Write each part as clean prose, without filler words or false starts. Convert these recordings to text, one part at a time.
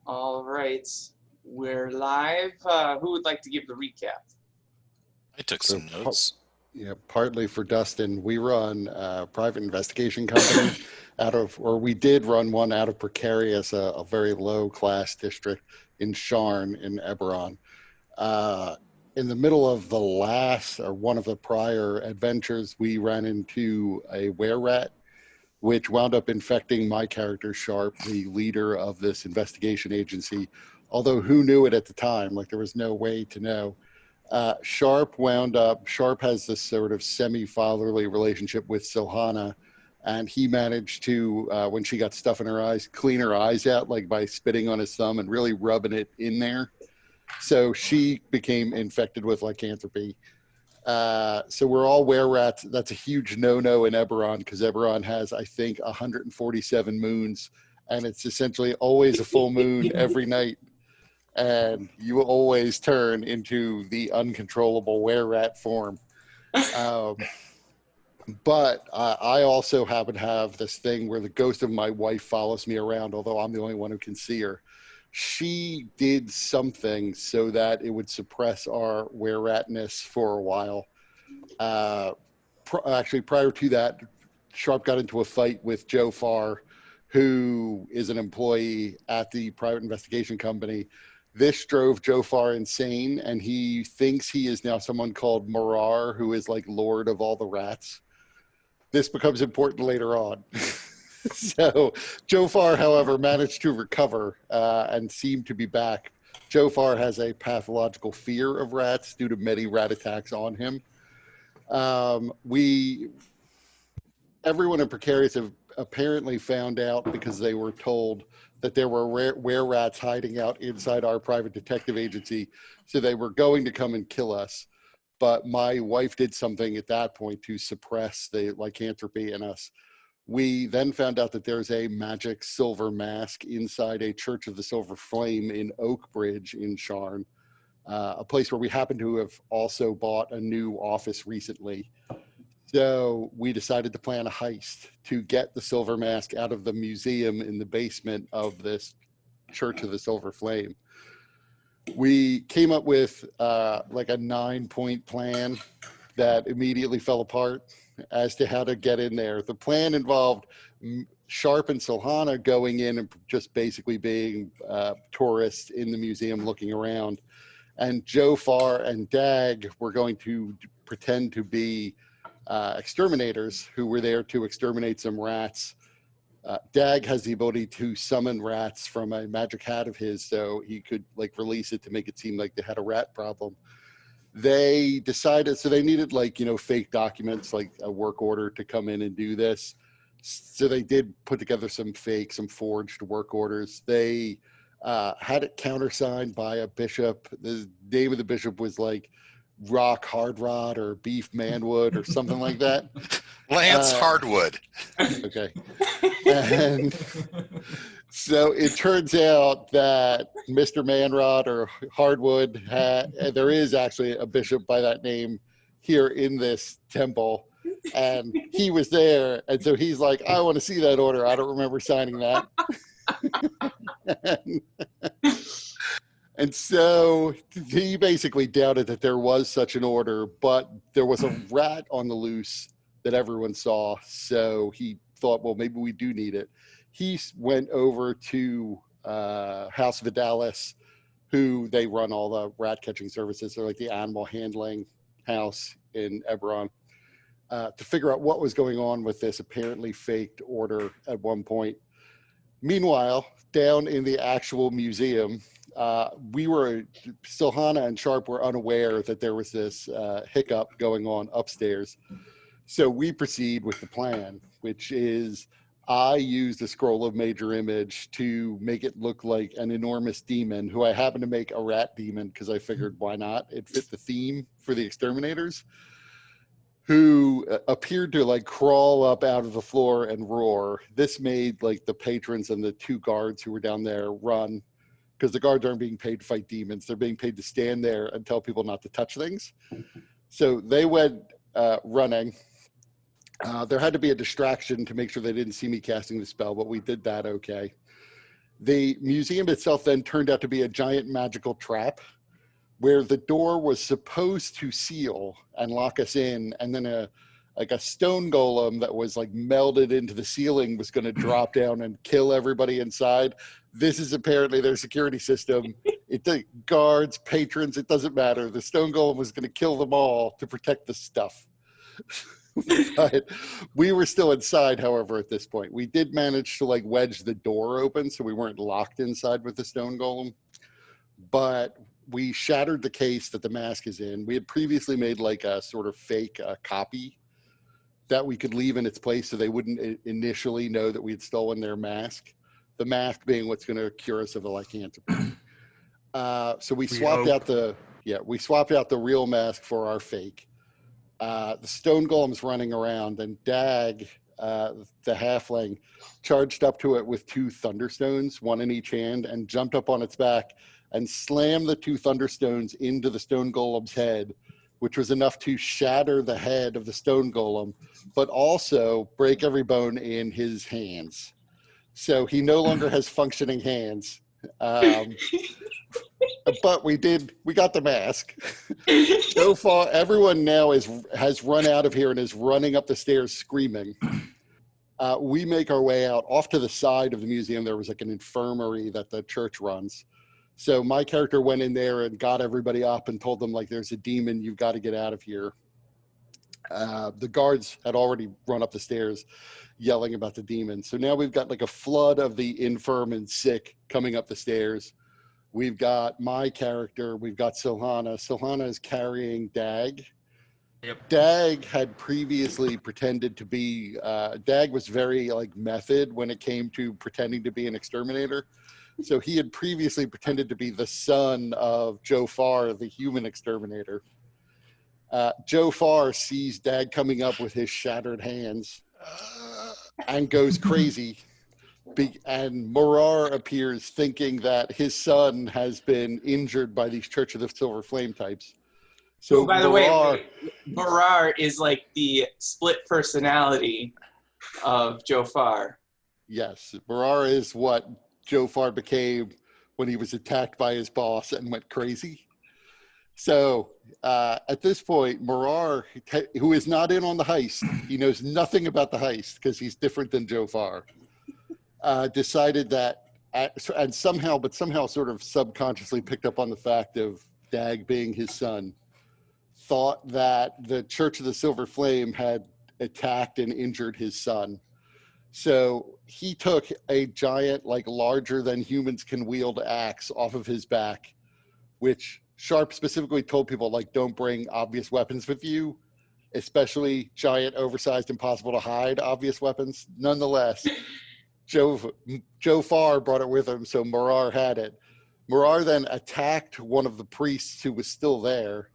All right, we're live. Who would like to give the recap? I took So, some notes. yeah, partly for Dustin, we run a private investigation company or we did run one out of Precarious, a very low class district in Sharn in Eberron. Uh, in the middle of the last or one of the prior adventures, we ran into a were rat, which wound up infecting my character, Sharp, the leader of this investigation agency. Although who knew it at the time? Like there was no way to know. Sharp has this sort of semi-fatherly relationship with Silhana, and he managed to, when she got stuff in her eyes, clean her eyes out like by spitting on his thumb and really rubbing it in there. So she became infected with lycanthropy. So we're all were rats. That's a huge no-no in Eberron because Eberron has, I think, 147 moons, and it's essentially always a full moon every night, and you will always turn into the uncontrollable were rat form. Um, but I also happen to have this thing where the ghost of my wife follows me around, although I'm the only one who can see her. She did something so that it would suppress our were ratness for a while. Uh, Actually, prior to that, Sharp got into a fight with Joe Farr, who is an employee at the private investigation company. This drove Joe Farr insane, and he thinks he is now someone called Marar, who is like Lord of all the rats. This becomes important later on. So Joe Farr, however, managed to recover and seemed to be back. Joe Farr has a pathological fear of rats due to many rat attacks on him. We Everyone in Precarious have apparently found out because they were told that there were were rats hiding out inside our private detective agency, so they were going to come and kill us. But my wife did something at that point to suppress the lycanthropy in us. We then found out that there's a magic silver mask inside a Church of the Silver Flame in Oak Bridge in Sharn, a place where we happen to have also bought a new office recently. So we decided to plan a heist to get the silver mask out of the museum in the basement of this Church of the Silver Flame. We came up with like a 9-point plan that immediately fell apart as to how to get in there. The plan involved Sharp and Silhana going in and just basically being tourists in the museum looking around. And Joe Farr and Dag were going to pretend to be exterminators who were there to exterminate some rats. Dag has the ability to summon rats from a magic hat of his, so he could like release it to make it seem like they had a rat problem. They decided, so they needed like, fake documents, like a work order to come in and do this. So they did put together some forged work orders. They had it countersigned by a bishop. The name of the bishop was like Rock Hard Rod or Beef Manwood or something like that. Lance Hardwood. Okay. And so it turns out that Mr. Manrod or Hardwood, there is actually a bishop by that name here in this temple. And he was there. And so he's like, I want to see that order. I don't remember signing that. And so he basically doubted that there was such an order, but there was a rat on the loose that everyone saw. So he thought, well, maybe we do need it. He went over to House Vidalis, who they run all the rat catching services. They're like the animal handling house in Eberron, to figure out what was going on with this apparently faked order at one point. Meanwhile, down in the actual museum, Silhana and Sharp were unaware that there was this hiccup going on upstairs. So we proceed with the plan, which is I used a scroll of major image to make it look like an enormous demon, who I happened to make a rat demon because I figured why not? It fit the theme for the exterminators, who appeared to like crawl up out of the floor and roar. This made like the patrons and the two guards who were down there run, because the guards aren't being paid to fight demons. They're being paid to stand there and tell people not to touch things. So they went running. There had to be a distraction to make sure they didn't see me casting the spell, but we did that okay. The museum itself then turned out to be a giant magical trap where the door was supposed to seal and lock us in, and then a stone golem that was like melded into the ceiling was going to drop down and kill everybody inside. This is apparently their security system. Guards, patrons, it doesn't matter. The stone golem was going to kill them all to protect the stuff. But we were still inside, however, at this point. We did manage to like wedge the door open so we weren't locked inside with the stone golem. But we shattered the case that the mask is in. We had previously made like a sort of fake copy that we could leave in its place so they wouldn't initially know that we had stolen their mask. The mask being what's going to cure us of the lycanthropy. So we swapped out the real mask for our fake. The stone golem's running around, and Dag, the halfling, charged up to it with 2 thunderstones, 1 in each hand, and jumped up on its back and slammed the 2 thunderstones into the stone golem's head, which was enough to shatter the head of the stone golem, but also break every bone in his hands. So he no longer has functioning hands. But we got the mask. So far, everyone now has run out of here and is running up the stairs screaming. We make our way out off to the side of the museum. There was like an infirmary that the church runs. So my character went in there and got everybody up and told them, like, there's a demon, you've got to get out of here. The guards had already run up the stairs yelling about the demon. So now we've got like a flood of the infirm and sick coming up the stairs. We've got my character, we've got Silhana. Silhana is carrying Dag. Yep. Dag had previously pretended to be, Dag was very like method when it came to pretending to be an exterminator. So he had previously pretended to be the son of Jofar, the human exterminator. Jofar sees Dag coming up with his shattered hands and goes crazy. And Morar appears thinking that his son has been injured by these Church of the Silver Flame types. So by the way, Morar is like the split personality of Jofar. Yes, Morar is what Jofar became when he was attacked by his boss and went crazy. So at this point, Morar, who is not in on the heist, he knows nothing about the heist because he's different than Jofar, decided that, and somehow sort of subconsciously picked up on the fact of Dag being his son, thought that the Church of the Silver Flame had attacked and injured his son. So he took a giant, like larger than humans can wield axe off of his back, which Sharp specifically told people, like, don't bring obvious weapons with you, especially giant, oversized, impossible to hide obvious weapons. Nonetheless, Jofar brought it with him, so Morar had it. Morar then attacked one of the priests who was still there,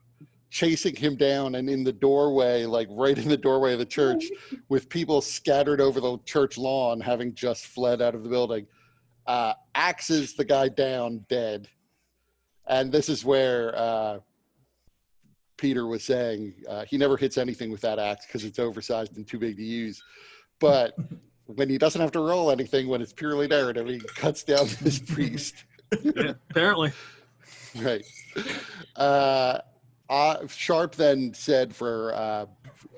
chasing him down, and in the doorway, like right in the doorway of the church, with people scattered over the church lawn, having just fled out of the building, axes the guy down dead. And this is where Peter was saying he never hits anything with that axe because it's oversized and too big to use. But when he doesn't have to roll anything, when it's purely narrative, he cuts down this priest. Yeah, apparently. Right. Sharp then said for,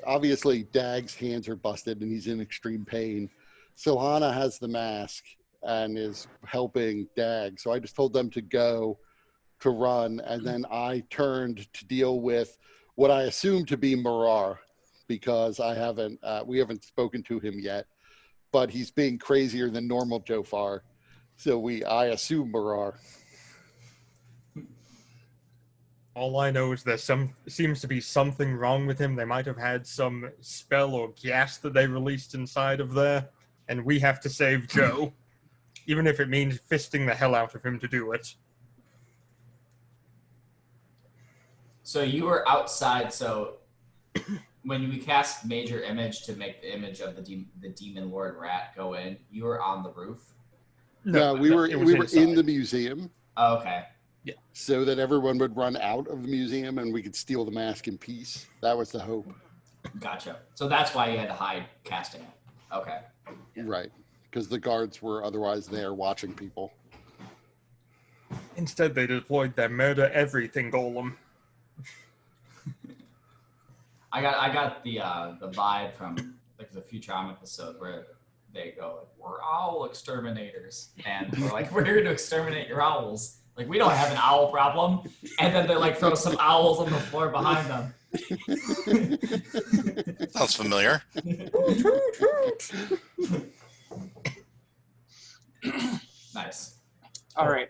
obviously Dag's hands are busted and he's in extreme pain. Silhana has the mask and is helping Dag. So I just told them to go to run, and then I turned to deal with what I assume to be Morar, because we haven't spoken to him yet, but he's being crazier than normal Jofar. So I assume Morar. All I know is there seems to be something wrong with him. They might have had some spell or gas that they released inside of there, and we have to save Joe, even if it means fisting the hell out of him to do it. So you were outside, so when we cast Major Image to make the image of the Demon Lord Rat go in, you were on the roof? No, we were in the museum. Oh, okay. Yeah. So that everyone would run out of the museum and we could steal the mask in peace. That was the hope. Gotcha. So that's why you had to hide casting it. Okay. Right. because the guards were otherwise there watching people. Instead, they deployed their murder everything golem. I got the vibe from like the Futurama episode where they go like, "We're owl exterminators," and we're like, "We're here to exterminate your owls." Like, we don't have an owl problem. And then they like throw some owls on the floor behind them. Sounds familiar. Nice. All right.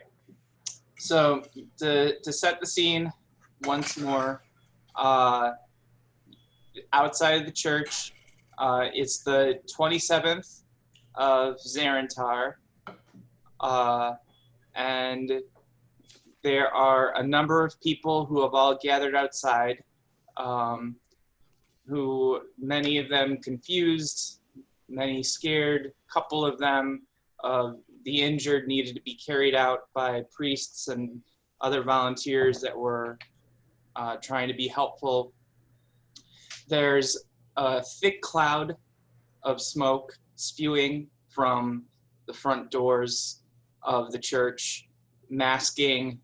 So to set the scene once more, outside of the church, it's the 27th of Zarentar, and there are a number of people who have all gathered outside, who many of them confused, many scared, a couple of them the injured needed to be carried out by priests and other volunteers that were trying to be helpful. There's a thick cloud of smoke spewing from the front doors of the church, masking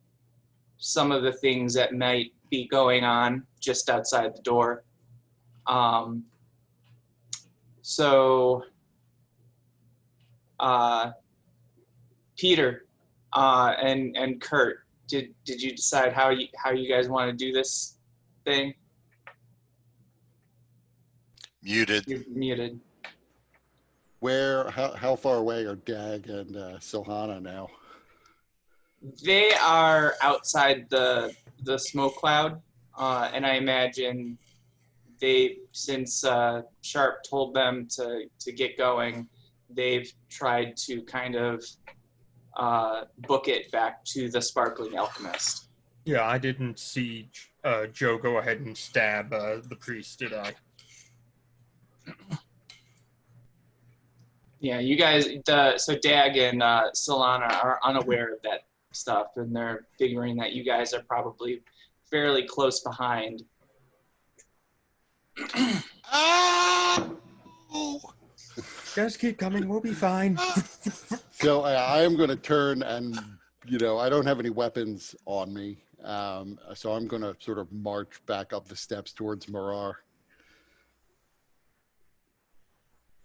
some of the things that might be going on just outside the door. Peter and Kurt, did you decide how you guys want to do this thing? Muted. You're muted. How far away are Dag and Silhana now? They are outside the smoke cloud, and I imagine since Sharp told them to get going, they've tried to kind of book it back to the Sparkling Alchemist. Yeah, I didn't see Joe go ahead and stab the priest, did I? Yeah, you guys, so Dag and Solana are unaware of that stuff, and they're figuring that you guys are probably fairly close behind. Just keep coming, we'll be fine. So I am going to turn and, I don't have any weapons on me. So I'm going to sort of march back up the steps towards Marar.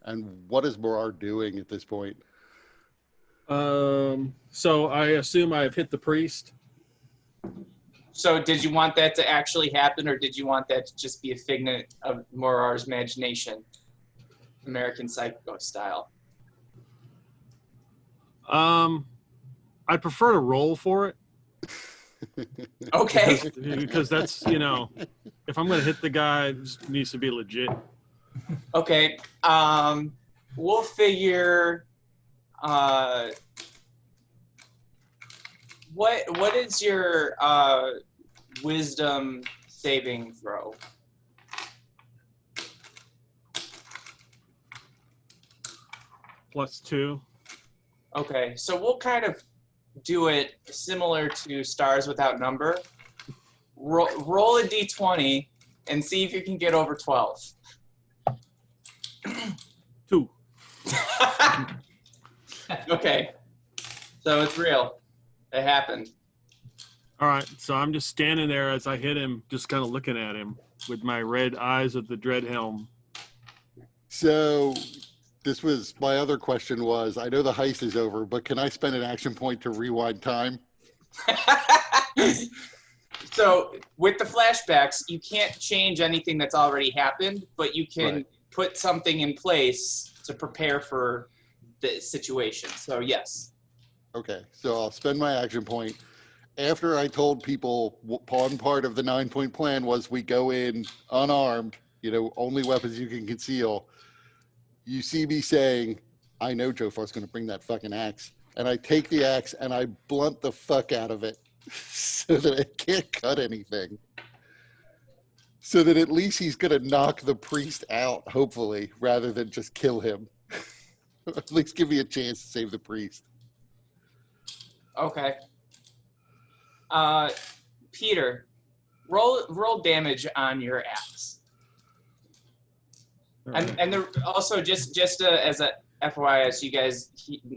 And what is Marar doing at this point? So I assume I've hit the priest. So did you want that to actually happen, or did you want that to just be a figment of Morar's imagination? American Psycho style. I prefer to roll for it. Okay. Because that's, if I'm going to hit the guy, it needs to be legit. Okay. We'll figure. What is your wisdom saving throw? +2. Okay, so we'll kind of do it similar to Stars Without Number. Roll a d20 and see if you can get over 12. 2. Okay, so it's real. It happened. All right, so I'm just standing there as I hit him, just kind of looking at him with my red eyes of the dread helm. So this was my other question was, I know the heist is over, but can I spend an action point to rewind time? So with the flashbacks, you can't change anything that's already happened, but you can put something in place to prepare for the situation. So yes. Okay, so I'll spend my action point. After I told people one part of the 9-point plan was we go in unarmed, only weapons you can conceal. You see me saying, I know Jofar's going to bring that fucking axe. And I take the axe and I blunt the fuck out of it so that it can't cut anything. So that at least he's going to knock the priest out, hopefully, rather than just kill him. At least give me a chance to save the priest. Okay. Peter, roll damage on your axe. All right. And also just as a FYI, so you guys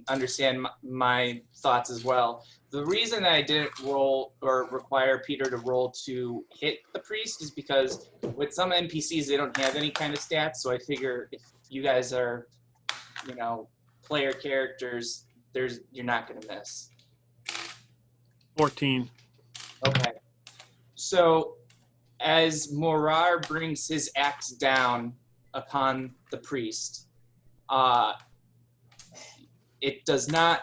understand my thoughts as well. The reason that I didn't roll or require Peter to roll to hit the priest is because with some NPCs, they don't have any kind of stats. So I figure if you guys are, player characters, you're not going to miss. 14. Okay. So as Morar brings his axe down upon the priest, it does not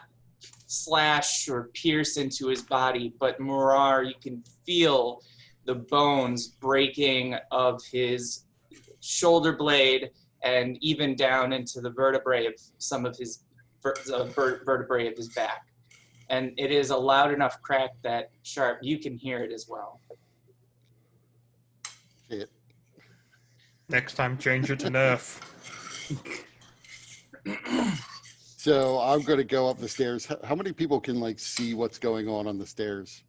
slash or pierce into his body, but Morar, you can feel the bones breaking of his shoulder blade and even down into the vertebrae of some of his vertebrae of his back. And it is a loud enough crack that, Sharp, you can hear it as well. Shit. Next time, change it to Nerf. So I'm going to go up the stairs. How many people can see what's going on the stairs?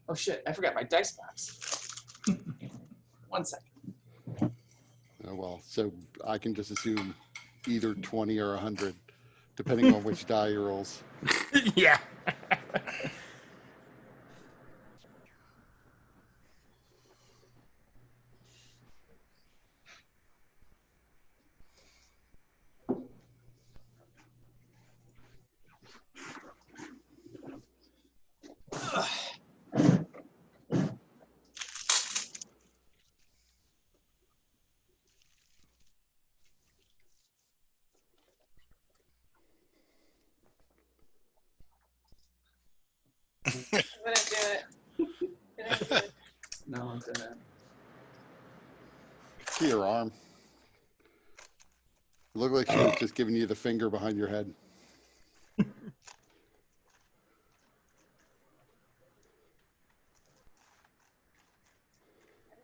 Oh shit, I forgot my dice box. 1 second. Oh, well, so I can just assume either 20 or 100, depending on which die he rolls. Yeah. Couldn't do it. Couldn't do it. No, I'm gonna. See your arm. It looked like she was just giving you the finger behind your head.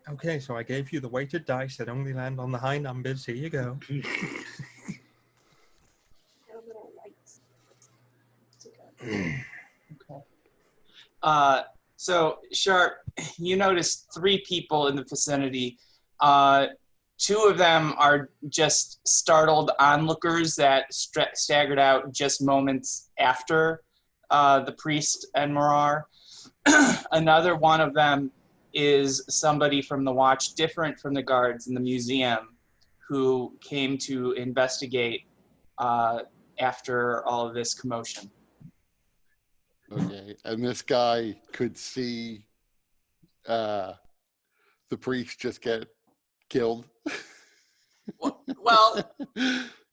Okay, so I gave you the weighted dice that only land on the high numbers. Here you go. Got a little light. It's okay. So, Sharp, you notice 3 people in the vicinity. 2 of them are just startled onlookers that staggered out just moments after the priest and Morar. Another one of them is somebody from the watch, different from the guards in the museum, who came to investigate after all of this commotion. Okay, and this guy could see the priest just get killed. Well,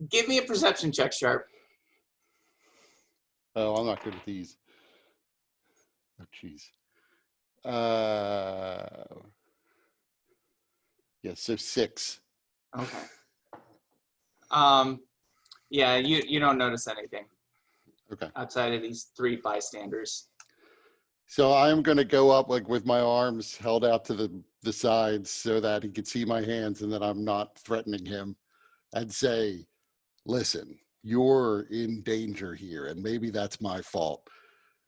give me a perception check, Sharp. Oh, I'm not good at these. Oh, jeez. Yeah, so 6. Okay. Yeah, you don't notice anything Okay. outside of these 3 bystanders. So I'm going to go up with my arms held out to the sides so that he can see my hands and that I'm not threatening him, and say, listen, you're in danger here, and maybe that's my fault.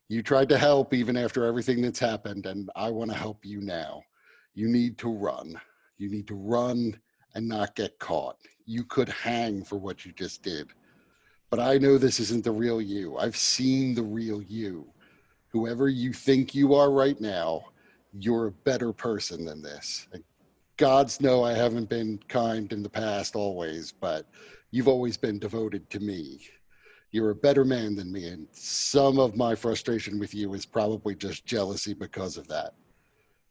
You tried to help even after everything that's happened, and I want to help you now. You need to run. You need to run and not get caught. You could hang for what you just did. But I know this isn't the real you. I've seen the real you. Whoever you think you are right now, you're a better person than this. Gods know I haven't been kind in the past always, but you've always been devoted to me. You're a better man than me, and some of my frustration with you is probably just jealousy because of that.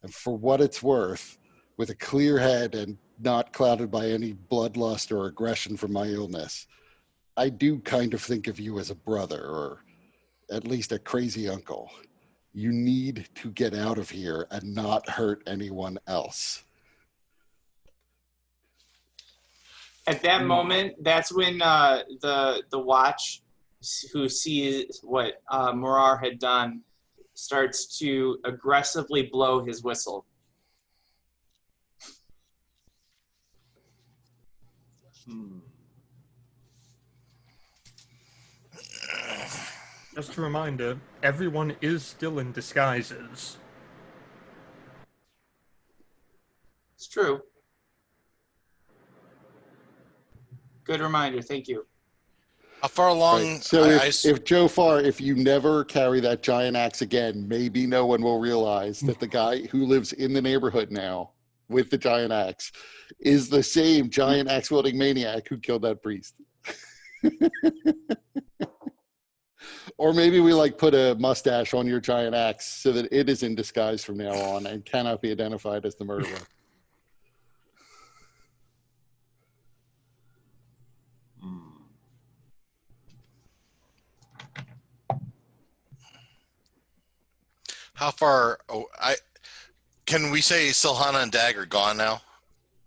And for what it's worth, with a clear head and not clouded by any bloodlust or aggression from my illness, I do kind of think of you as a brother, or at least a crazy uncle. You need to get out of here and not hurt anyone else. At that moment, that's when the watch, who sees what Morar had done, starts to aggressively blow his whistle. Just a reminder, everyone is still in disguises. It's true. Good reminder. Thank you. How far along? Right. So I- if Joe Farr, if you never carry that giant axe again, maybe no one will realize that the guy who lives in the neighborhood now with the giant axe is the same giant axe wielding maniac who killed that priest. Or maybe we like put a mustache on your giant axe so that it is in disguise from now on and cannot be identified as the murderer. how far? Oh, can we say Silhana and Dagger gone now?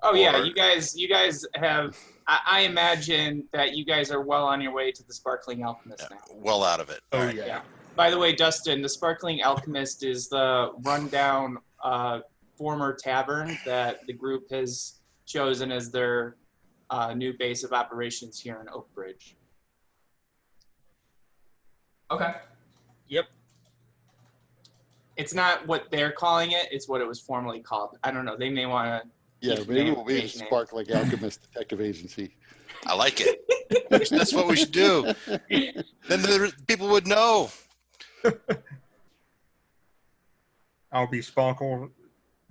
Oh yeah, Or- you guys have. I imagine that you guys are well on your way to the Sparkling Alchemist now. Well out of it. Oh All right. yeah. Yeah. By the way, Dustin, the Sparkling Alchemist is the rundown former tavern that the group has chosen as their new base of operations here in Oak Bridge. Okay. Yep. It's not what they're calling it; it's what it was formerly called. I don't know. They may want to. Yeah, Keep the maybe name- we'll be the change name. Sparkling Alchemist Detective Agency. I like it. That's what we should do. Then the people would know. I'll be Sparkle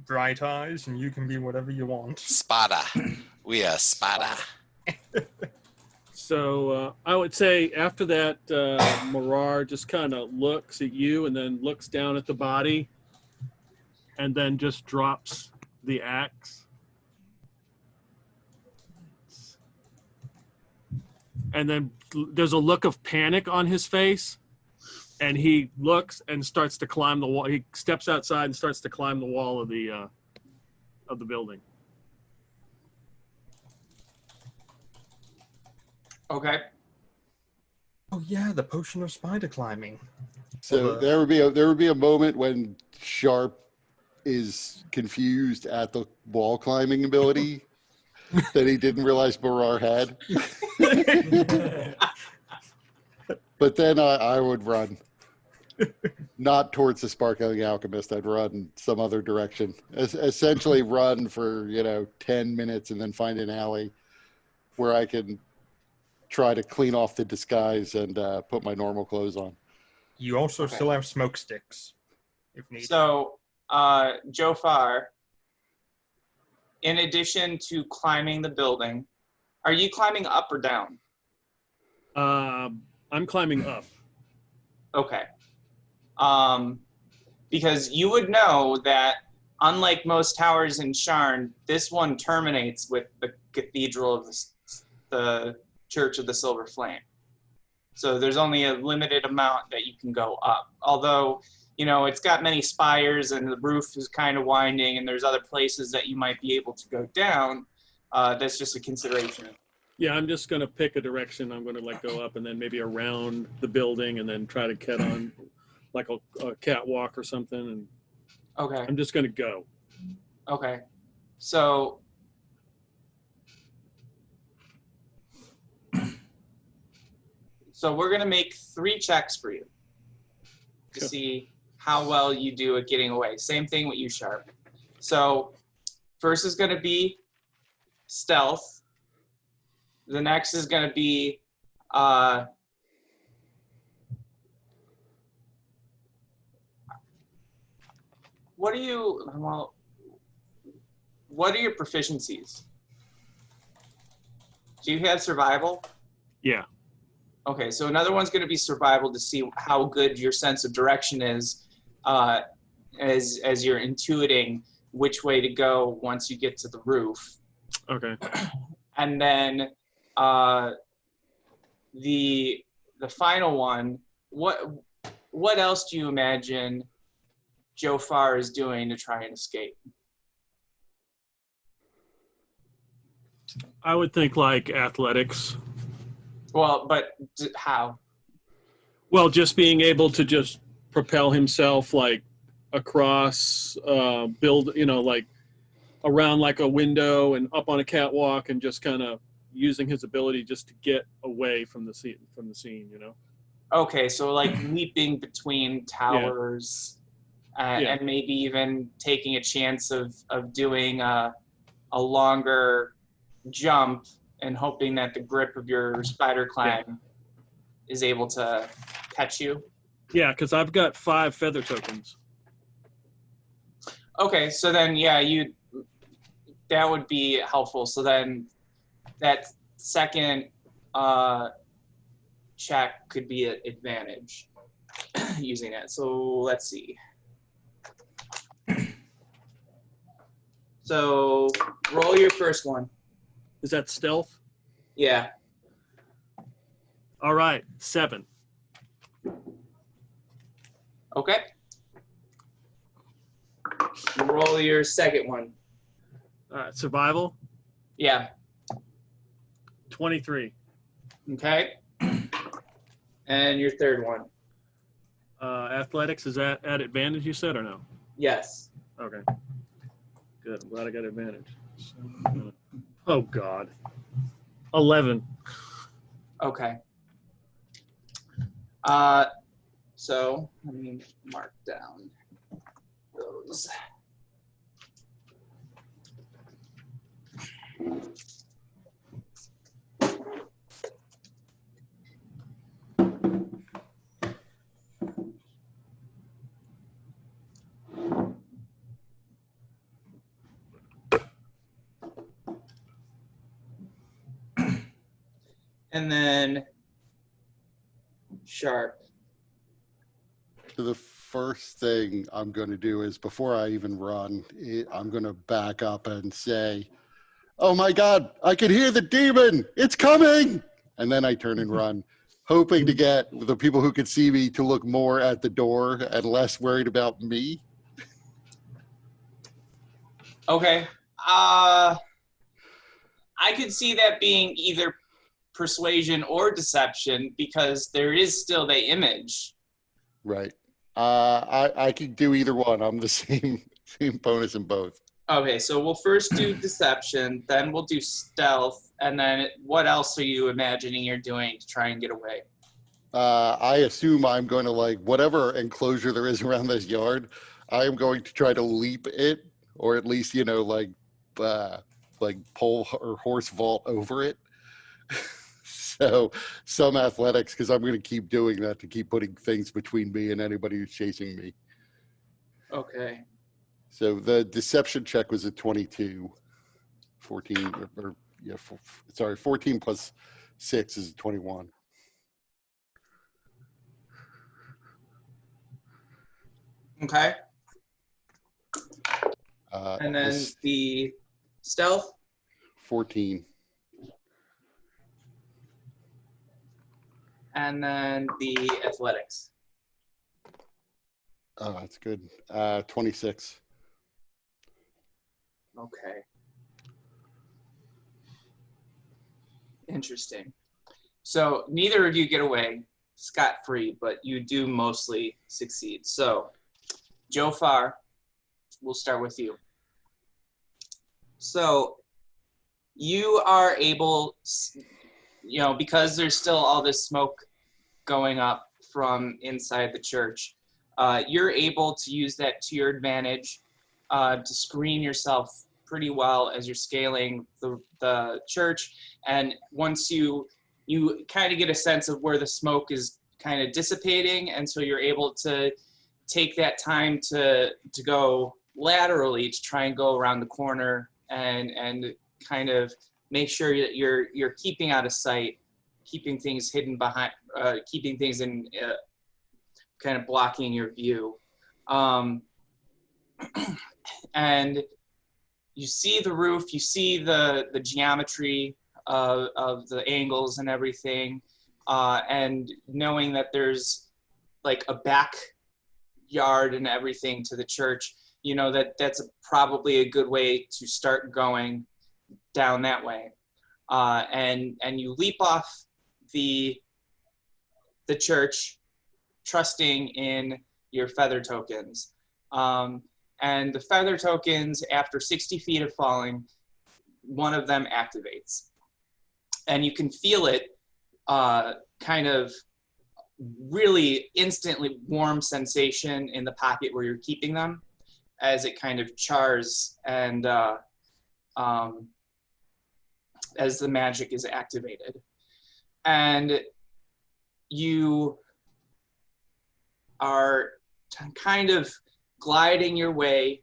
Bright Eyes, and you can be whatever you want. Spada. We are Spada. So I would say after that, Marar just kind of looks at you and then looks down at the body and then just drops the axe. And then there's a look of panic on his face, and he looks and starts to climb the wall. He steps outside and starts to climb the wall of the building. Okay. Oh yeah, the potion of spider climbing. So there would be a moment when Sharp is confused at the wall climbing ability that he didn't realize Barar had. But then I would run. Not towards the Sparkling Alchemist. I'd run some other direction. Essentially run for, 10 minutes and then find an alley where I can try to clean off the disguise and put my normal clothes on. You also Okay. still have smoke sticks, if needed. So, Joe Farr, in addition to climbing the building, are you climbing up or down? I'm climbing up. Okay. Because you would know that, unlike most towers in Sharn, this one terminates with the Cathedral of the Church of the Silver Flame. So there's only a limited amount that you can go up. Although, it's got many spires and the roof is kind of winding and there's other places that you might be able to go down. That's just a consideration. Yeah, I'm just going to pick a direction. I'm going to go up and then maybe around the building and then try to get on like a catwalk or something. And Okay. I'm just going to go. Okay. So we're going to make 3 checks for you to Sure. see how well you do at getting away. Same thing with you, Sharp. So first is going to be stealth. The next is going to be what are your proficiencies? Do you have survival? Yeah. Okay, so another one's going to be survival to see how good your sense of direction is as you're intuiting which way to go once you get to the roof. Okay. And then the final one, what else do you imagine Joe Farr is doing to try and escape? I would think athletics. Well, but how? Well, just being able to just propel himself across, build, around a window and up on a catwalk and just kind of using his ability just to get away from the scene, Okay, so leaping between towers and maybe even taking a chance of doing a longer jump and hoping that the grip of your spider climb is able to catch you. Yeah, because I've got 5 feather tokens. Okay, so then that would be helpful. So then that second check could be an advantage using it. So let's see. So roll your first one. Is that stealth? Yeah. All right, 7. Okay. Roll your second one. All right, survival, Yeah. 23. Okay. And your third one. Athletics, is that at advantage, you said, or no? Yes. Okay. Good. I'm glad I got advantage. Oh, God. 11. Okay. So let me mark down those. And then Sharp. So the first thing I'm going to do is before I even run, I'm going to back up and say, "Oh my God, I can hear the demon. It's coming." And then I turn and run, hoping to get the people who could see me to look more at the door and less worried about me. Okay. I could see that being either persuasion or deception because there is still the image. Right. I can do either one. I'm the same bonus in both. Okay, so we'll first do deception, then we'll do stealth, and then what else are you imagining you're doing to try and get away? I assume I'm going to, like, whatever enclosure there is around this yard, I am going to try to leap it, or at least, like pole or horse vault over it. So some athletics, because I'm going to keep doing that to keep putting things between me and anybody who's chasing me. Okay. So the deception check was at 22. 14, 14 plus 6 is 21. Okay. And then This the stealth? 14. And then the athletics. Oh, that's good. 26. Okay. Interesting. So neither of you get away scot-free, but you do mostly succeed. So Joe Farr, we'll start with you. So you are able, because there's still all this smoke going up from inside the church, you're able to use that to your advantage to screen yourself pretty well as you're scaling the church. And once you kind of get a sense of where the smoke is kind of dissipating, and so you're able to take that time to go laterally to try and go around the corner and kind of make sure that you're keeping out of sight, keeping things hidden behind, keeping things in kind of blocking your view. And you see the roof, you see the geometry of the angles and everything, and knowing that there's like a backyard and everything to the church, that's probably a good way to start going down that way. And you leap off the church, trusting in your feather tokens. And the feather tokens, after 60 feet of falling, one of them activates. And you can feel it kind of really instantly warm sensation in the pocket where you're keeping them as it kind of chars and as the magic is activated. And you are kind of gliding your way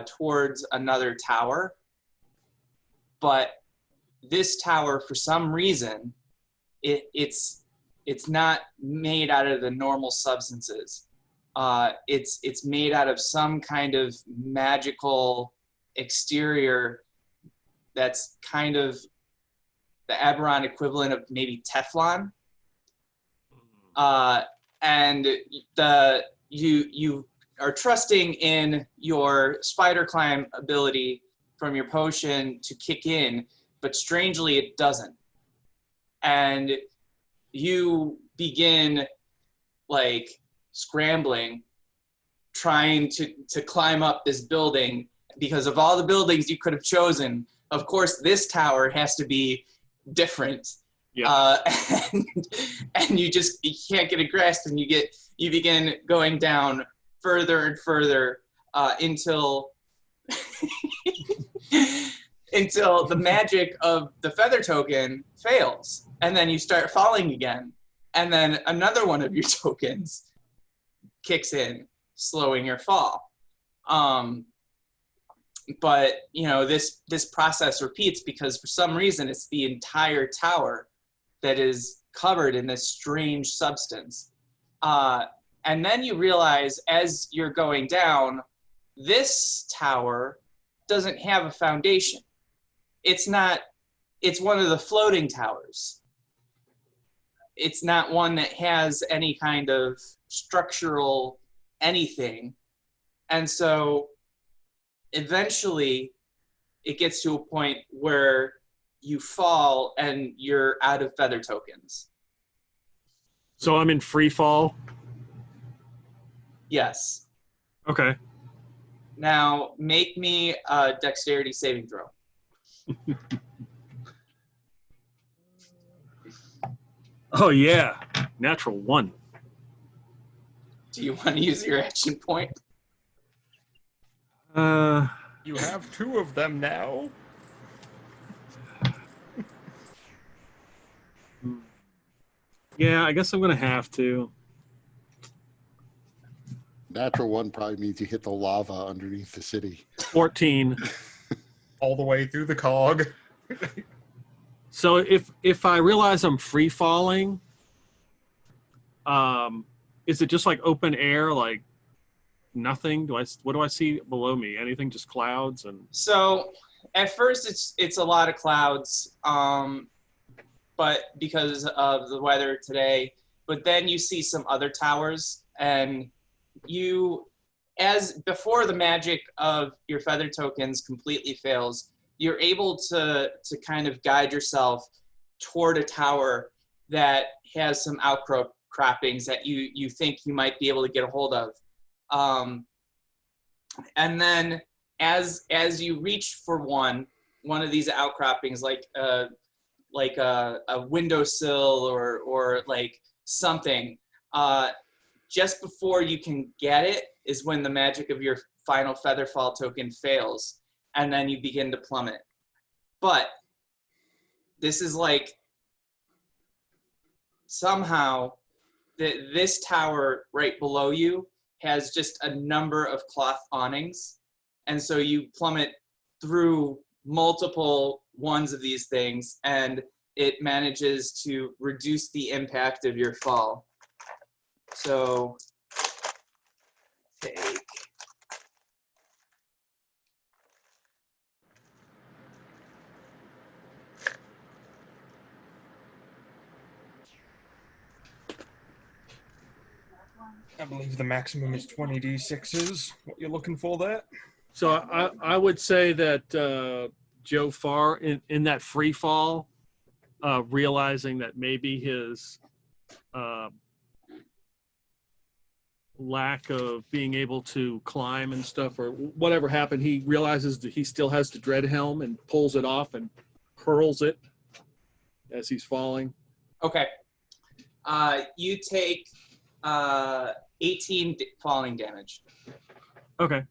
towards another tower. But this tower, for some reason, it's not made out of the normal substances. It's made out of some kind of magical exterior that's kind of the Aberon equivalent of maybe Teflon. And you are trusting in your spider climb ability from your potion to kick in, but strangely it doesn't. And you begin like scrambling, trying to climb up this building, because of all the buildings you could have chosen, of course this tower has to be different. Yeah. And you can't get a grasp, and you begin going down further and further until the magic of the feather token fails, and then you start falling again, and then another one of your tokens kicks in, slowing your fall. But this process repeats because for some reason it's the entire tower that is covered in this strange substance. And then you realize as you're going down, this tower doesn't have a foundation. It's one of the floating towers. It's not one that has any kind of structural anything. And so eventually it gets to a point where you fall and you're out of feather tokens. So I'm in free fall. Yes. Okay. Now make me a dexterity saving throw. Oh yeah, natural 1. Do you want to use your action point? You have 2 of them now. Yeah, I guess I'm gonna have to. Natural 1 probably means you hit the lava underneath the city. 14. All the way through the cog. So if I realize I'm free falling, is it just like open air, like nothing? What do I see below me? Anything? Just clouds and. So at first it's a lot of clouds, but because of the weather today. But then you see some other towers, and as before the magic of your feather tokens completely fails, you're able to kind of guide yourself toward a tower that has some outcroppings that you think you might be able to get a hold of. And then as you reach for one of these outcroppings, like a windowsill or like something, just before you can get it is when the magic of your final Featherfall token fails, and then you begin to plummet. But this is like somehow this tower right below you has just a number of cloth awnings, and so you plummet through multiple ones of these things, and it manages to reduce the impact of your fall. So take I believe the maximum is 20 d6s. What you're looking for there? So I would say that Joe Farr in that free fall, realizing that maybe his lack of being able to climb and stuff or whatever happened, he realizes that he still has the dread helm and pulls it off and hurls it as he's falling. Okay. You take 18 falling damage. Okay.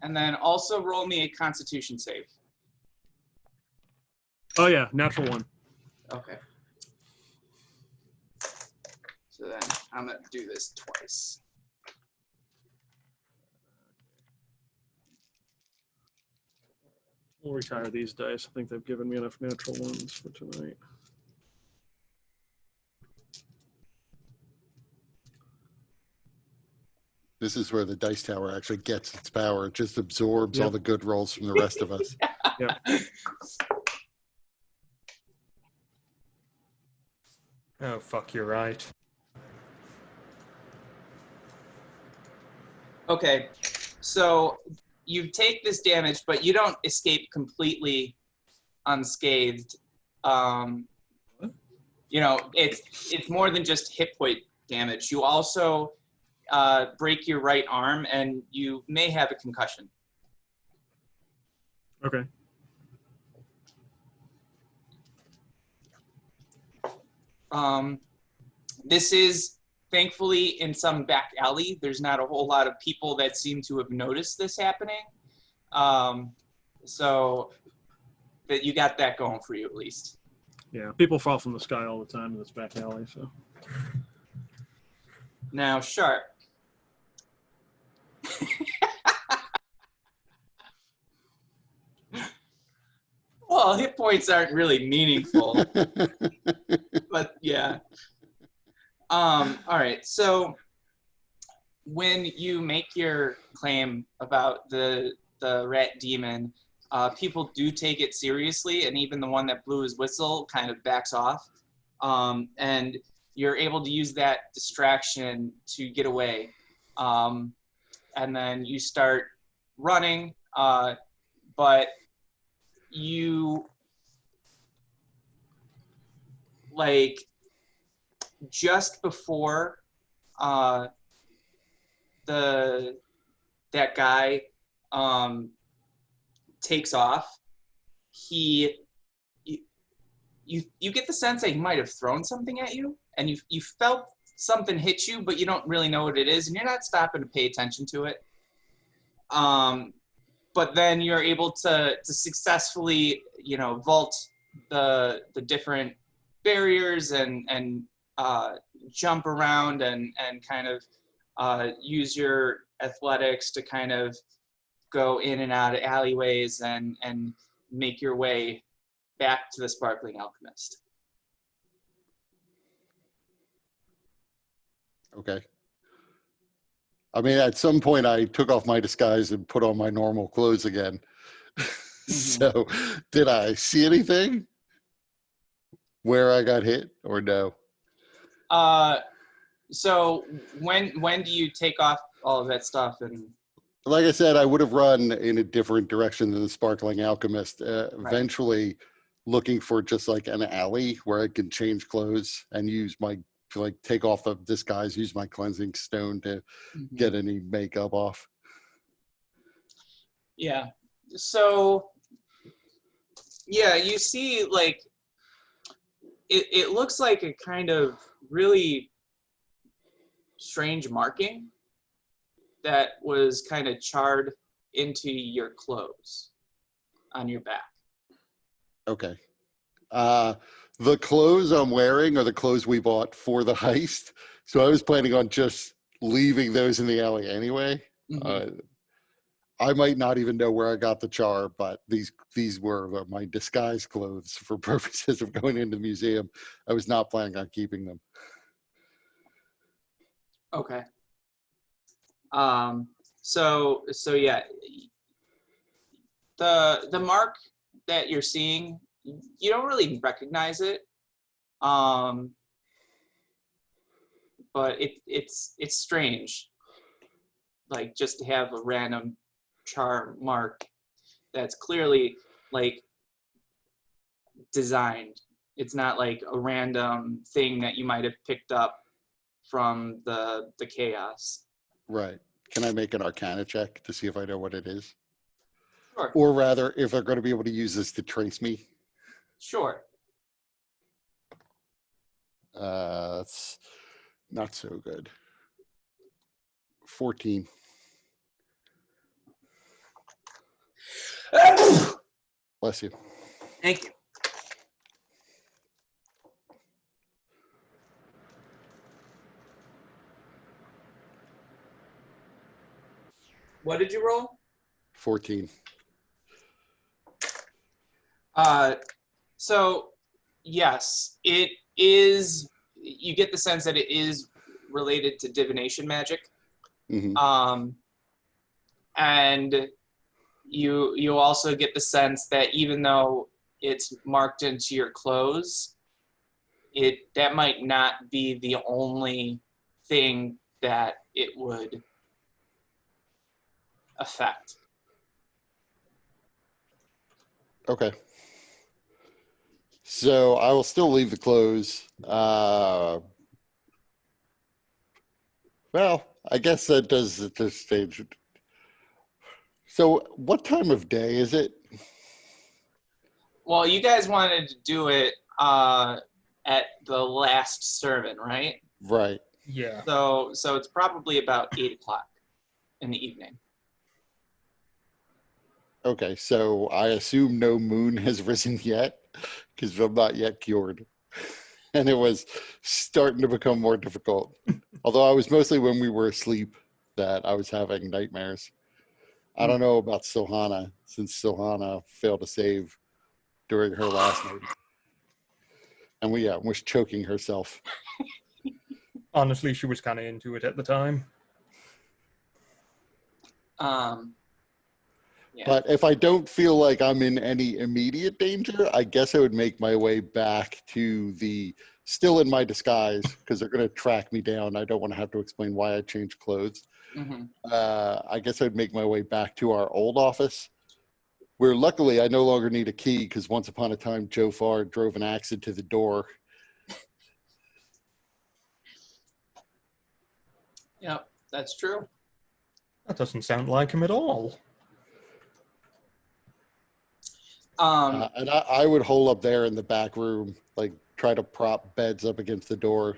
And then also roll me a Constitution save. Oh yeah, natural one. Okay. So then I'm gonna do this twice. We'll retire these dice. I think they've given me enough natural ones for tonight. This is where the dice tower actually gets its power. It just absorbs Yep. all the good rolls from the rest of us. Yep. Oh, fuck, you're right. Okay, so you take this damage, but you don't escape completely unscathed. You know, it's more than just hit point damage. You also break your right arm, and you may have a concussion. Okay. This is thankfully in some back alley. There's not a whole lot of people that seem to have noticed this happening. So that you got that going for you at least. Yeah, people fall from the sky all the time in this back alley. So Now, Sharp. Well, hit points aren't really meaningful, but yeah. All right, so when you make your claim about the rat demon, people do take it seriously, and even the one that blew his whistle kind of backs off. And you're able to use that distraction to get away. And then you start running, but you, like, just before that guy takes off, you get the sense that he might have thrown something at you, and you felt something hit you, but you don't really know what it is, and you're not stopping to pay attention to it. But then you're able to successfully, you know, vault the different barriers and jump around and kind of use your athletics to kind of go in and out of alleyways and make your way back to the Sparkling Alchemist. Okay. I mean, at some point I took off my disguise and put on my normal clothes again. So did I see anything where I got hit or no? So when do you take off all of that stuff? And Like I said, I would have run in a different direction than the Sparkling Alchemist. Eventually looking for just like an alley where I can change clothes and use my, like, take off the disguise, use my cleansing stone to get any makeup off. Yeah. So yeah, you see, like, it looks like a kind of really strange marking that was kind of charred into your clothes on your back. Okay. The clothes I'm wearing are the clothes we bought for the heist. So I was planning on just leaving those in the alley anyway. I might not even know where I got the char, but these were my disguise clothes for purposes of going into the museum. I was not planning on keeping them. Okay. So yeah, the mark that you're seeing, you don't really recognize it. But it's strange, like, just to have a random char mark that's clearly, like, designed. It's not like a random thing that you might have picked up from the chaos. Right. Can I make an Arcana check to see if I know what it is? Sure. Or rather, if they're going to be able to use this to trace me? Sure. That's not so good. 14. Bless you. Thank you. What did you roll? 14. So yes, it is. You get the sense that it is related to divination magic. Mhm. And you also get the sense that even though it's marked into your clothes, that might not be the only thing that it would affect. Okay. So I will still leave the clothes. Well, I guess that does at this stage. So what time of day is it? Well, you guys wanted to do it at the last sermon, right? Right. Yeah. So it's probably about 8:00 in the evening. Okay. So I assume no moon has risen yet because I'm not yet cured. And it was starting to become more difficult. Although I was mostly when we were asleep that I was having nightmares. I don't know about Silhana, since Silhana failed to save during her last night. And was choking herself. Honestly, she was kind of into it at the time. Yeah. But if I don't feel like I'm in any immediate danger, I guess I would make my way back to still in my disguise, because they're going to track me down. I don't want to have to explain why I changed clothes. Mhm. I guess I'd make my way back to our old office, where luckily I no longer need a key, because once upon a time, Joe Farr drove an axe into the door. Yep, that's true. That doesn't sound like him at all. And I would hole up there in the back room, like try to prop beds up against the door.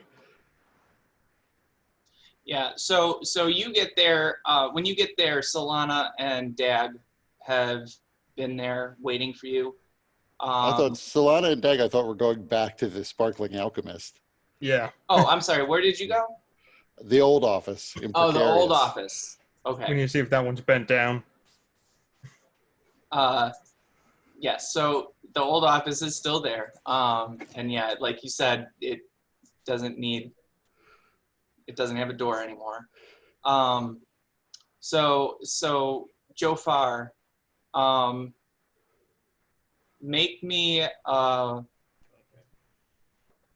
Yeah, so you get there. When you get there, Solana and Dag have been there waiting for you. I thought Solana and Dag, I thought were going back to the Sparkling Alchemist. Yeah. Oh, I'm sorry. Where did you go? The old office in Oh, the old Precarious. office. We Okay. need to see if that one's bent down. Yes. So the old office is still there. And yeah, like you said, it doesn't have a door anymore. So Jofar, make me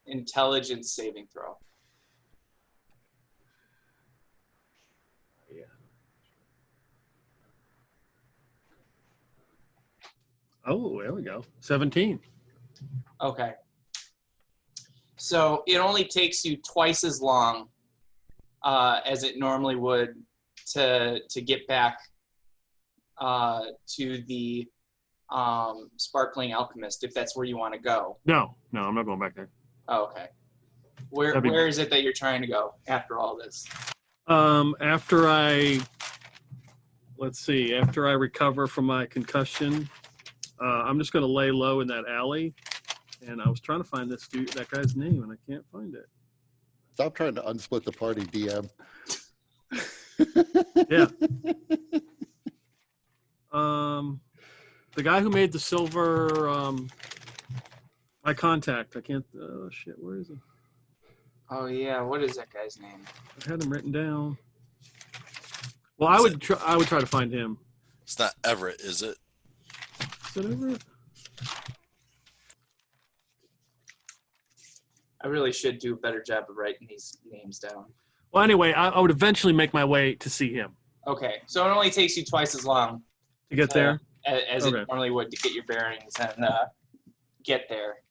intelligence saving throw. Oh, there we go. 17. Okay. So it only takes you twice as long as it normally would to get back to the Sparkling Alchemist, if that's where you want to go. No, I'm not going back there. Oh, okay. Where is it that you're trying to go after all this? After I recover from my concussion, I'm just going to lay low in that alley. And I was trying to find that guy's name, and I can't find it. Stop trying to unsplit the party, DM. Yeah. The guy who made the silver, my contact. I can't. Oh shit! Where is he? Oh yeah, what is that guy's name? I had him written down. Well, I would try to find him. It's not Everett, is it? Is it Everett? I really should do a better job of writing these names down. Well, anyway, I would eventually make my way to see him. Okay, so it only takes you twice as long To get there? as Okay. it normally would to get your bearings and get there.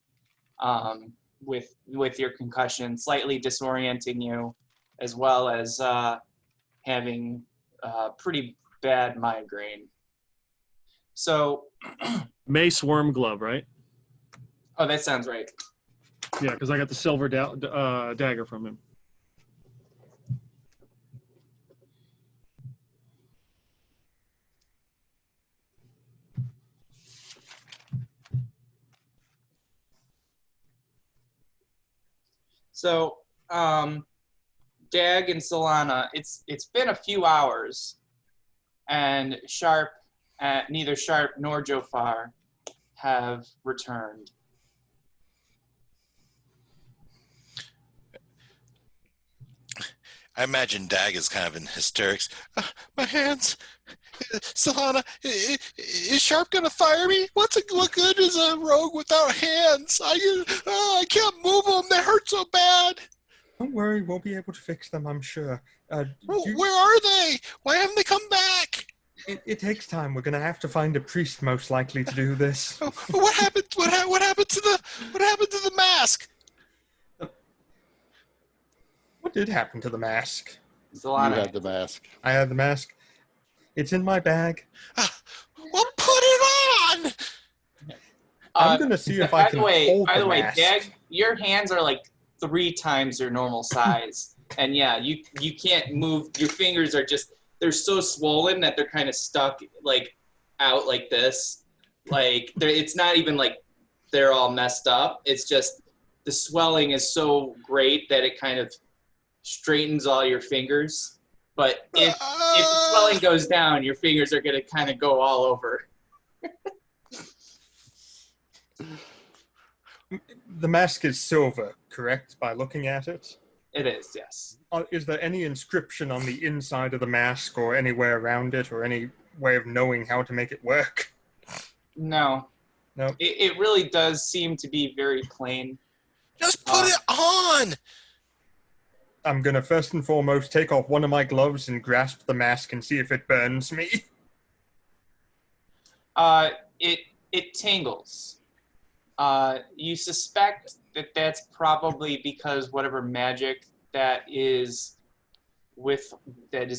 With your concussion slightly disorienting you, as well as having pretty bad migraine. So, Mace Worm Glove, right? oh, that sounds right. Yeah, because I got the silver dagger from him. So, Dag and Solana, it's been a few hours, and neither Sharp nor Jofar have returned. I imagine Dag is kind of in hysterics. My hands. Solana, is Sharp gonna fire me? What good is a rogue without hands? I can't move them. They hurt so bad. Don't worry, we'll be able to fix them, I'm sure. Where are they? Why haven't they come back? It takes time. We're gonna have to find a priest most likely to do this. What happened? What happened to the mask? What did happen to the mask? Solana, You had the mask. I had the mask. It's in my bag. Well, put it on. I'm gonna see if I can hold By the way, mask. Dag, your hands are like 3 times your normal size, and yeah, you can't move. Your fingers are they're so swollen that they're kind of stuck like out like this. Like it's not even like they're all messed up. It's just the swelling is so great that it kind of straightens all your fingers. But if the swelling goes down, your fingers are going to kind of go all over. The mask is silver, correct, by looking at it? It is, yes. Is there any inscription on the inside of the mask or anywhere around it or any way of knowing how to make it work? No. No. It really does seem to be very plain. Just put it on. I'm going to first and foremost take off one of my gloves and grasp the mask and see if it burns me. It tingles. You suspect that that's probably because whatever magic that is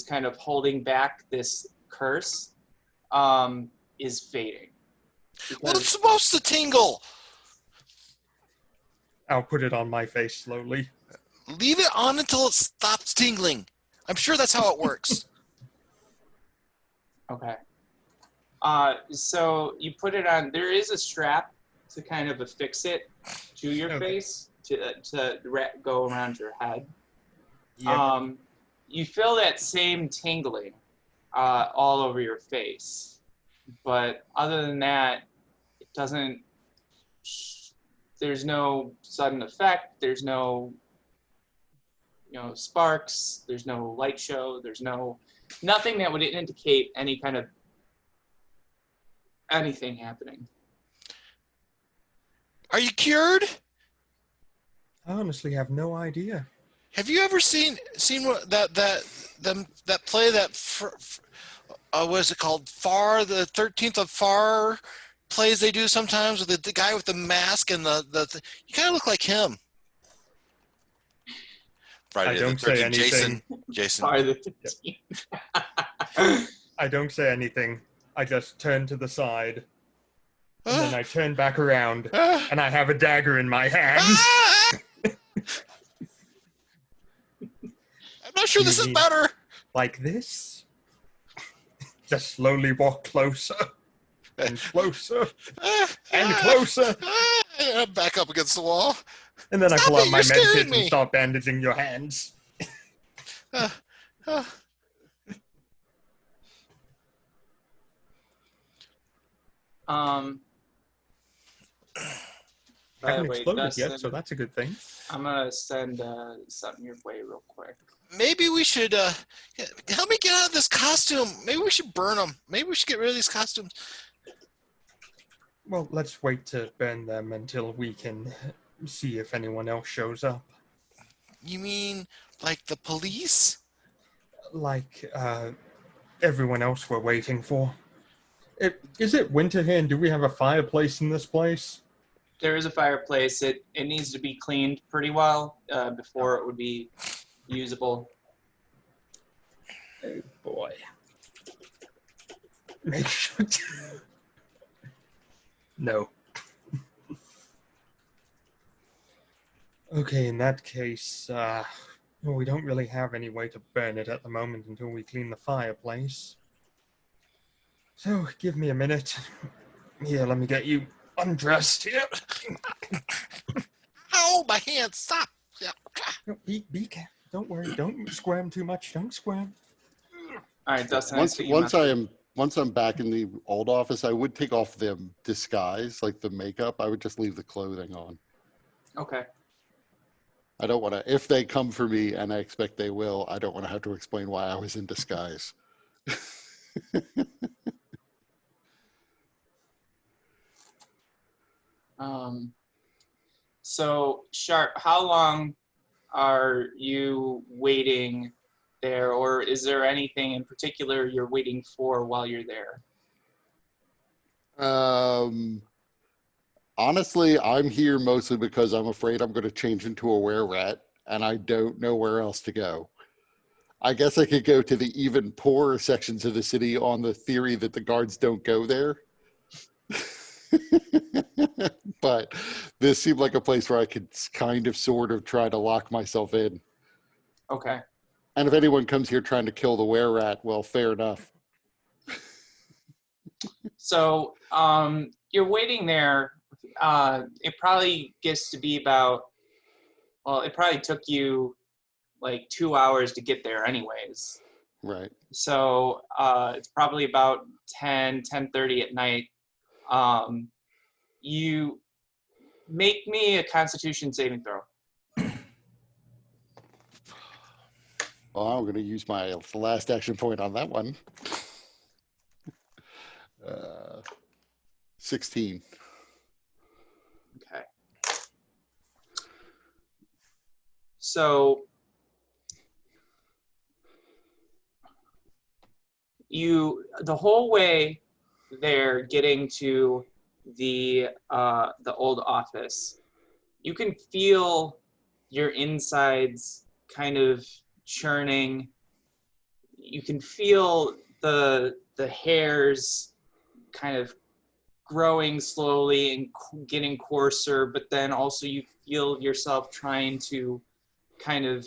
kind of holding back this curse is fading. Well, it's supposed to tingle. I'll put it on my face slowly. Leave it on until it stops tingling. I'm sure that's how it works. Okay. So you put it on. There is a strap to kind of affix it to your face to go around your head. Yeah. You feel that same tingling all over your face, but other than that, it doesn't. There's no sudden effect. There's no, sparks. There's no light show. There's nothing that would indicate any kind of anything happening. Are you cured? I honestly have no idea. Have you ever seen what that play what is it called? Far, the 13th of Far plays they do sometimes with the guy with the mask and the you kind of look like him. Friday I don't the say 13th, anything. Jason. Are the 15. I don't say anything. I just turn to the side. And then I turn back around. And I have a dagger in my hand. I'm not sure this is better. Like this? Just slowly walk closer. And closer. And closer. I'm back up against the wall. And then I Stop pull out it, my you're med scaring kit me. and start bandaging your hands. By the Haven't way, exploded yet, Dustin, so that's a good thing. I'm gonna send something your way real quick. Maybe we should help me get out of this costume. Maybe we should burn them. Maybe we should get rid of these costumes. Well, let's wait to burn them until we can see if anyone else shows up. You mean like the police? Like, everyone else we're waiting for. Is it winter here, and do we have a fireplace in this place? There is a fireplace. It needs to be cleaned pretty well before it would be usable. Oh, boy. Make sure to... No. Okay, in that case, well, we don't really have any way to burn it at the moment until we clean the fireplace. So, give me a minute. Here, let me get you undressed here. Ow, my hand, stop. Yeah. Be careful. Don't worry. Don't squirm too much. Don't squirm. All right, Dustin. I see you Once I'm back in the old office, I would take off the disguise, like the makeup. I would just leave the clothing on. Okay. I don't want to, if they come for me, and I expect they will, I don't want to have to explain why I was in disguise. So Sharp, how long are you waiting there, or is there anything in particular you're waiting for while you're there? Honestly, I'm here mostly because I'm afraid I'm going to change into a were-rat, and I don't know where else to go. I guess I could go to the even poorer sections of the city on the theory that the guards don't go there. But this seemed like a place where I could kind of sort of try to lock myself in. Okay. And if anyone comes here trying to kill the were-rat, well, fair enough. So you're waiting there. It probably gets to be about, well, it probably took you like 2 hours to get there anyways. Right. So it's probably about 10:30 at night. You make me a Constitution saving throw. Well, I'm going to use my last action point on that one. 16. Okay. So the whole way there getting to the old office, you can feel your insides kind of churning. You can feel the hairs kind of growing slowly and getting coarser, but then also you feel yourself trying to kind of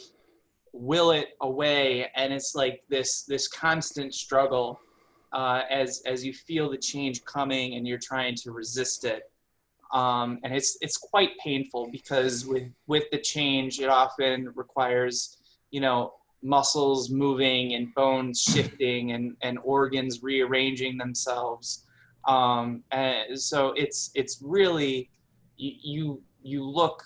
will it away, and it's like this constant struggle as you feel the change coming and you're trying to resist it. And it's quite painful because with the change, it often requires, muscles moving and bones shifting and organs rearranging themselves. And so it's really, you look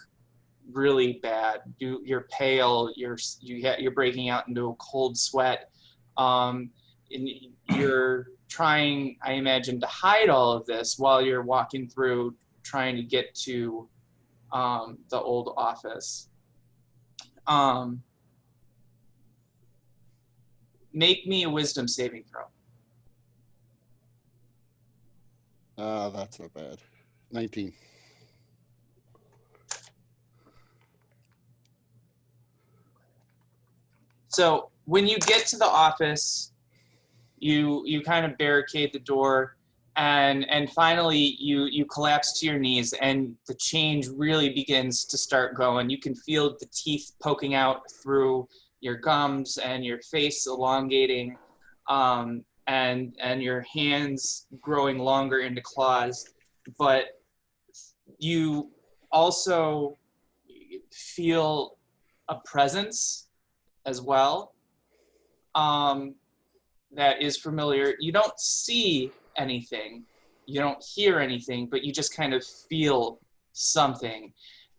really bad. You're pale. You're breaking out into a cold sweat. And you're trying, I imagine, to hide all of this while you're walking through, trying to get to the old office. Make me a wisdom saving throw. That's not bad. 19. So when you get to the office, you kind of barricade the door, and finally you collapse to your knees, and the change really begins to start going. You can feel the teeth poking out through your gums and your face elongating, and your hands growing longer into claws. But you also feel a presence as well that is familiar. You don't see anything, you don't hear anything, but you just kind of feel something.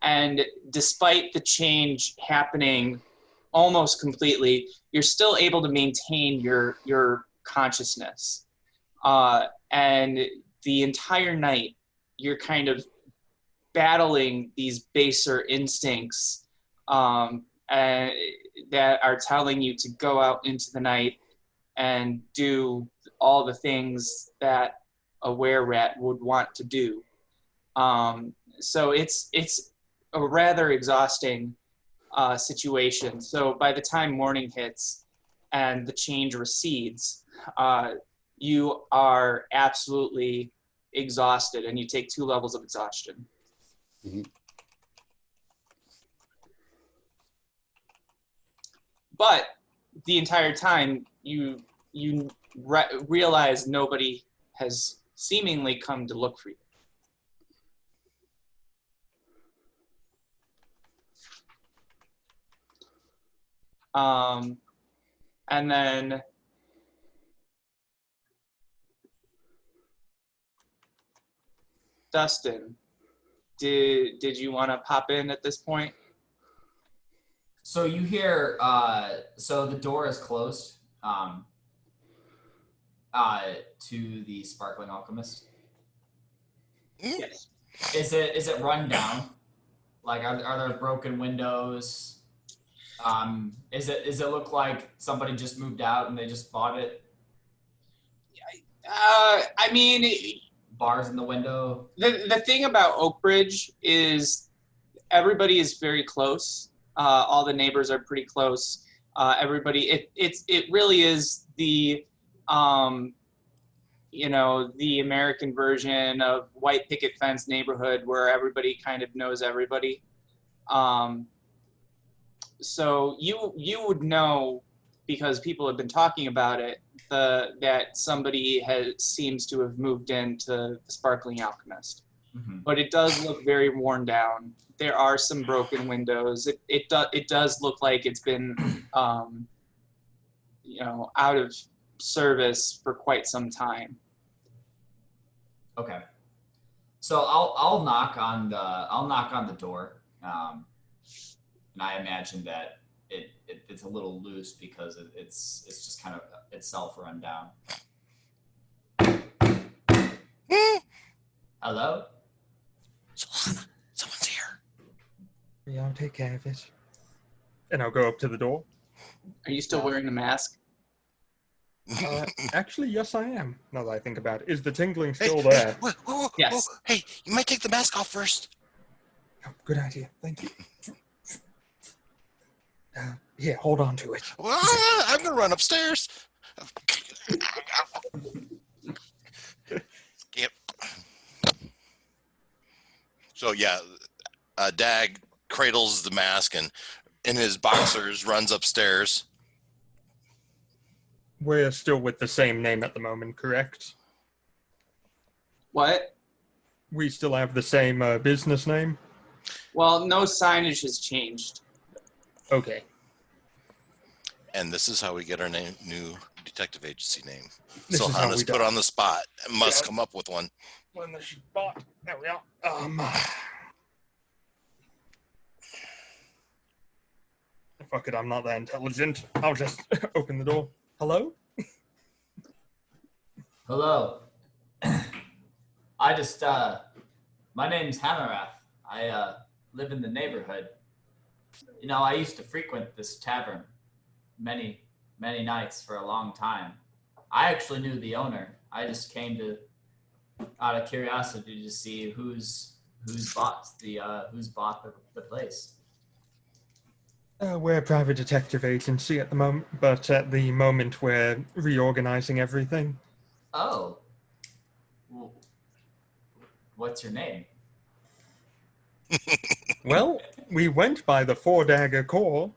And despite the change happening almost completely, you're still able to maintain your consciousness. And the entire night, you're kind of battling these baser instincts that are telling you to go out into the night and do all the things that a were-rat would want to do. So it's a rather exhausting situation. So by the time morning hits and the change recedes, you are absolutely exhausted, and you take 2 levels of exhaustion. Mm-hmm. But the entire time, you realize nobody has seemingly come to look for you. And then Dustin, did you want to pop in at this point? So you hear, so the door is closed to the Sparkling Alchemist. Yes. Is it run down? Like, are there broken windows? Is it look like somebody just moved out and they just bought it? I mean, Bars in the window. the thing about Oak Ridge is everybody is very close. All the neighbors are pretty close. Everybody, it really is the, the American version of white picket fence neighborhood where everybody kind of knows everybody. So you would know, because people have been talking about it, that somebody seems to have moved into the Sparkling Alchemist. Mm-hmm. But it does look very worn down. There are some broken windows. It does look like it's been out of service for quite some time. Okay. So I'll knock on the door, and I imagine that it's a little loose because it's just kind of itself run down. Hello? Solana, someone's here. Yeah, I'll take care of it. And I'll go up to the door. Are you still wearing a mask? Actually, yes, I am. Now that I think about it, is the tingling still there? Whoa, Yes. Hey, you might take the mask off first. Oh, good idea. Thank you. Here, hold on to it. I'm gonna run upstairs. Yep. So yeah, Dag cradles the mask and in his boxers runs upstairs. We're still with the same name at the moment, correct? What? We still have the same business name? Well, no signage has changed. Okay. And this is how we get our new detective agency name. This is how Solana's we put do it. on the spot. Must Yeah. come up with one. When the spot. There we are. Fuck it, I'm not that intelligent. I'll just open the door. Hello? Hello. I just my name's Hammerath. I live in the neighborhood. You know, I used to frequent this tavern many nights for a long time. I actually knew the owner. I just came to out of curiosity to see who's bought the place. We're a private detective agency at the moment, but at the moment we're reorganizing everything. Oh. Well, what's your name? Well, we went by the Dagger Core,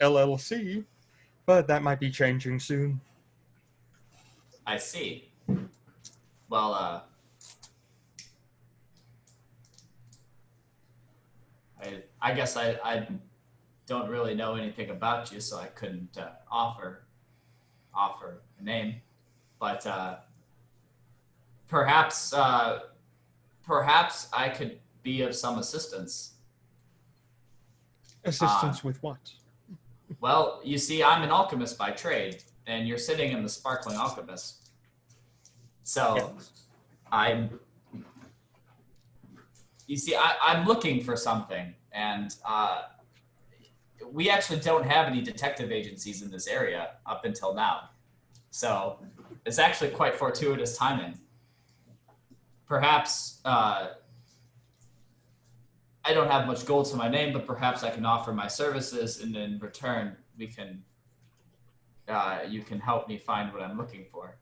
LLC, but that might be changing soon. I see. Well, I guess I don't really know anything about you, so I couldn't offer a name. But perhaps I could be of some assistance. Assistance with what? Well, you see, I'm an alchemist by trade, and you're sitting in the Sparkling Alchemist. So I'm looking for something, and we actually don't have any detective agencies in this area up until now. So it's actually quite fortuitous timing. Perhaps I don't have much gold to my name, but perhaps I can offer my services, and in return, you can help me find what I'm looking for.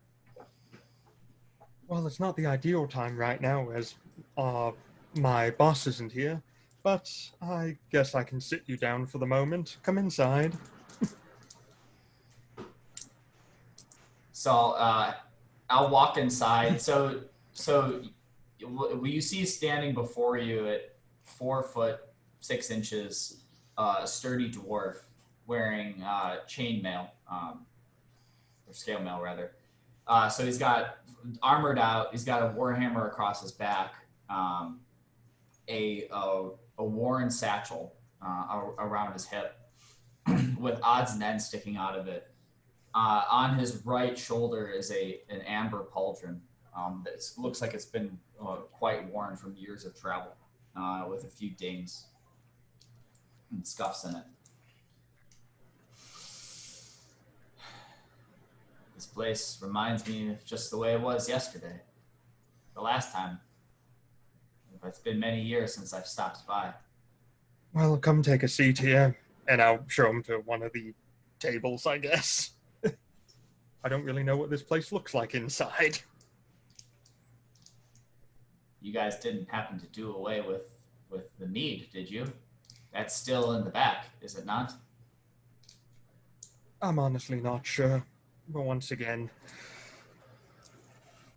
Well, it's not the ideal time right now, as my boss isn't here, but I guess I can sit you down for the moment. Come inside. So I'll walk inside. So you see standing before you at 4'6" a sturdy dwarf wearing chainmail, or scale mail rather. So he's got armored out. He's got a warhammer across his back, a worn satchel around his hip, with odds and ends sticking out of it. On his right shoulder is an amber pauldron that looks like it's been quite worn from years of travel, with a few dings and scuffs in it. This place reminds me of just the way it was yesterday, the last time. It's been many years since I've stopped by. Well, come take a seat here, and I'll show him to one of the tables, I guess. I don't really know what this place looks like inside. You guys didn't happen to do away with the mead, did you? That's still in the back, is it not? I'm honestly not sure. But once again,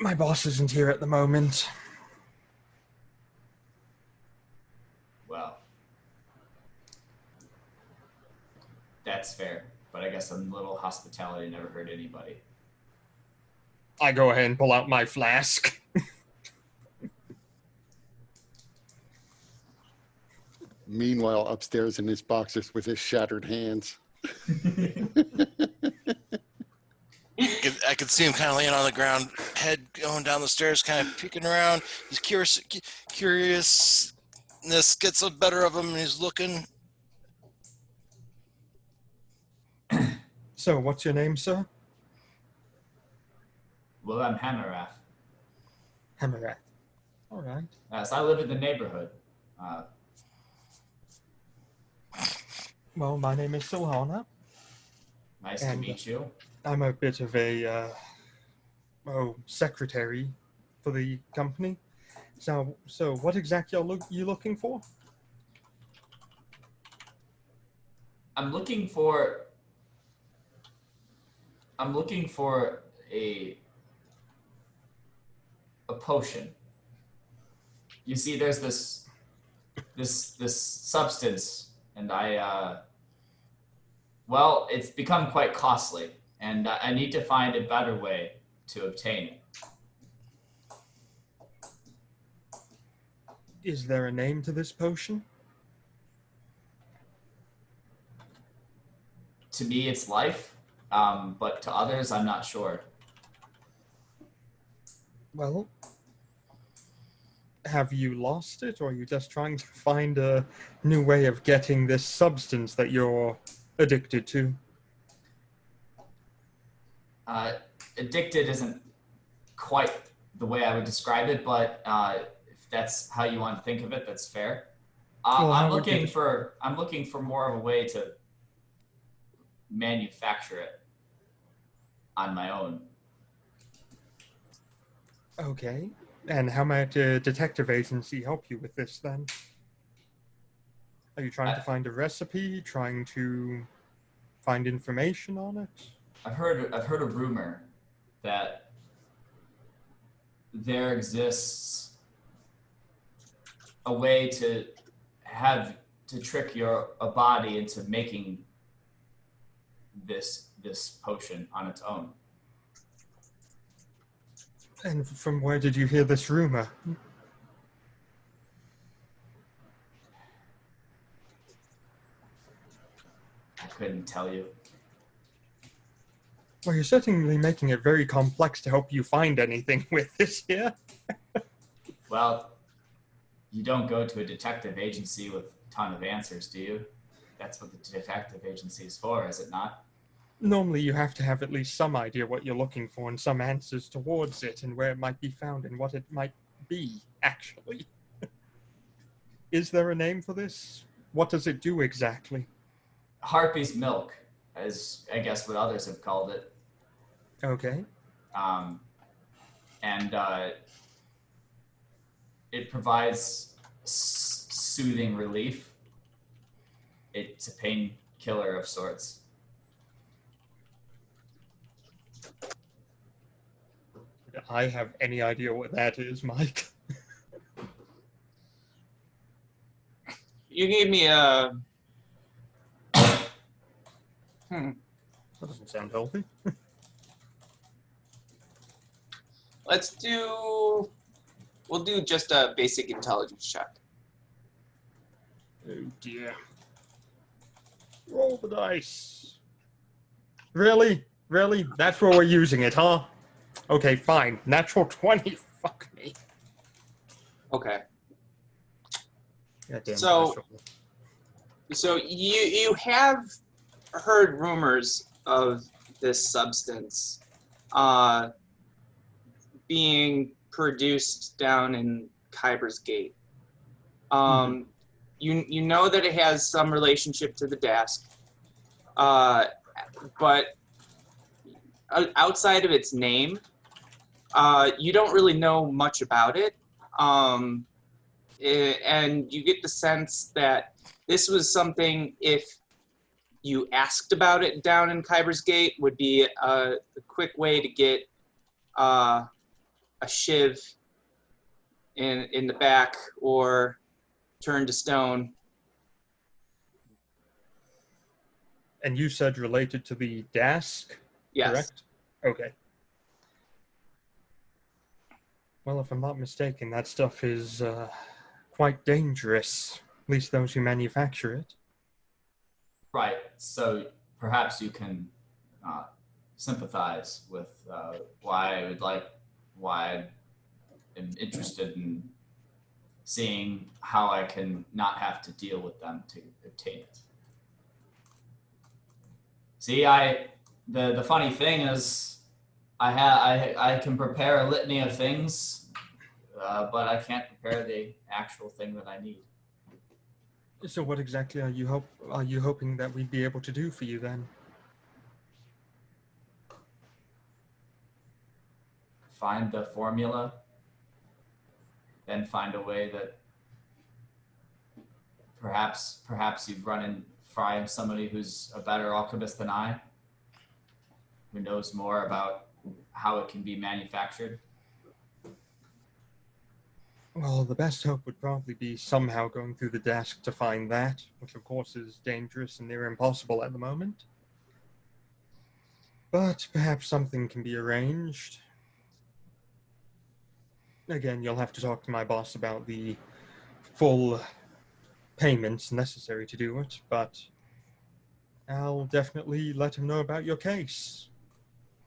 my boss isn't here at the moment. Well, that's fair. But I guess a little hospitality never hurt anybody. I go ahead and pull out my flask. Meanwhile, upstairs in his boxers with his shattered hands. I could see him kind of laying on the ground, head going down the stairs, kind of peeking around. His curiousness gets the better of him, and he's looking. So, what's your name, sir? Well, I'm Hammerath. Hammerath. All right. So I live in the neighborhood. Well, my name is Silhana. Nice to meet you. I'm a bit of a secretary for the company. So what exactly are you looking for? I'm looking for a potion. You see, there's this substance, and well, it's become quite costly, and I need to find a better way to obtain it. Is there a name to this potion? To me, it's life, but to others, I'm not sure. Well, have you lost it, or are you just trying to find a new way of getting this substance that you're addicted to? Addicted isn't quite the way I would describe it, but if that's how you want to think of it, that's fair. Well, I'm looking for more of a way to manufacture it on my own. Okay. And how might a detective agency help you with this then? Are you trying to find a recipe? Trying to find information on it? I've heard a rumor that there exists a way to trick a body into making this potion on its own. And from where did you hear this rumor? I couldn't tell you. Well, you're certainly making it very complex to help you find anything with this here. Well, you don't go to a detective agency with a ton of answers, do you? That's what the detective agency is for, is it not? Normally, you have to have at least some idea what you're looking for and some answers towards it and where it might be found and what it might be, actually. Is there a name for this? What does it do exactly? Harpy's milk, is I guess what others have called it. Okay. And it provides soothing relief. It's a painkiller of sorts. Do I have any idea what that is, Mike? You gave me a That doesn't sound healthy. We'll do just a basic intelligence check. Oh dear. Roll the dice. Really? Really? That's where we're using it, huh? Okay, fine. Natural 20. Fuck me. Okay. Goddamn So- dice roll. So you have heard rumors of this substance being produced down in Kyber's Gate. You know that it has some relationship to the desk, but outside of its name, you don't really know much about it. And you get the sense that this was something, if you asked about it down in Kyber's Gate, would be a quick way to get a shiv in the back or turned to stone. And you said related to the desk, Yes. correct? Okay. Well, if I'm not mistaken, that stuff is quite dangerous. At least those who manufacture it. Right. So perhaps you can sympathize with why I am interested in seeing how I can not have to deal with them to obtain it. See, the funny thing is, I can prepare a litany of things, but I can't prepare the actual thing that I need. So what exactly are you hoping that we'd be able to do for you then? Find the formula, then find a way that perhaps you've run and find somebody who's a better alchemist than I, who knows more about how it can be manufactured. Well, the best hope would probably be somehow going through the desk to find that, which of course is dangerous and near impossible at the moment. But perhaps something can be arranged. Again, you'll have to talk to my boss about the full payments necessary to do it, but I'll definitely let him know about your case.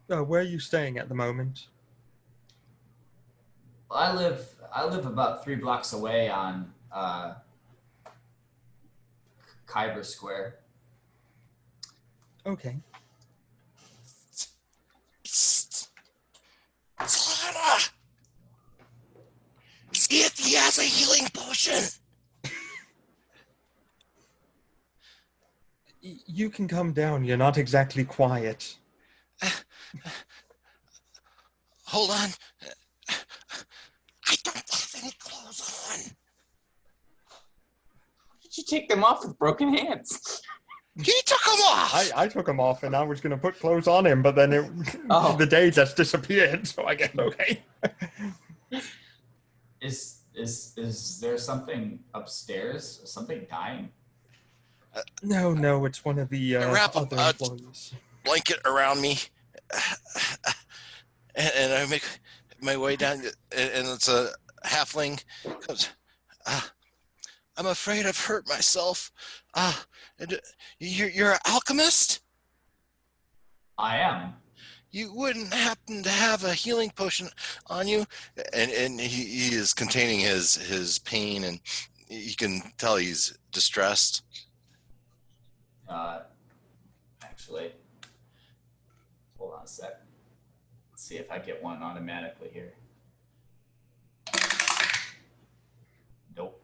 Where are you staying at the moment? I live about 3 blocks away on Kyber Square. Okay. Solana! See if he has a healing potion. You can come down. You're not exactly quiet. Hold on. I don't have any clothes on. Did you take them off with broken hands? He took them off. I took him off and I was going to put clothes on him, but then the day just disappeared, so I guess okay. Is there something upstairs? Is something dying? No, it's one of the Wrap other a employees. blanket around me, and I make my way down, and it's a halfling. Comes, I'm afraid I've hurt myself. You're an alchemist? I am. You wouldn't happen to have a healing potion on you? And he is containing his pain, and you can tell he's distressed. Actually, hold on a sec. Let's see if I get one automatically here. Nope.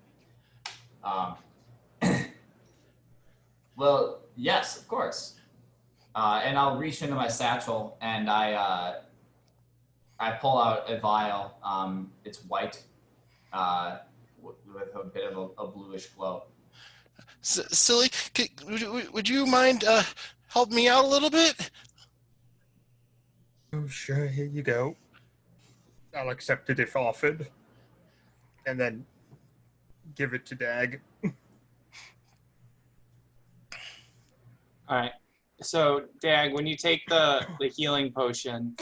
Well, yes, of course. And I'll reach into my satchel and I pull out a vial. It's white, with a bit of a bluish glow. Silly, would you mind helping me out a little bit? Oh, sure, here you go. I'll accept it if offered. And then give it to Dag. All right. So, Dag, when you take the healing potion,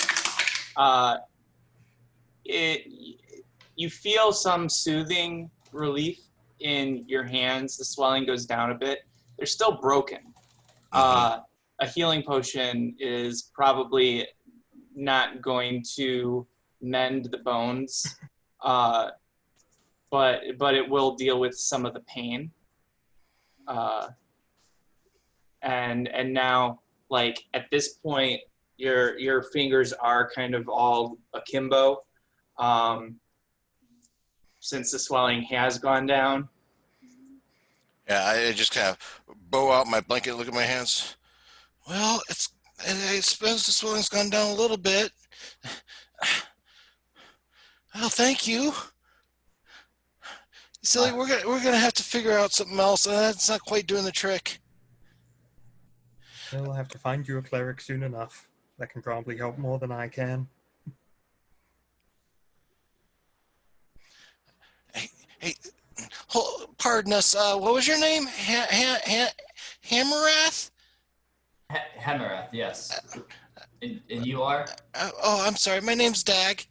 you feel some soothing relief in your hands. The swelling goes down a bit. They're still broken. A healing potion is probably not going to mend the bones, but it will deal with some of the pain. And now, like at this point, your fingers are kind of all akimbo, since the swelling has gone down. Yeah, I just kind of bow out my blanket, look at my hands. Well, I suppose the swelling's gone down a little bit. Well, thank you. Silly, we're gonna have to figure out something else. That's not quite doing the trick. We'll have to find you a cleric soon enough. That can probably help more than I can. Hey, pardon us. What was your name? Hamarath? Hemerath, yes. And you are? Oh, I'm sorry. My name's Dag.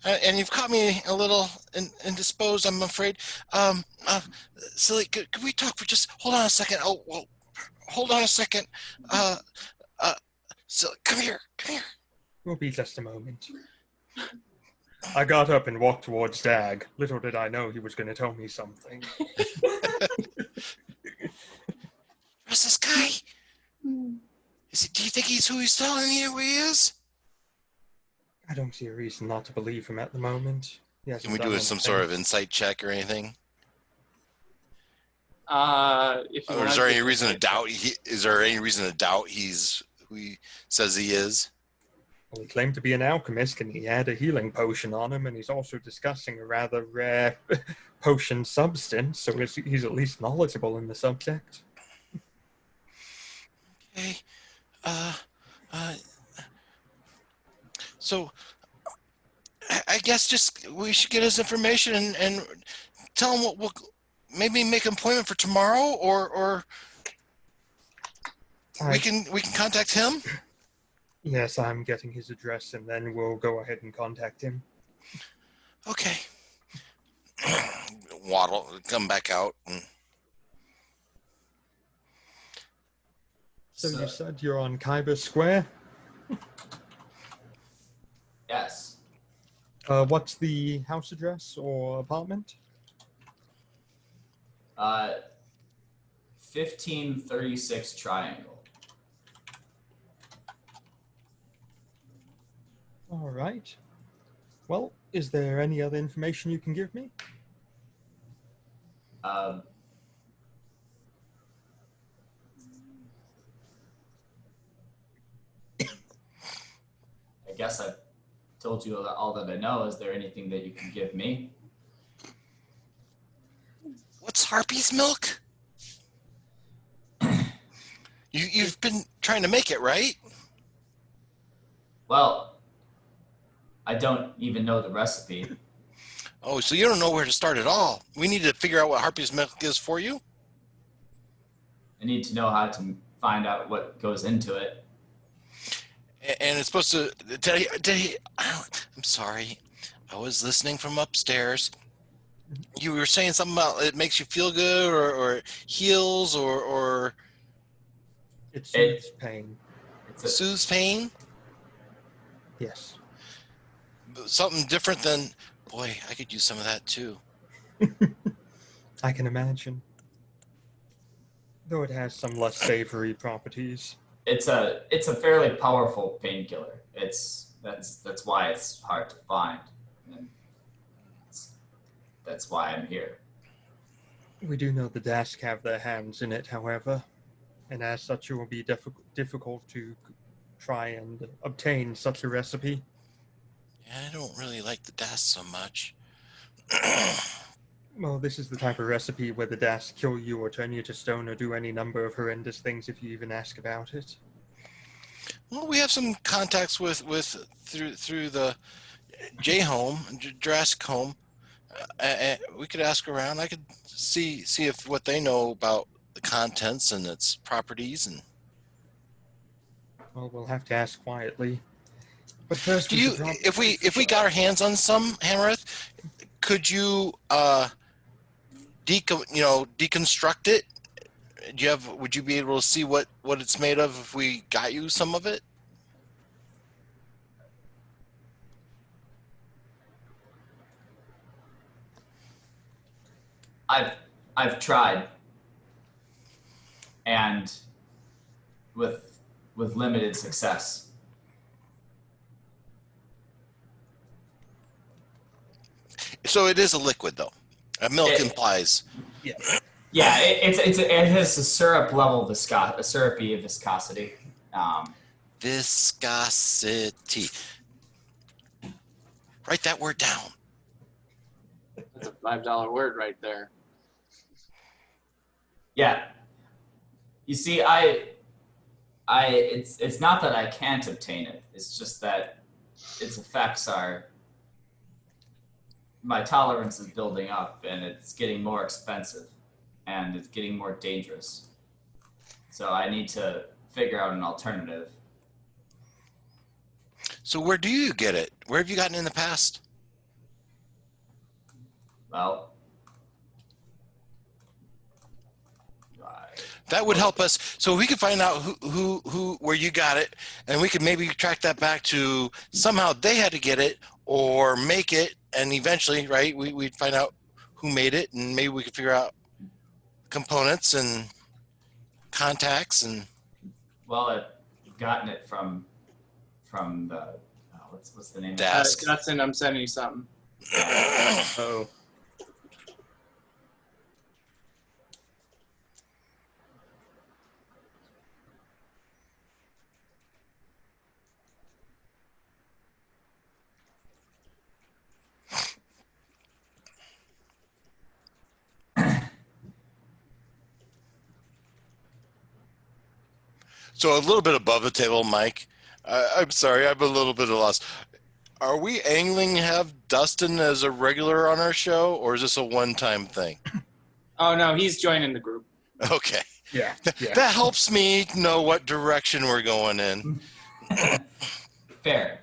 And you've caught me a little indisposed, I'm afraid. Silly, could we talk for just... Hold on a second. Oh, well, hold on a second. Silly, come here. Will be just a moment. I got up and walked towards Dag. Little did I know he was going to tell me something. Where's this guy? Do you think he's who he's telling you he is? I don't see a reason not to believe him at the moment. Can we do some sort of insight check or anything? If you Or is there any reason to doubt? Is there any reason to doubt he's who he says he is? Well, he claimed to be an alchemist, and he had a healing potion on him, and he's also discussing a rather rare potion substance, so he's at least knowledgeable in the subject. Okay. So I guess just we should get his information and tell him what we'll maybe make an appointment for tomorrow, or we can contact him. Yes, I'm getting his address, and then we'll go ahead and contact him. Okay. Waddle, come back out. So you said you're on Khyber Square? Yes. What's the house address or apartment? 1536 Triangle. All right. Well, is there any other information you can give me? I guess I've told you all that I know. Is there anything that you can give me? What's Harpy's milk? You've been trying to make it, right? Well, I don't even know the recipe. Oh, so you don't know where to start at all. We need to figure out what Harpy's milk is for you? I need to know how to find out what goes into it. And it's supposed to... I'm sorry. I was listening from upstairs. You were saying something about it makes you feel good or heals or It soothes pain. soothes pain? Yes. Something different than... Boy, I could use some of that too. I can imagine. Though it has some less savory properties. It's a fairly powerful painkiller. That's why it's hard to find, and that's why I'm here. We do know the Dask have their hands in it, however, and as such, it will be difficult to try and obtain such a recipe. Yeah, I don't really like the DAS so much. Well, this is the type of recipe where the Dask kill you or turn you to stone or do any number of horrendous things if you even ask about it. Well, we have some contacts with through the J home, Jurassic home. We could ask around. I could see if what they know about the contents and its properties. And Well, we'll have to ask quietly. But first, do you, if we got our hands on some Hammerith, could you deconstruct it? Would you be able to see what it's made of if we got you some of it? I've tried, and with limited success. So it is a liquid, though. Milk implies. Yeah, it has a syrup level a syrupy viscosity. Viscosity. Write that word down. That's a $5 word right there. Yeah. You see, it's not that I can't obtain it. It's just that its effects are, my tolerance is building up and it's getting more expensive and it's getting more dangerous. So I need to figure out an alternative. So where do you get it? Where have you gotten in the past? Well, that would help us. So we could find out who where you got it, and we could maybe track that back to somehow they had to get it or make it, and eventually, right, we'd find out who made it, and maybe we could figure out components and contacts. And well, I've gotten it from the what's the name? Desk. Dustin, I'm sending you something. Oh. So a little bit above the table, Mike. I'm sorry, I'm a little bit lost. Are we angling to have Dustin as a regular on our show, or is this a one-time thing? Oh, no, he's joining the group. Okay. Yeah. That helps me know what direction we're going in. Fair.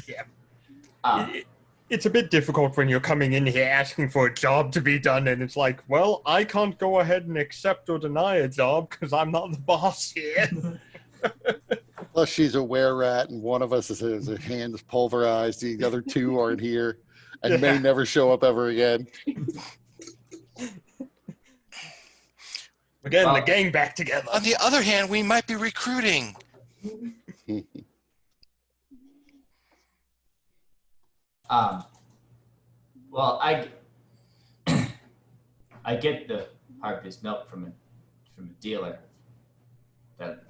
Yeah. It's a bit difficult when you're coming in here asking for a job to be done, and it's like, well, I can't go ahead and accept or deny a job because I'm not the boss here. Plus, she's a were-rat, and one of us has his hands pulverized. The other two aren't here and may never show up ever again. We're getting the gang back together. On the other hand, we might be recruiting. Well, I get the hard-based milk from a dealer that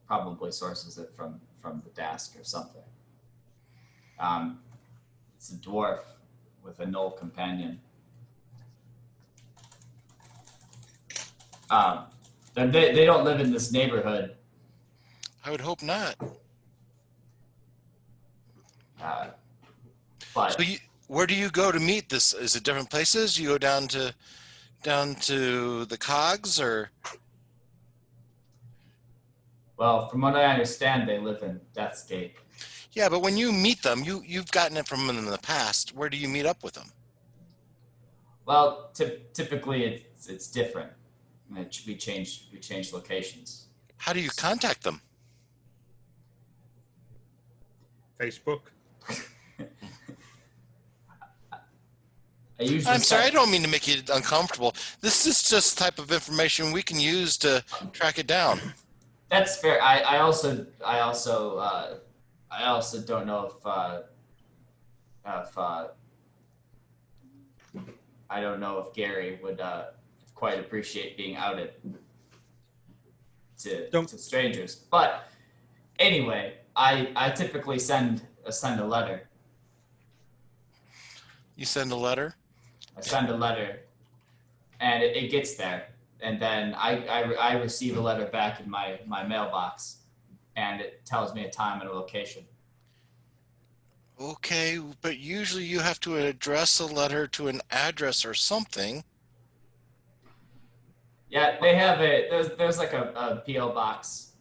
probably sources it from the desk or something. It's a dwarf with a null companion. Then they don't live in this neighborhood. I would hope not. But So where do you go to meet this? Is it different places? You go down to the cogs, or? well, from what I understand, they live in Death's Gate. Yeah, but when you meet them, you've gotten it from them in the past. Where do you meet up with them? Well, typically it's different. We change locations. How do you contact them? Facebook. I'm sorry, I don't mean to make you uncomfortable. This is just the type of information we can use to track it down. That's fair. I also don't know if I don't know if Gary would quite appreciate being outed to strangers. But anyway, I typically send a letter. You send a letter? I send a letter, and it gets there, and then I receive a letter back in my mailbox, and it tells me a time and a location. Okay, but usually you have to address a letter to an address or something. Yeah, they have it. There's like a PO box.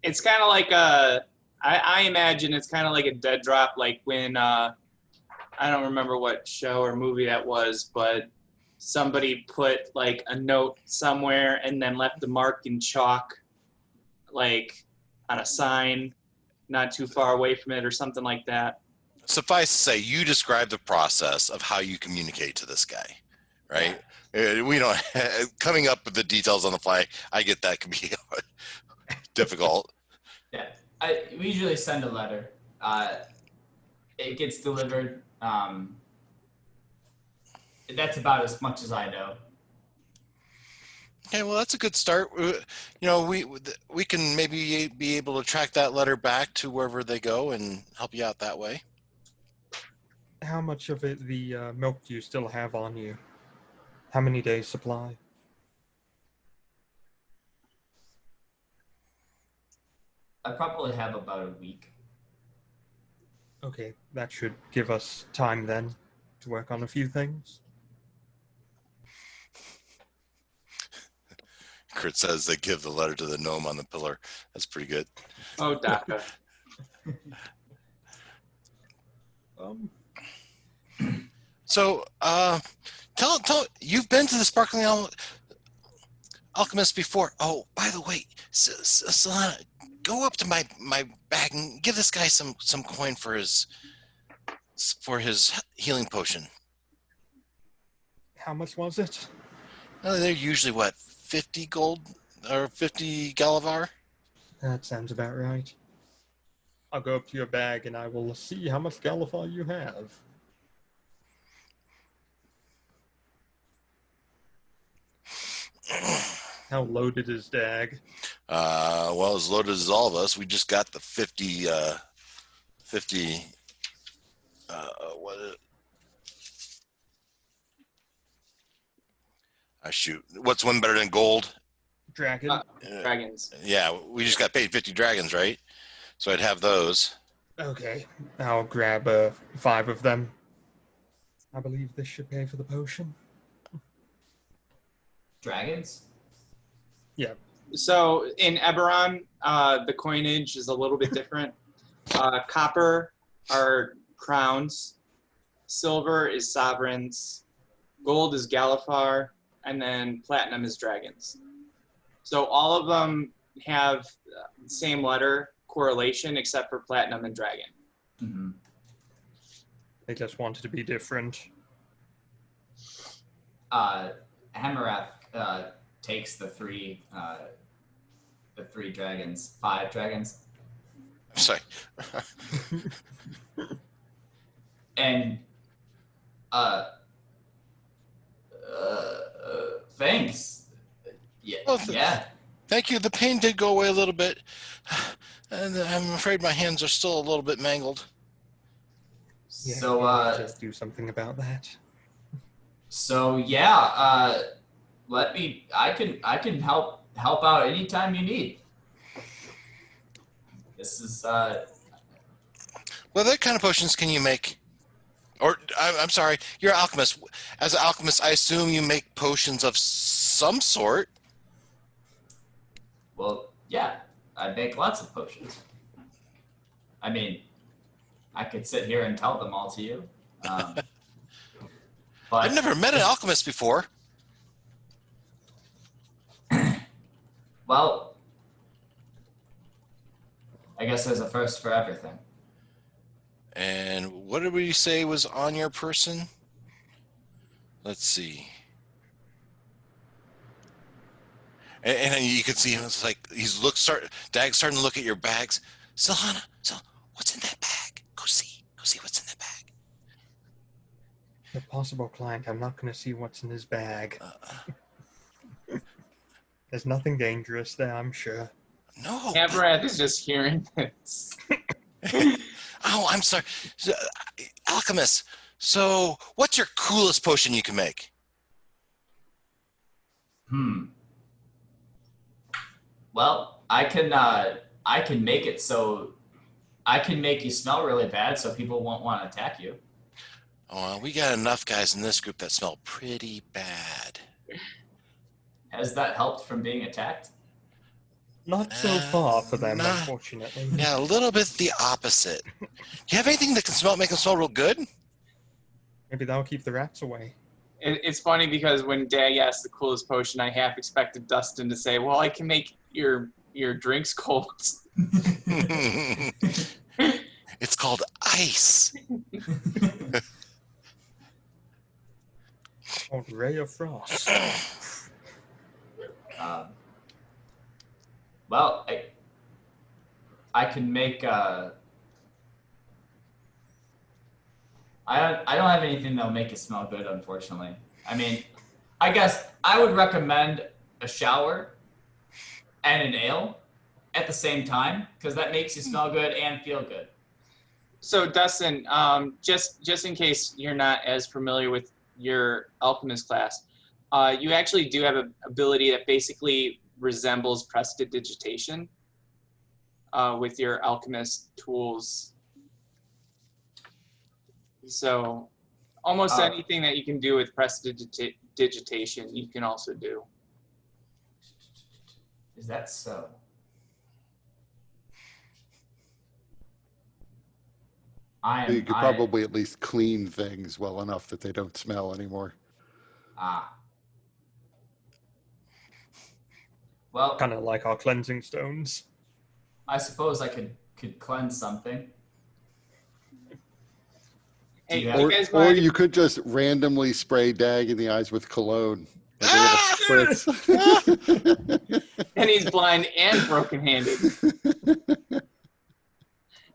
It's kind of like I imagine it's kind of like a dead drop, like when I don't remember what show or movie that was, but somebody put like a note somewhere and then left the mark in chalk, like on a sign, not too far away from it or something like that. Suffice to say, you describe the process of how you communicate to this guy, right? We don't coming up with the details on the fly. I get that can be difficult. Yeah, we usually send a letter. It gets delivered. That's about as much as I know. Okay, well, that's a good start. We can maybe be able to track that letter back to wherever they go and help you out that way. How much of the milk do you still have on you? How many days supply? I probably have about a week. Okay, that should give us time then to work on a few things. Kurt says they give the letter to the gnome on the pillar. That's pretty good. Oh, Dagger. So, tell you've been to the Sparkling Alchemist before. Oh, by the way, Solana, go up to my bag and give this guy some coin for his healing potion. How much was it? They're usually what, 50 gold or 50 Galavar? That sounds about right. I'll go up to your bag and I will see how much Gallify you have. How loaded is Dag? Well, as loaded as all of us. We just got the 50, what is it? Shoot. What's one better than gold? Dragon? Dragons. Yeah, we just got paid 50 dragons, right? So I'd have those. Okay, I'll grab 5 of them. I believe this should pay for the potion. Dragons? Yeah. So in Eberron, the coinage is a little bit different. Copper are crowns, silver is sovereigns, gold is Galifar, and then platinum is dragons. So all of them have the same letter correlation except for platinum and dragon. Mm-hmm. They just wanted to be different. Hamarath takes the three dragons, 5 dragons, I'm sorry. and thanks. Yeah, Well, yeah. Thank you. The pain did go away a little bit. And I'm afraid my hands are still a little bit mangled. Yeah, So just do something about that. So yeah, let me. I can help out anytime you need. This is What other kind of potions can you make? Or I'm sorry, you're an alchemist. As an alchemist, I assume you make potions of some sort. well, yeah. I make lots of potions. I mean, I could sit here and tell them all to you. But I've never met an alchemist before. well, I guess there's a first for everything. And what did we say was on your person? Let's see. And you can see him. It's like Dag's starting to look at your bags. Silhana, what's in that bag? Go see what's in that bag. The possible client, I'm not going to see what's in his bag. There's nothing dangerous there, I'm sure. No. Hamarath is just hearing this. Oh, I'm sorry. Alchemist. So, what's your coolest potion you can make? Well, I can make it so I can make you smell really bad so people won't want to attack you. Oh, well, we got enough guys in this group that smell pretty bad. Has that helped from being attacked? Not so far for them, Nah. unfortunately. Yeah, a little bit the opposite. Do you have anything that can make them smell real good? Maybe that'll keep the rats away. It's funny because when Dag asked the coolest potion, I half expected Dustin to say, "Well, I can make your drinks cold." It's called ice. Called Ray of Frost. Well, I can make. I don't have anything that'll make it smell good, unfortunately. I mean, I guess I would recommend a shower and an ale at the same time because that makes you smell good and feel good. So Dustin, just in case you're not as familiar with your alchemist class, you actually do have an ability that basically resembles prestidigitation with your alchemist tools. So almost anything that you can do with prestidigitation, you can also do. Is that so? You could probably at least clean things well enough that they don't smell anymore. Well, Kind of like our cleansing stones. I suppose I could cleanse something. Hey, Yeah. you guys Or mind? you could just randomly spray Dag in the eyes with cologne. Like a little spritz. And he's blind and broken-handed.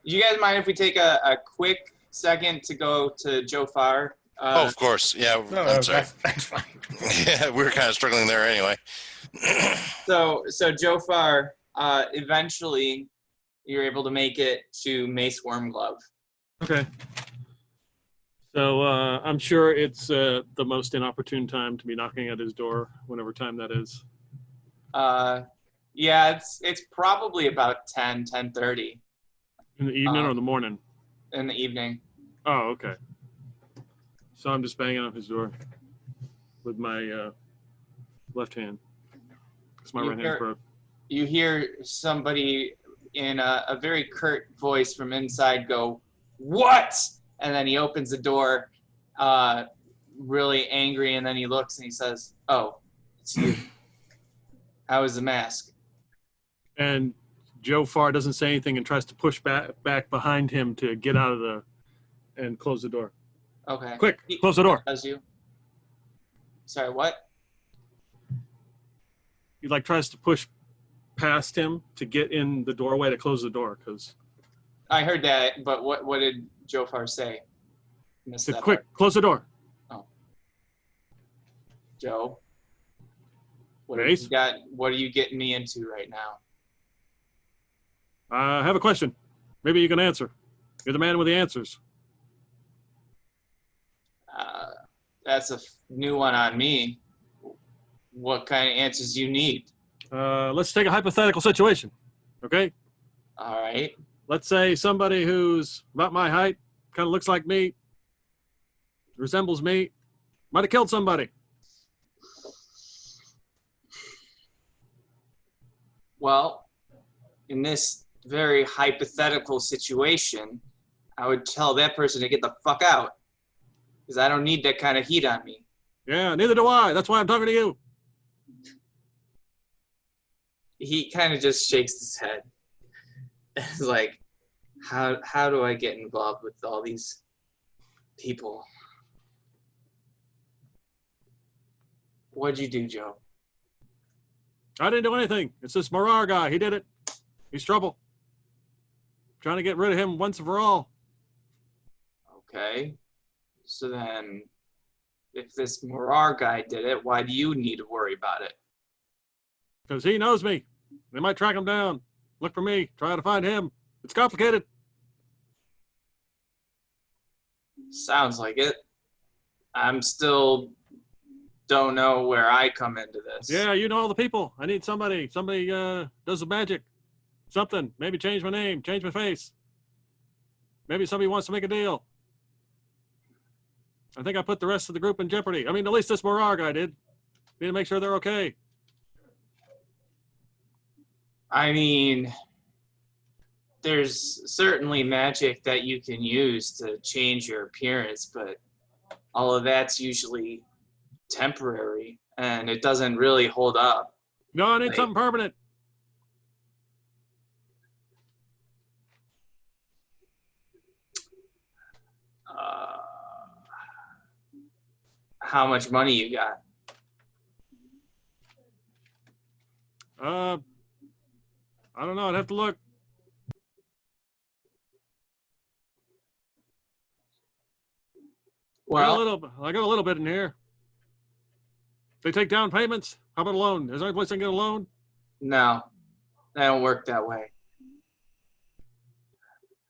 You guys mind if we take a quick second to go to Joe Farr? Oh, of course. Yeah, No, I'm sorry. that's fine. Yeah, we were kind of struggling there anyway. So Joe Farr, eventually you're able to make it to Mace Wormglove. Okay. So I'm sure it's the most inopportune time to be knocking at his door, whenever time that is. Yeah, it's probably about 10:30 In the evening or the morning? in the evening. Oh, okay. So I'm just banging on his door with my left hand. Because my right hand's broke. You hear somebody in a very curt voice from inside go, "What?" And then he opens the door, really angry, and then he looks and he says, "Oh, it's you. How is the mask?" And Joe Farr doesn't say anything and tries to push back behind him to get out of and close the door. Okay. Quick, close the door. Does you? Sorry, what? He tries to push past him to get in the doorway to close the door because. I heard that, but what did Joe Farr say? Missed Said, that quick, part. close the door. Oh. Joe, what Mace? are you getting me into right now? I have a question. Maybe you can answer. You're the man with the answers. That's a new one on me. What kind of answers do you need? Let's take a hypothetical situation, okay? All right. Let's say somebody who's about my height, kind of looks like me, resembles me, might have killed somebody. Well, in this very hypothetical situation, I would tell that person to get the fuck out because I don't need that kind of heat on me. Yeah, neither do I. That's why I'm talking to you. He kind of just shakes his head. It's like, how do I get involved with all these people? What'd you do, Joe? I didn't do anything. It's this Marar guy. He did it. He's trouble. Trying to get rid of him once and for all. Okay. So then, if this Marar guy did it, why do you need to worry about it? Because he knows me. They might track him down. Look for me. Try to find him. It's complicated. Sounds like it. I'm still don't know where I come into this. Yeah, you know all the people. I need somebody. Somebody does the magic. Something. Maybe change my name. Change my face. Maybe somebody wants to make a deal. I think I put the rest of the group in jeopardy. I mean, at least this Morar guy did. Need to make sure they're okay. I mean, there's certainly magic that you can use to change your appearance, but all of that's usually temporary and it doesn't really hold up. No, I need Like- something permanent. How much money you got? I don't know. I'd have to look. Well, I got a little bit in here. They take down payments. How about a loan? Is there any place I can get a loan? no, that don't work that way.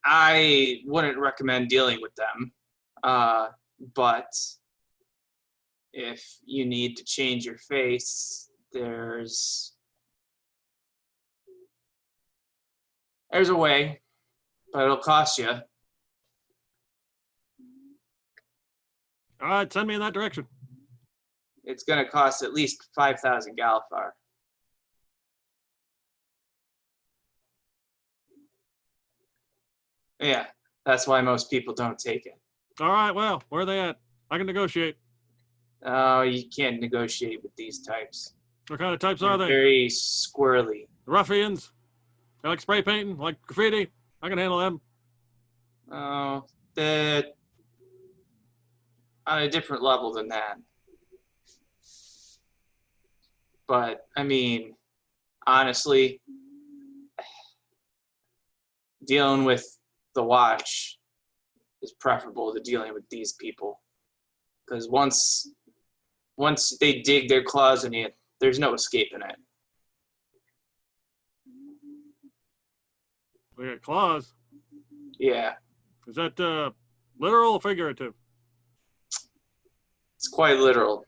I wouldn't recommend dealing with them, but if you need to change your face, there's a way, but it'll cost you. All right, send me in that direction. It's going to cost at least 5,000 Galifar. Yeah, that's why most people don't take it. All right, well, where are they at? I can negotiate. Oh, you can't negotiate with these types. What kind of types are They're they? very squirrely. Ruffians? They like spray painting, like graffiti? I can handle them. Oh, they're on a different level than that. But, I mean, honestly, dealing with the watch is preferable to dealing with these people. Because once they dig their claws in you, there's no escaping it. They got claws. Yeah, Is that literal or figurative? it's quite literal.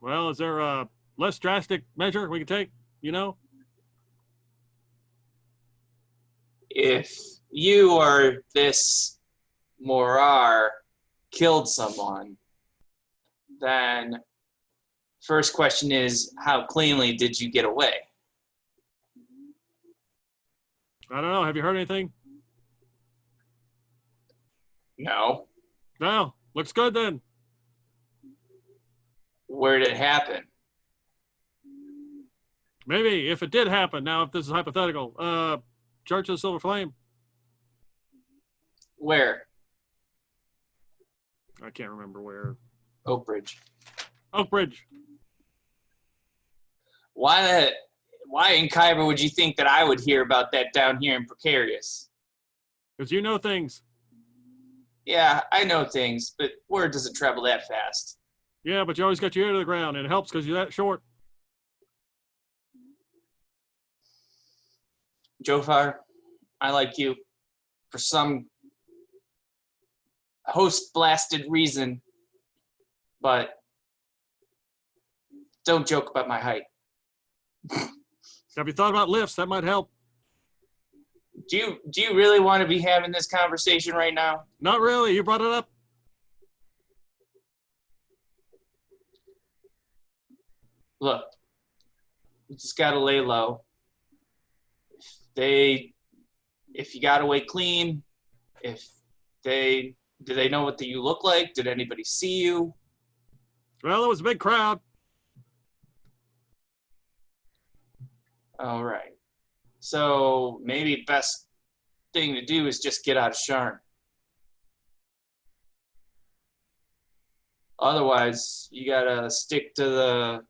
Well, is there a less drastic measure we can take? You know? If you or this Morar killed someone, then first question is, how cleanly did you get away? I don't know. Have you heard anything? No. No. Looks good then. Where did it happen? Maybe if it did happen. Now, if this is hypothetical, Church of the Silver Flame. Where? I can't remember where. Oak Bridge. Oak Bridge. Why in Kyber would you think that I would hear about that down here in Precarious? Because you know things. Yeah, I know things, but word doesn't travel that fast. Yeah, but you always got your ear to the ground, and it helps because you're that short. Jofar, I like you for some host-blasted reason, but don't joke about my height. Have you thought about lifts? That might help. Do you really want to be having this conversation right now? Not really. You brought it up. Look, you just gotta lay low. If you got away clean, do they know what you look like? Did anybody see you? Well, it was a big crowd. All right. So maybe best thing to do is just get out of Sharn. Otherwise, you gotta stick to the,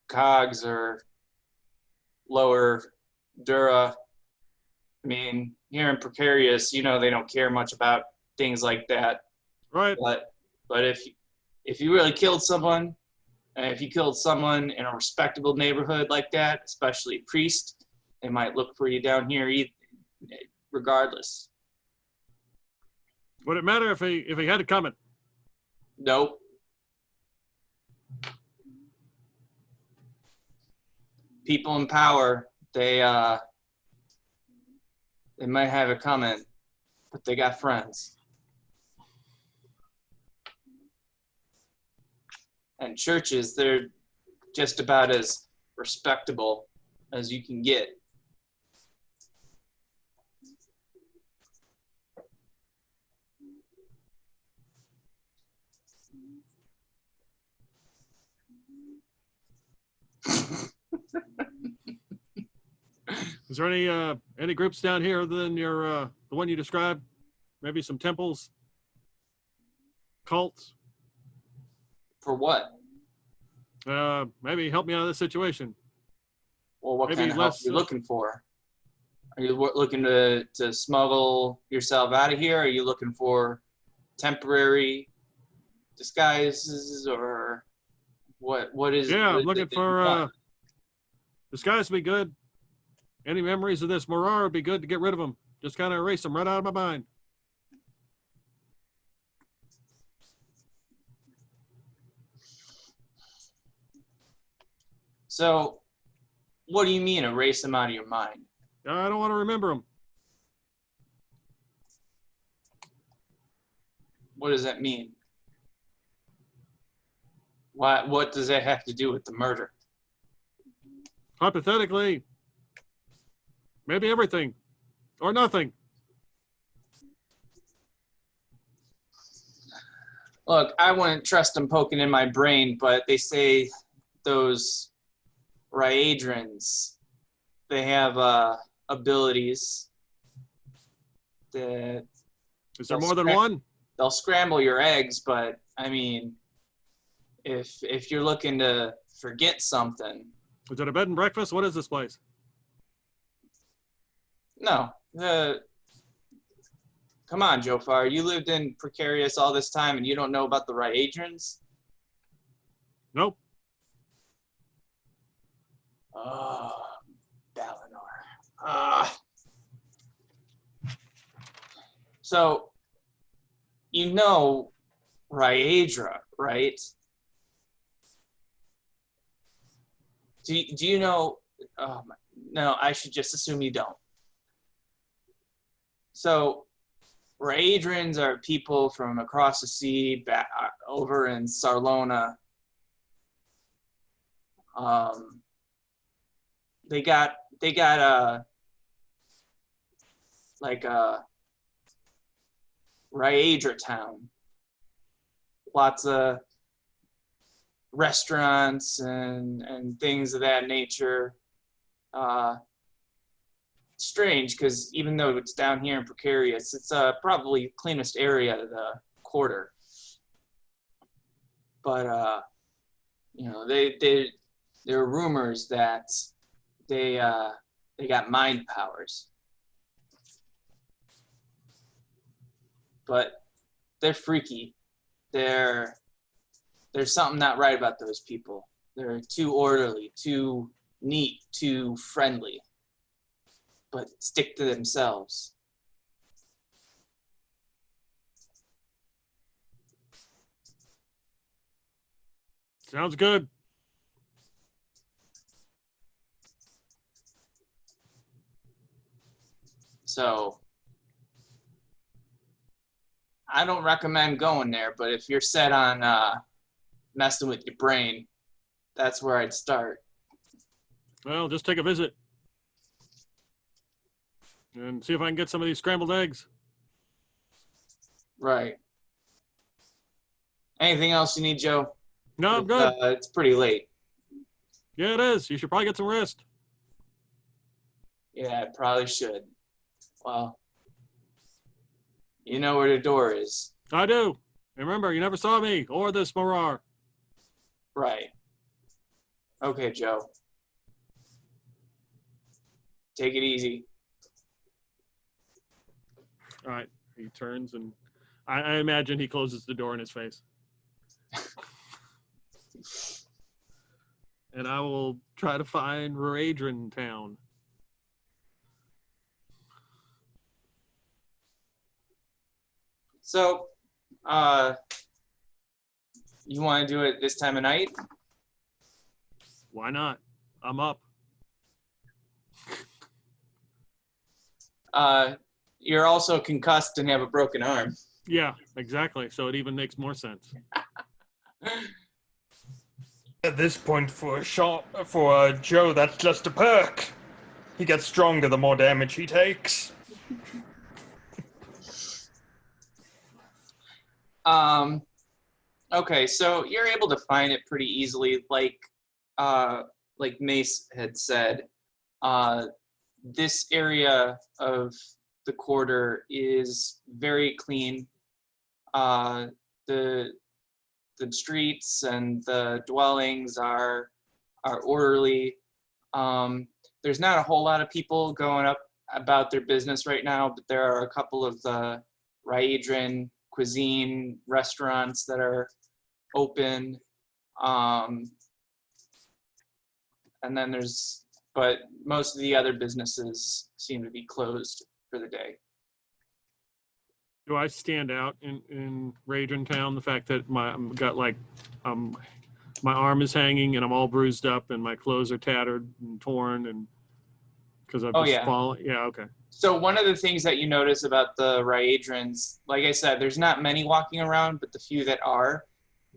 cogs or lower Dura. I mean, here in Precarious, they don't care much about things like that. Right. But if you really killed someone, and if you killed someone in a respectable neighborhood like that, especially a priest, they might look for you down here regardless. Would it matter if he had it coming? Nope. People in power They might have it coming, but they got friends. And churches, they're just about as respectable as you can get. Is there any groups down here other than your the one you described? Maybe some temples, cults? For what? Maybe help me out of this situation. Well, what Maybe kind of help less, are you looking for? Are you looking to smuggle yourself out of here? Are you looking for temporary disguises, or what is? Yeah, what I'm is looking it that you for want? disguise would be good. Any memories of this Morar would be good to get rid of them. Just kind of erase them right out of my mind. So, what do you mean erase them out of your mind? I don't want to remember them. What does that mean? What does that have to do with the murder? Hypothetically, maybe everything or nothing. Look, I wouldn't trust them poking in my brain, but they say those Ryadrans, they have abilities that Is there more than one? they'll scramble your eggs, but I mean, if you're looking to forget something, Is it a bed and breakfast? What is this place? no. Come on, Jofar, you lived in Precarious all this time and you don't know about the Ryadrans? Nope. Oh, Balinor. So, you know Ryadra, right? Do you know? No, I should just assume you don't. So, Ryadrans are people from across the sea, back over in Sarlona. They got like a Ryadra town. Lots of restaurants and things of that nature. Strange, because even though it's down here in Precarious, it's probably cleanest area of the quarter. But you know, there are rumors that they got mind powers, but they're freaky. There's something not right about those people. They're too orderly, too neat, too friendly, but stick to themselves. Sounds good. So I don't recommend going there, but if you're set on messing with your brain, that's where I'd start. Well, just take a visit and see if I can get some of these scrambled eggs. Right. Anything else you need, Joe? No, I'm good. It's pretty late. Yeah, it is. You should probably get some rest. Yeah, I probably should. Well, you know where the door is. I do. And remember, you never saw me or this Morar. Right. Okay, Joe. Take it easy. All right. He turns and I imagine he closes the door in his face. And I will try to find Radran Town. So, you want to do it this time of night? Why not? I'm up. you're also concussed and have a broken arm. Yeah, exactly. So it even makes more sense. At this point, for Joe, that's just a perk. He gets stronger the more damage he takes. Okay, so you're able to find it pretty easily, like Mace had said. This area of the quarter is very clean. The streets and the dwellings are orderly. There's not a whole lot of people going up about their business right now, but there are a couple of the Rhaedran cuisine restaurants that are open. And then but most of the other businesses seem to be closed for the day. Do I stand out in Raging Town? The fact that my arm is hanging and I'm all bruised up and my clothes are tattered and torn and because I've just fallen. Yeah, okay. So one of the things that you notice about the Rhaedrans, like I said, there's not many walking around, but the few that are,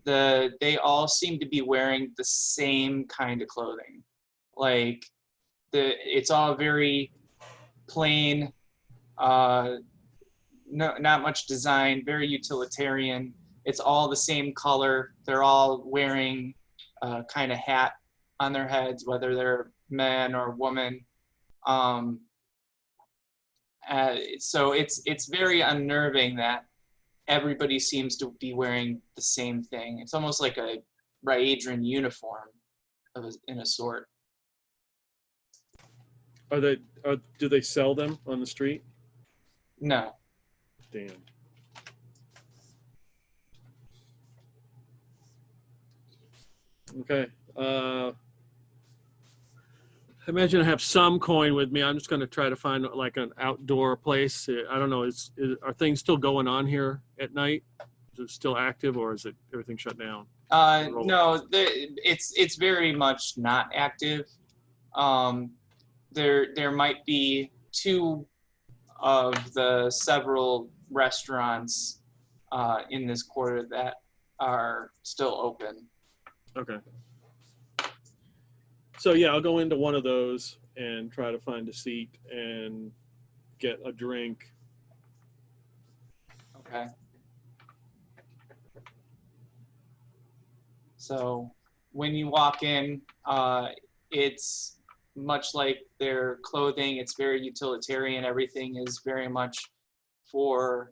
they all seem to be wearing the same kind of clothing. Like it's all very plain, not much design, very utilitarian. It's all the same color. They're all wearing a kind of hat on their heads, whether they're men or woman. So it's very unnerving that everybody seems to be wearing the same thing. It's almost like a Rhaedran uniform in a sort. Do they sell them on the street? No. Damn. Okay. I imagine I have some coin with me. I'm just going to try to find like an outdoor place. I don't know. Are things still going on here at night? Is it still active or is it everything shut down? No, it's very much not active. There might be 2 of the several restaurants in this quarter that are still open. Okay. So yeah, I'll go into one of those and try to find a seat and get a drink. Okay. So when you walk in, it's much like their clothing. It's very utilitarian. Everything is very much for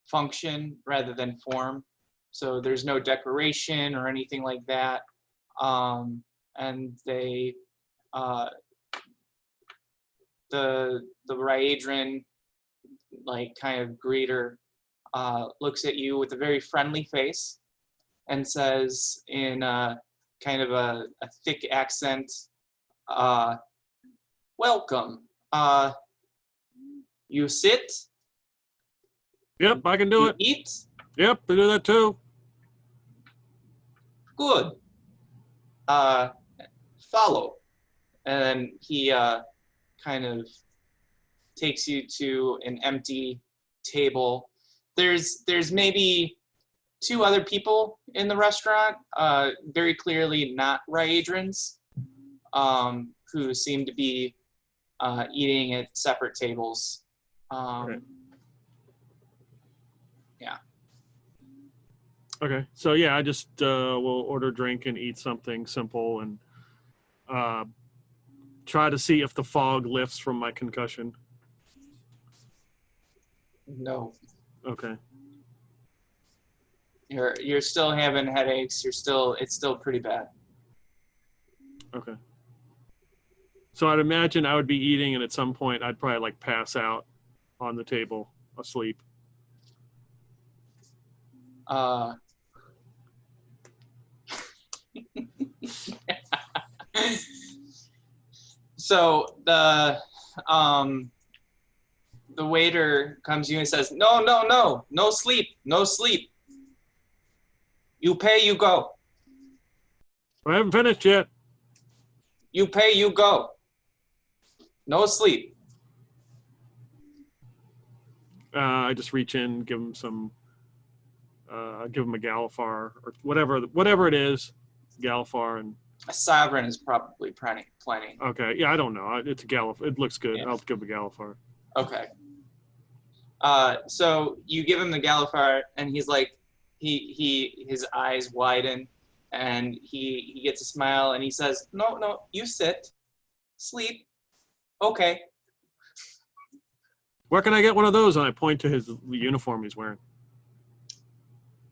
function rather than form. So there's no decoration or anything like that. And they, the Rhaedran, like kind of greeter, looks at you with a very friendly face and says in kind of a thick accent, welcome. You sit? Yep, I can do You it. eat? Yep, I do that too. Good. Follow. And then he kind of takes you to an empty table. There's maybe 2 other people in the restaurant, very clearly not Rhaedrans, who seem to be eating at separate tables. Okay. Yeah. Okay, so yeah, I just will order a drink and eat something simple and try to see if the fog lifts from my concussion. No. Okay. You're still having headaches. It's still pretty bad. Okay. So I'd imagine I would be eating and at some point I'd probably like pass out on the table asleep. So the waiter comes to you and says, no sleep. You pay, you go. I haven't finished yet. You pay, you go. No sleep. I just reach in, give him some, give him a Galifar or whatever it is, Galifar, and A sovereign is probably plenty. okay, yeah, I don't know. It's a Galifar. It looks good. Yeah. I'll give him a Galifar. Okay. So you give him the Galifar, and he's like, his eyes widen, and he gets a smile, and he says, "No, you sit, sleep, okay." Where can I get one of those? And I point to the uniform he's wearing.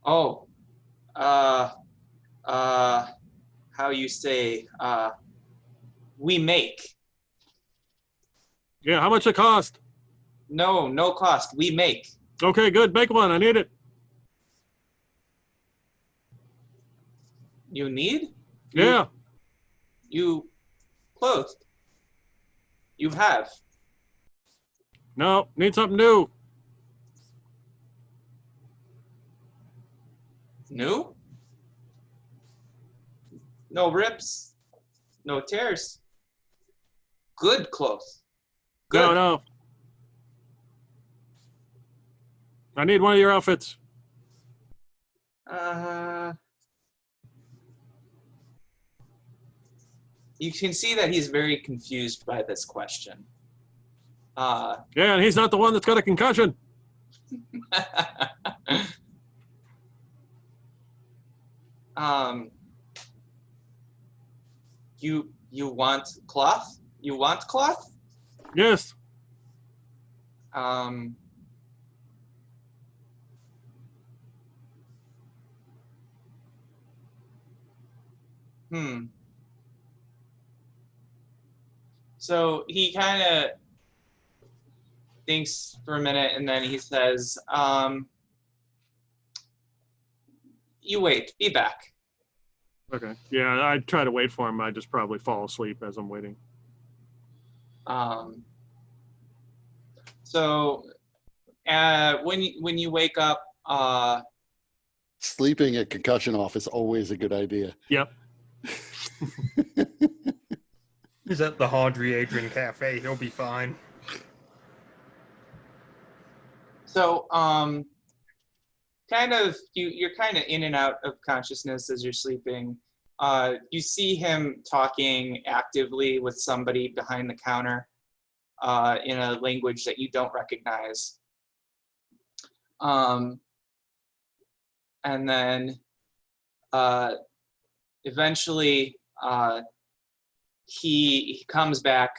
Oh, how you say, we make. Yeah, how much it cost? No cost. We make. Okay, good. Make one. I need it. You need? Yeah. You clothed. You have. No, need something new. New? No rips. No tears. Good clothes. Good. No. I need one of your outfits. You can see that he's very confused by this question. Yeah, and he's not the one that's got a concussion. You want cloth? You want cloth? Yes. So he kind of thinks for a minute, and then he says, you wait, be back. Okay. Yeah, I try to wait for him. I just probably fall asleep as I'm waiting. So when you wake up, Sleeping at concussion off is always a good idea. Yep. He's at the Hardry Adrian Cafe. He'll be fine. so kind of you're kind of in and out of consciousness as you're sleeping. You see him talking actively with somebody behind the counter in a language that you don't recognize. And then eventually he comes back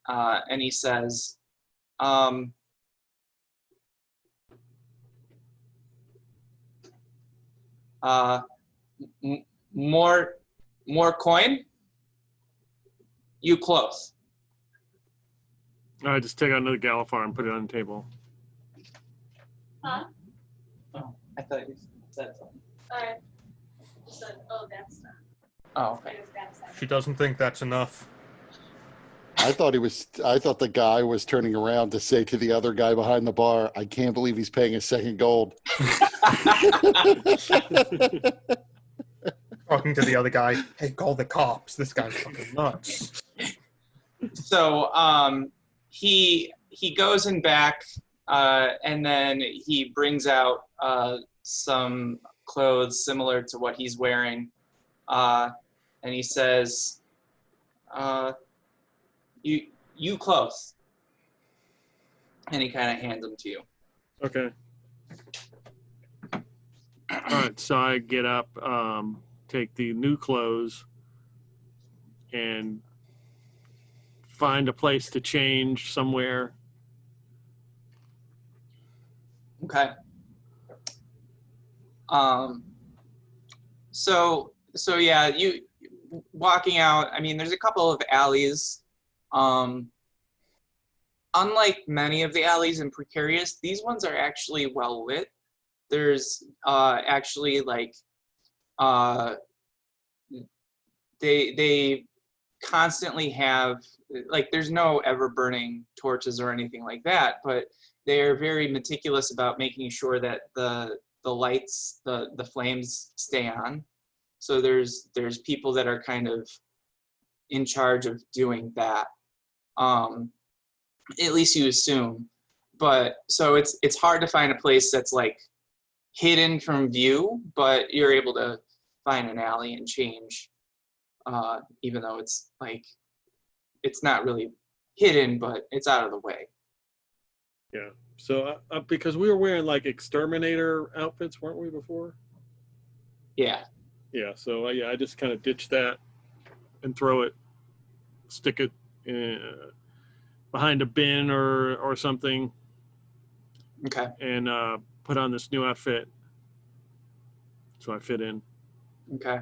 and he says, more coin? You close. I just take out another Galifar and put it on the table. Huh? Oh, I thought you said something. Alright. So, oh, that's not. Oh, okay. That's not. She doesn't think that's enough. I thought the guy was turning around to say to the other guy behind the bar, I can't believe he's paying his second gold. Talking to the other guy, hey, call the cops. This guy's fucking nuts. So he goes in back and then he brings out some clothes similar to what he's wearing, and he says, you close, and he kind of hands them to you. Okay. All right, so I get up, take the new clothes, and find a place to change somewhere. Okay. So yeah, you walking out, I mean, there's a couple of alleys. Unlike many of the alleys in Precarious, these ones are actually well lit. There's actually like they constantly have, like, there's no ever burning torches or anything like that, but they're very meticulous about making sure that the lights, the flames stay on. So there's people that are kind of in charge of doing that. At least you assume. but so it's hard to find a place that's like hidden from view, but you're able to find an alley and change, even though it's like it's not really hidden, but it's out of the way. Yeah. So because we were wearing like exterminator outfits, weren't we before? Yeah. Yeah. So yeah, I just kind of ditch that and throw it, stick it behind a bin or something, Okay. and put on this new outfit so I fit in. Okay.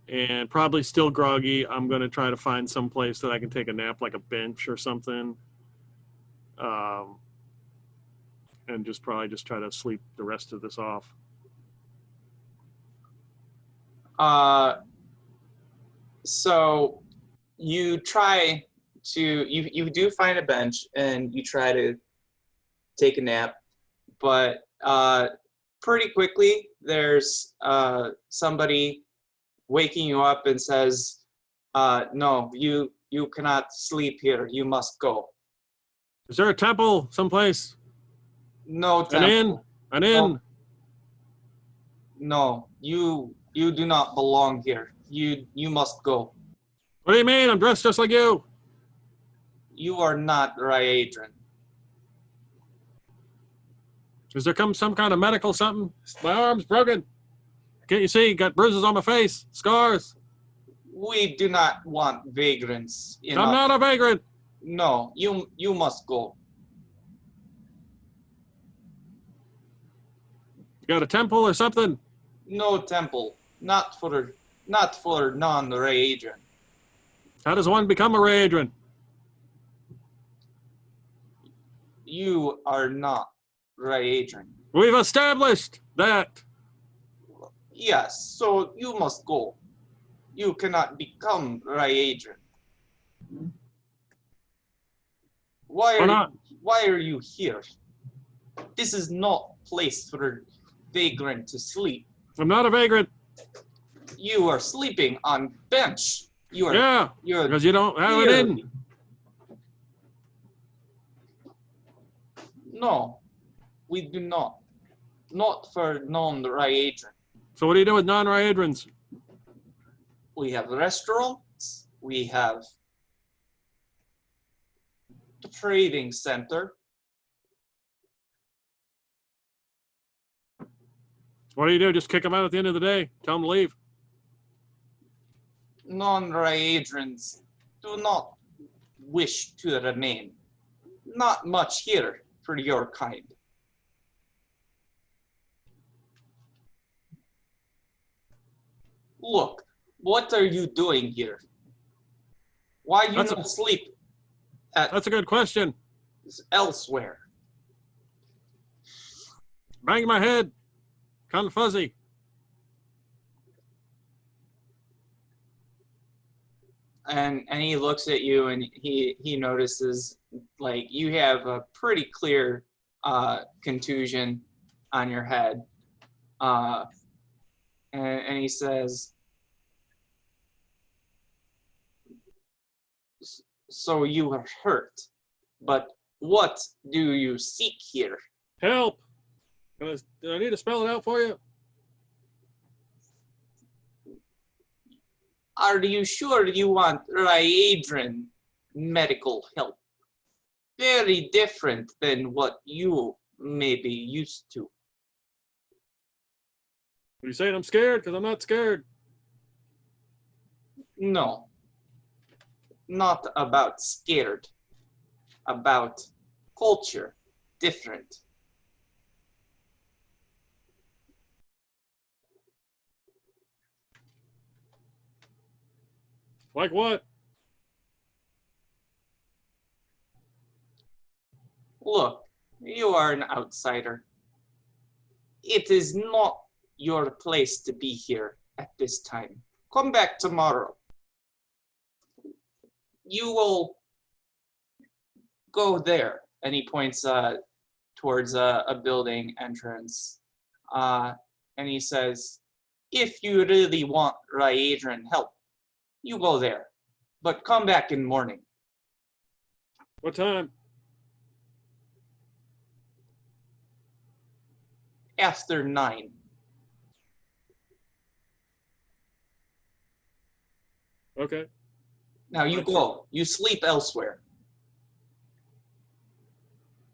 And probably still groggy. I'm going to try to find some place that I can take a nap, like a bench or something. And probably try to sleep the rest of this off. So you try to, you do find a bench and you try to take a nap, but pretty quickly there's somebody waking you up and says, no, you cannot sleep here. You must go. Is there a temple someplace? No An temple. inn? An inn? No, you do not belong here. You must go. What do you mean? I'm dressed just like you. You are not Ryadran. Is there some kind of medical something? My arm's broken. Can't you see? Got bruises on my face, scars. We do not want vagrants. I'm not a vagrant. No, you must go. You got a temple or something? No temple. Not for non-Ryadran. How does one become a Ryadran? You are not Ryadran. We've established that. Yes, so you must go. You cannot become Ryadran. Why are you here? This is not place for a vagrant to sleep. I'm not a vagrant. You are sleeping on bench. You're because you don't have it in. No, we do not. Not for non-Ryadran. So what do you do with non-Ryadrans? We have restaurants. We have the trading center. What do you do? Just kick them out at the end of the day? Tell them to leave? Non-Ryadrans do not wish to remain. Not much here for your kind. Look, what are you doing here? Why you not sleep That's a good question. elsewhere? Banging my head. Kind of fuzzy. And he looks at you and he notices like you have a pretty clear contusion on your head. And he says, so you are hurt, but what do you seek here? Help. Do I need to spell it out for you? Are you sure you want Ryadran medical help? Very different than what you may be used to. Are you saying I'm scared? Because I'm not scared. No, not about scared, about culture, different. Like what? Look, you are an outsider. It is not your place to be here at this time. Come back tomorrow. You will go there. And he points towards a building entrance. And he says, if you really want Ryadran help, you go there. But come back in morning. What time? after 9. Okay. Now you go. You sleep elsewhere.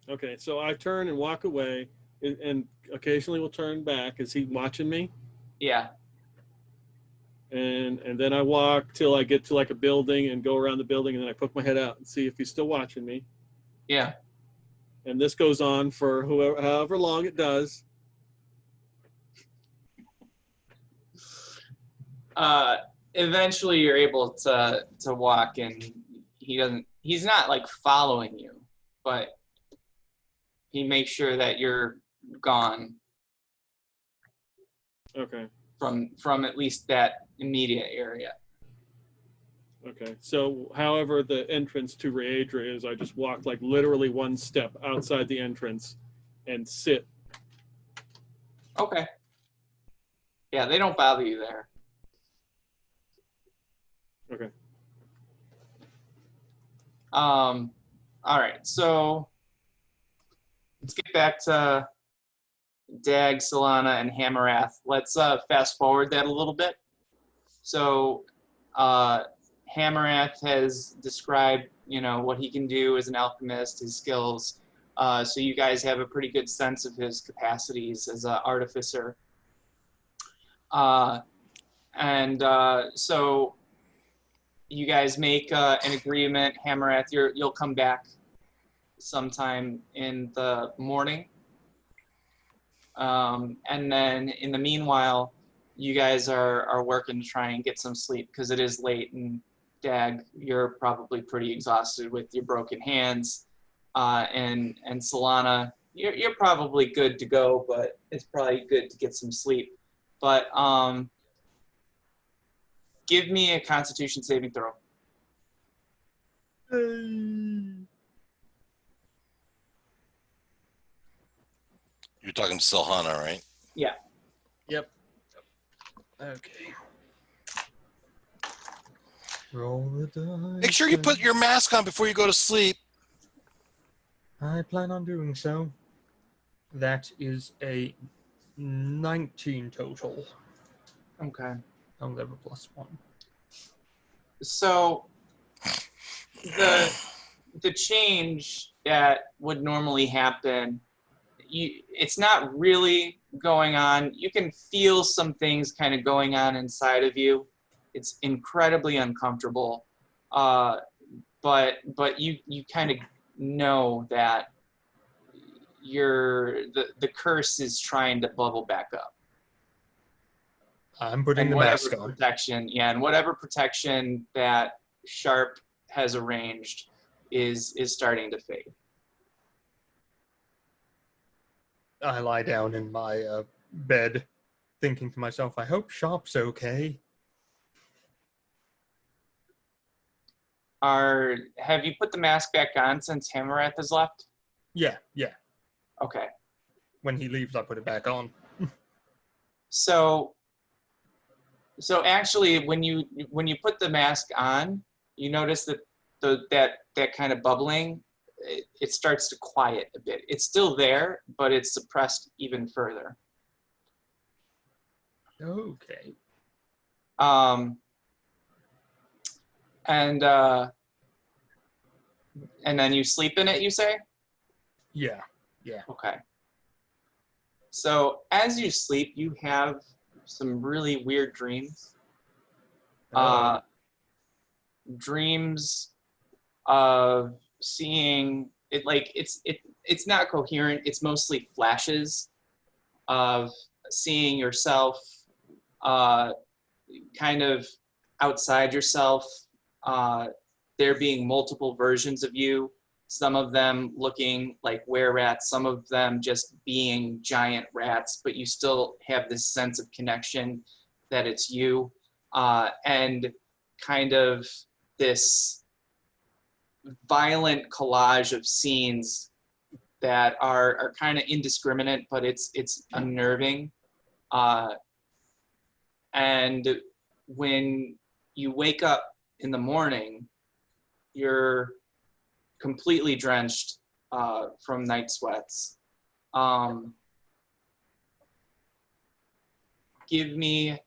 Okay. So I turn and walk away, and occasionally will turn back. Is he watching me? Yeah. And then I walk till I get to like a building and go around the building, and then I poke my head out and see if he's still watching me. Yeah. And this goes on for however long it does. Eventually you're able to walk, and he's not like following you, but he makes sure that you're gone Okay. from at least that immediate area. Okay. So however the entrance to Raedra is, I just walk like literally one step outside the entrance and sit. Okay. Yeah, they don't bother you there. Okay. All right, so let's get back to Dag, Solana, and Hamarath. Let's fast forward that a little bit. So Hamarath has described, what he can do as an alchemist, his skills. So you guys have a pretty good sense of his capacities as an artificer. So you guys make an agreement. Hamarath, you'll come back sometime in the morning. And then in the meanwhile, you guys are working to try and get some sleep because it is late, and Dag, you're probably pretty exhausted with your broken hands. And Solana, you're probably good to go, but it's probably good to get some sleep. But give me a Constitution saving throw. You're talking to Silhana, right? Yeah. Yep. Okay. Roll the dice. Make sure you put your mask on before you go to sleep. I plan on doing so. That is a 19 total. Okay. I'll never +1. So the change that would normally happen, it's not really going on. You can feel some things kind of going on inside of you. It's incredibly uncomfortable, but you kind of know that the curse is trying to bubble back up. I'm putting And the mask whatever on. protection, and whatever protection that Sharp has arranged is starting to fade. I lie down in my bed, thinking to myself, I hope Sharp's okay. Have you put the mask back on since Hamarath has left? Yeah. Okay. When he leaves, I put it back on. So actually, when you put the mask on, you notice that that kind of bubbling, it starts to quiet a bit. It's still there, but it's suppressed even further. Okay. And then you sleep in it, you say? Yeah. Okay. So as you sleep, you have some really weird dreams. Dreams of seeing it, like it's not coherent. It's mostly flashes of seeing yourself kind of outside yourself. There being multiple versions of you, some of them looking like were-rats, some of them just being giant rats, but you still have this sense of connection that it's you, and kind of this violent collage of scenes that are kind of indiscriminate, but it's unnerving. And when you wake up in the morning, you're completely drenched from night sweats. give me a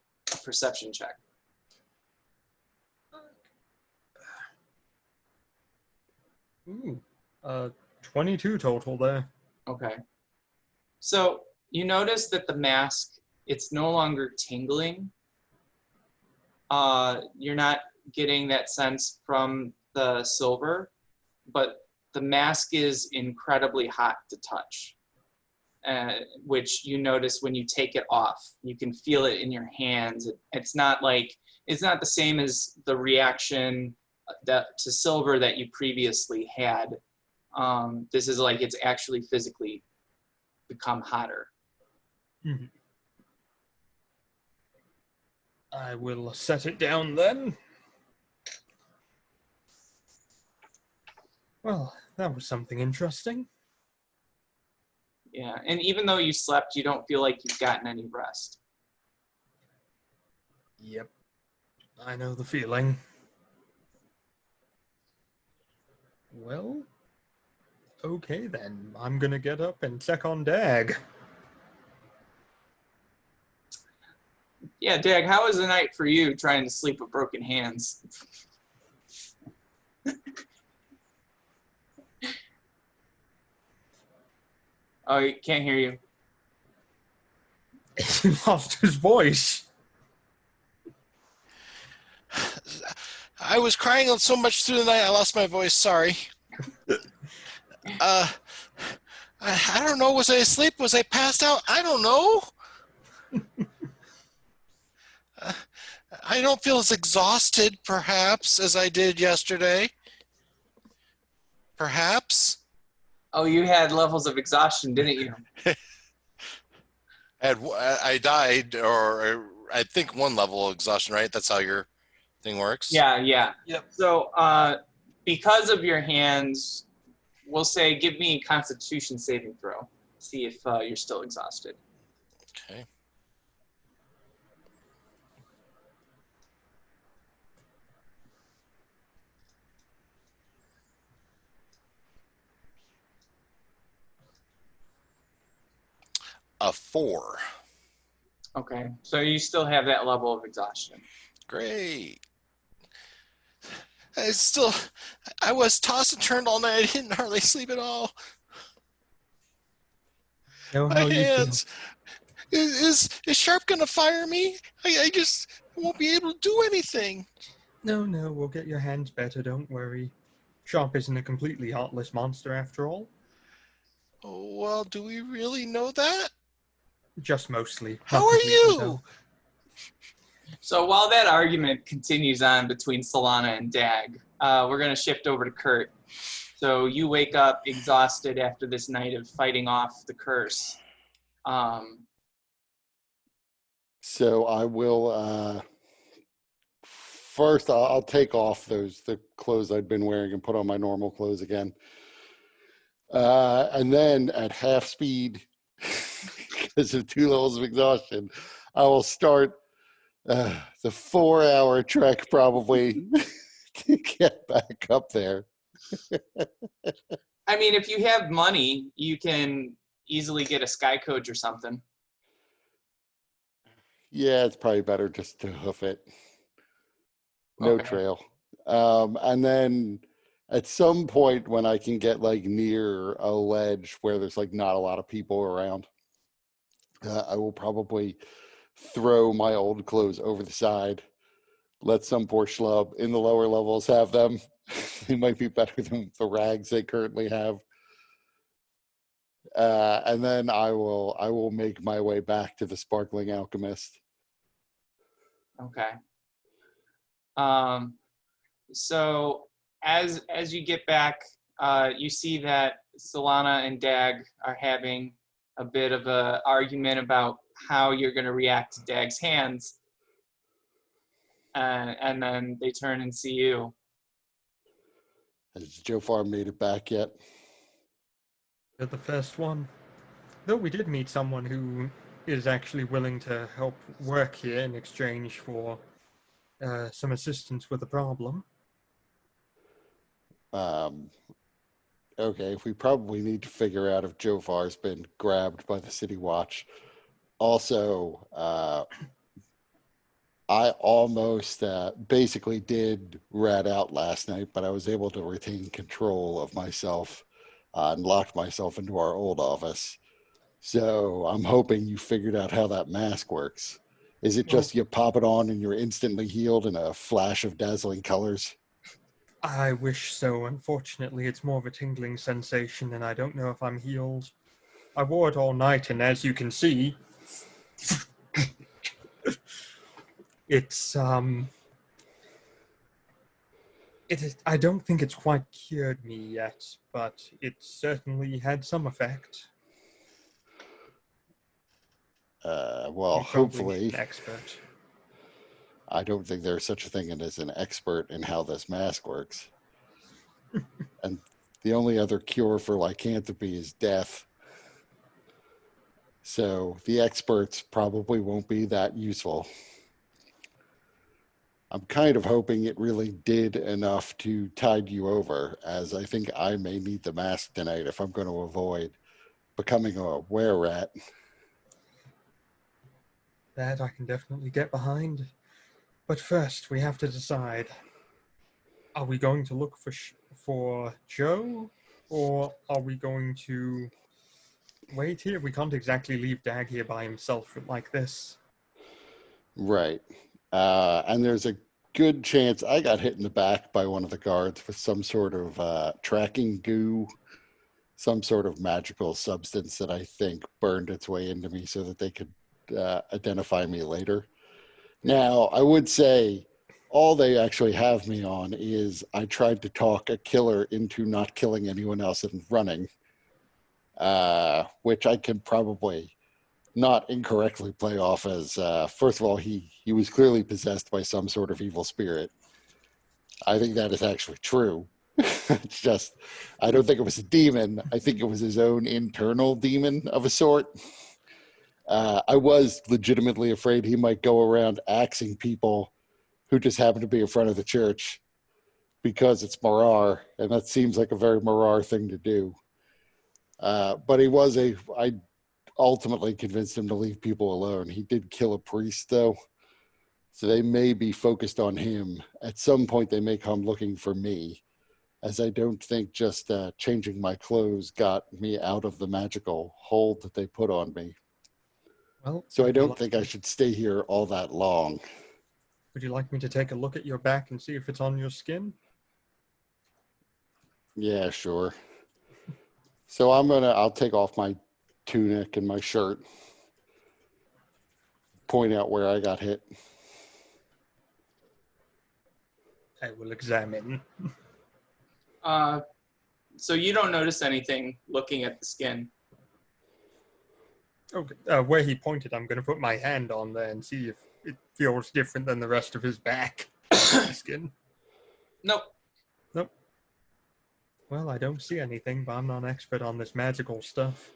perception check. Ooh, 22 total there. Okay. So you notice that the mask, it's no longer tingling. You're not getting that sense from the silver, but the mask is incredibly hot to touch, which you notice when you take it off. You can feel it in your hands. It's not the same as the reaction to silver that you previously had. This is like it's actually physically become hotter. Mhm. I will set it down then. Well, that was something interesting. Yeah, and even though you slept, you don't feel like you've gotten any rest. Yep. I know the feeling. Well, okay then. I'm gonna get up and check on Dag. Yeah, Dag, how was the night for you trying to sleep with broken hands? Oh, I can't hear you. He lost his voice. I was crying so much through the night, I lost my voice. Sorry. I don't know. Was I asleep? Was I passed out? I don't know. I don't feel as exhausted, perhaps, as I did yesterday. Perhaps. Oh, you had levels of exhaustion, didn't you? I died, or I think one level of exhaustion, right? That's how your thing works? Yeah. Yep. So, because of your hands, we'll say give me a Constitution saving throw. See if you're still exhausted. Okay. A 4. Okay, so you still have that level of exhaustion. Great. I was tossed and turned all night. I didn't hardly sleep at all. Know My how you feel. hands. Is Sharp gonna fire me? I just won't be able to do anything. No, we'll get your hands better, don't worry. Sharp isn't a completely heartless monster after all. Oh, well, do we really know that? Just mostly. How Not are completely, you? though. So while that argument continues on between Solana and Dag, we're going to shift over to Kurt. So you wake up exhausted after this night of fighting off the curse. So I will first I'll take off the clothes I'd been wearing and put on my normal clothes again. And then at half speed, because of 2 levels of exhaustion, I will start the 4-hour trek probably to get back up there. I mean, if you have money, you can easily get a sky coach or something. Yeah, it's probably better just to hoof it. No Okay. trail. And then at some point when I can get like near a ledge where there's like not a lot of people around, I will probably throw my old clothes over the side, let some poor schlub in the lower levels have them. They might be better than the rags they currently have. And then I will make my way back to the Sparkling Alchemist. Okay. So as you get back, you see that Solana and Dag are having a bit of a argument about how you're going to react to Dag's hands. And then they turn and see you. Has Jofar made it back yet? You're the first one. Though we did meet someone who is actually willing to help work here in exchange for some assistance with the problem. Okay, we probably need to figure out if Jofar's been grabbed by the City Watch. Also, I almost basically did rat out last night, but I was able to retain control of myself and locked myself into our old office. So I'm hoping you figured out how that mask works. Is it just you pop it on and you're instantly healed in a flash of dazzling colors? I wish so. Unfortunately, it's more of a tingling sensation, and I don't know if I'm healed. I wore it all night, and as you can see, it's it is, I don't think it's quite cured me yet, but it certainly had some effect. Well, You probably need hopefully. an expert. I don't think there's such a thing as an expert in how this mask works. And the only other cure for lycanthropy is death. So the experts probably won't be that useful. I'm kind of hoping it really did enough to tide you over, as I think I may need the mask tonight if I'm going to avoid becoming a were-rat. That I can definitely get behind. But first, we have to decide. Are we going to look for Joe, or are we going to wait here? We can't exactly leave Dag here by himself like this. Right. And there's a good chance I got hit in the back by one of the guards with some sort of tracking goo, some sort of magical substance that I think burned its way into me so that they could identify me later. Now, I would say all they actually have me on is I tried to talk a killer into not killing anyone else and running, which I can probably not incorrectly play off as, first of all, he was clearly possessed by some sort of evil spirit. I think that is actually true. It's just, I don't think it was a demon. I think it was his own internal demon of a sort. I was legitimately afraid he might go around axing people who just happen to be in front of the church because it's Marar, and that seems like a very Marar thing to do. But I ultimately convinced him to leave people alone. He did kill a priest, though, so they may be focused on him. At some point, they may come looking for me, as I don't think just changing my clothes got me out of the magical hold that they put on me. Well, So I don't think I should stay here all that long. Would you like me to take a look at your back and see if it's on your skin? Yeah, sure. So I'll take off my tunic and my shirt, point out where I got hit. I will examine. So you don't notice anything looking at the skin. Okay, where he pointed, I'm going to put my hand on there and see if it feels different than the rest of his back skin. Nope. Nope. Well, I don't see anything, but I'm not an expert on this magical stuff.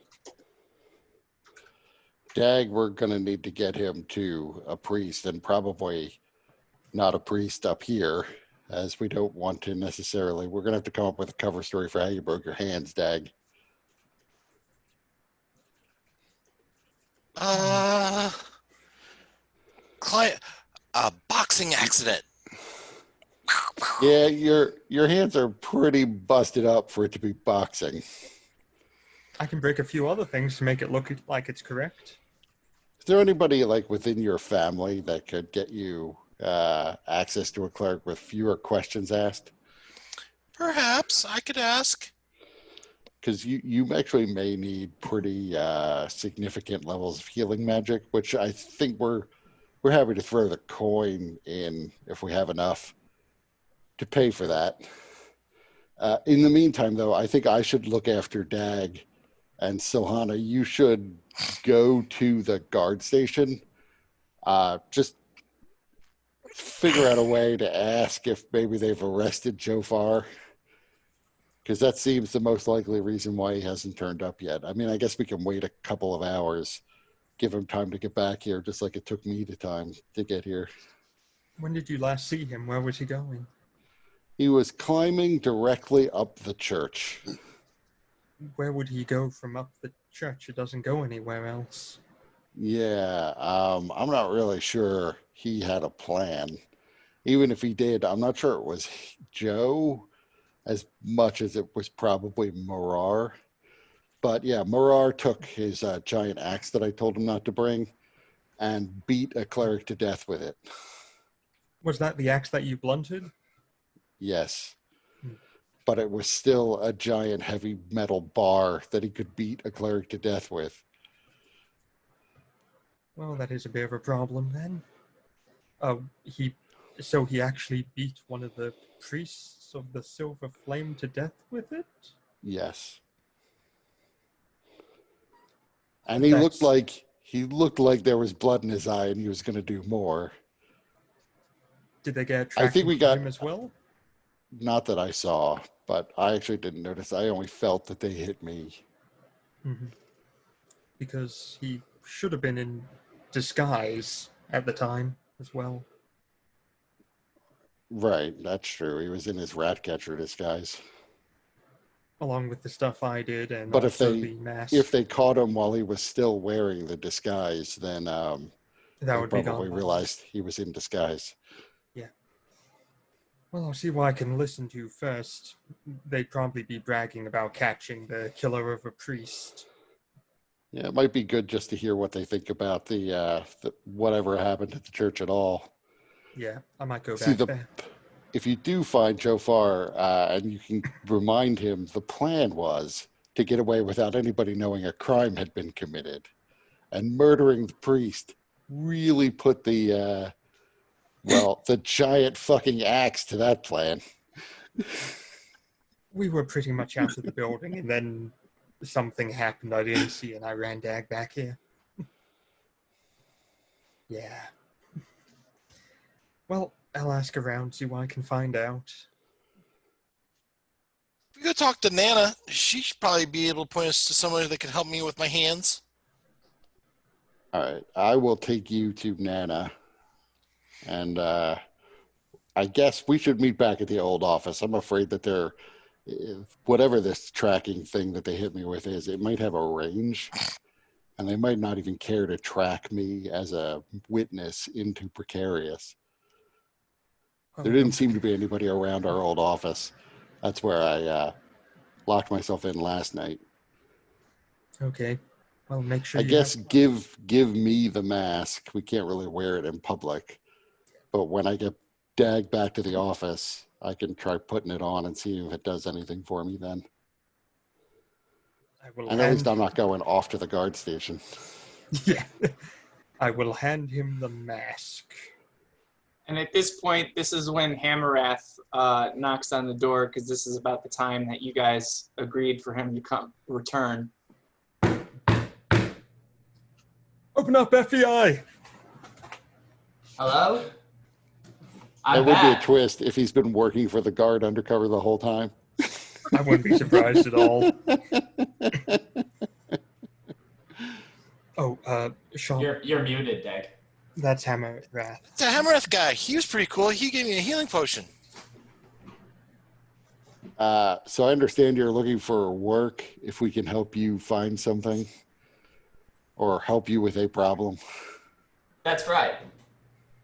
Dag, we're going to need to get him to a priest, and probably not a priest up here, as we don't want to necessarily. We're going to have to come up with a cover story for how you broke your hands, Dag. Boxing accident. Yeah, your hands are pretty busted up for it to be boxing. I can break a few other things to make it look like it's correct. Is there anybody within your family that could get you access to a cleric with fewer questions asked? Perhaps I could ask. Because you actually may need pretty significant levels of healing magic, which I think we're happy to throw the coin in if we have enough to pay for that. In the meantime, though, I think I should look after Dag, and Silhana, you should go to the guard station. Just figure out a way to ask if maybe they've arrested Jofar, because that seems the most likely reason why he hasn't turned up yet. I mean, I guess we can wait a couple of hours, give him time to get back here, just like it took me the time to get here. When did you last see him? Where was he going? He was climbing directly up the church. Where would he go from up the church? It doesn't go anywhere else. Yeah, I'm not really sure he had a plan. Even if he did, I'm not sure it was Joe as much as it was probably Marar. But yeah, Marar took his giant axe that I told him not to bring and beat a cleric to death with it. Was that the axe that you blunted? Yes. Hmm. But it was still a giant heavy metal bar that he could beat a cleric to death with. Well, that is a bit of a problem then. He actually beat one of the priests of the Silver Flame to death with it? Yes. And he looked like there was blood in his eye and he was going to do more. Did they get a I think tracking we from got, him as well? not that I saw, but I actually didn't notice. I only felt that they hit me. Mm-hmm. Because he should have been in disguise at the time as well. Right, that's true. He was in his rat catcher disguise. Along with the stuff I did and But also the mask. if they caught him while he was still wearing the disguise, then that they would be probably gone. realized he was in disguise. Yeah. Well, I'll see what I can listen to first. They'd probably be bragging about catching the killer of a priest. Yeah, it might be good just to hear what they think about the whatever happened at the church at all. Yeah, I might go See, back there. if you do find Jofar and you can remind him, the plan was to get away without anybody knowing a crime had been committed. And murdering the priest really put the giant fucking axe to that plan. We were pretty much out of the building, and then something happened I didn't see, and I ran back here. Yeah. Well, I'll ask around, see what I can find out. If we go talk to Nana, she should probably be able to point us to somebody that can help me with my hands. All right, I will take you to Nana. And I guess we should meet back at the old office. I'm afraid that whatever this tracking thing that they hit me with is, it might have a range. And they might not even care to track me as a witness into Precarious. There didn't seem to be anybody around our old office. That's where I locked myself in last night. Okay. Well, make sure I you guess have... give me the mask. We can't really wear it in public. But when I get Dag back to the office, I can try putting it on and see if it does anything for me then. And at least I'm not going off to the guard station. Yeah. I will hand him the mask. And at this point, this is when Hammerath knocks on the door, because this is about the time that you guys agreed for him to return. Open up, FBI! Hello? That would be a twist if he's been working for the guard undercover the whole time. I wouldn't be surprised at all. Oh, Sean. You're muted, Dag. That's Hammerath. The Hammerath guy, he was pretty cool. He gave me a healing potion. So I understand you're looking for work. If we can help you find something or help you with a problem. That's right.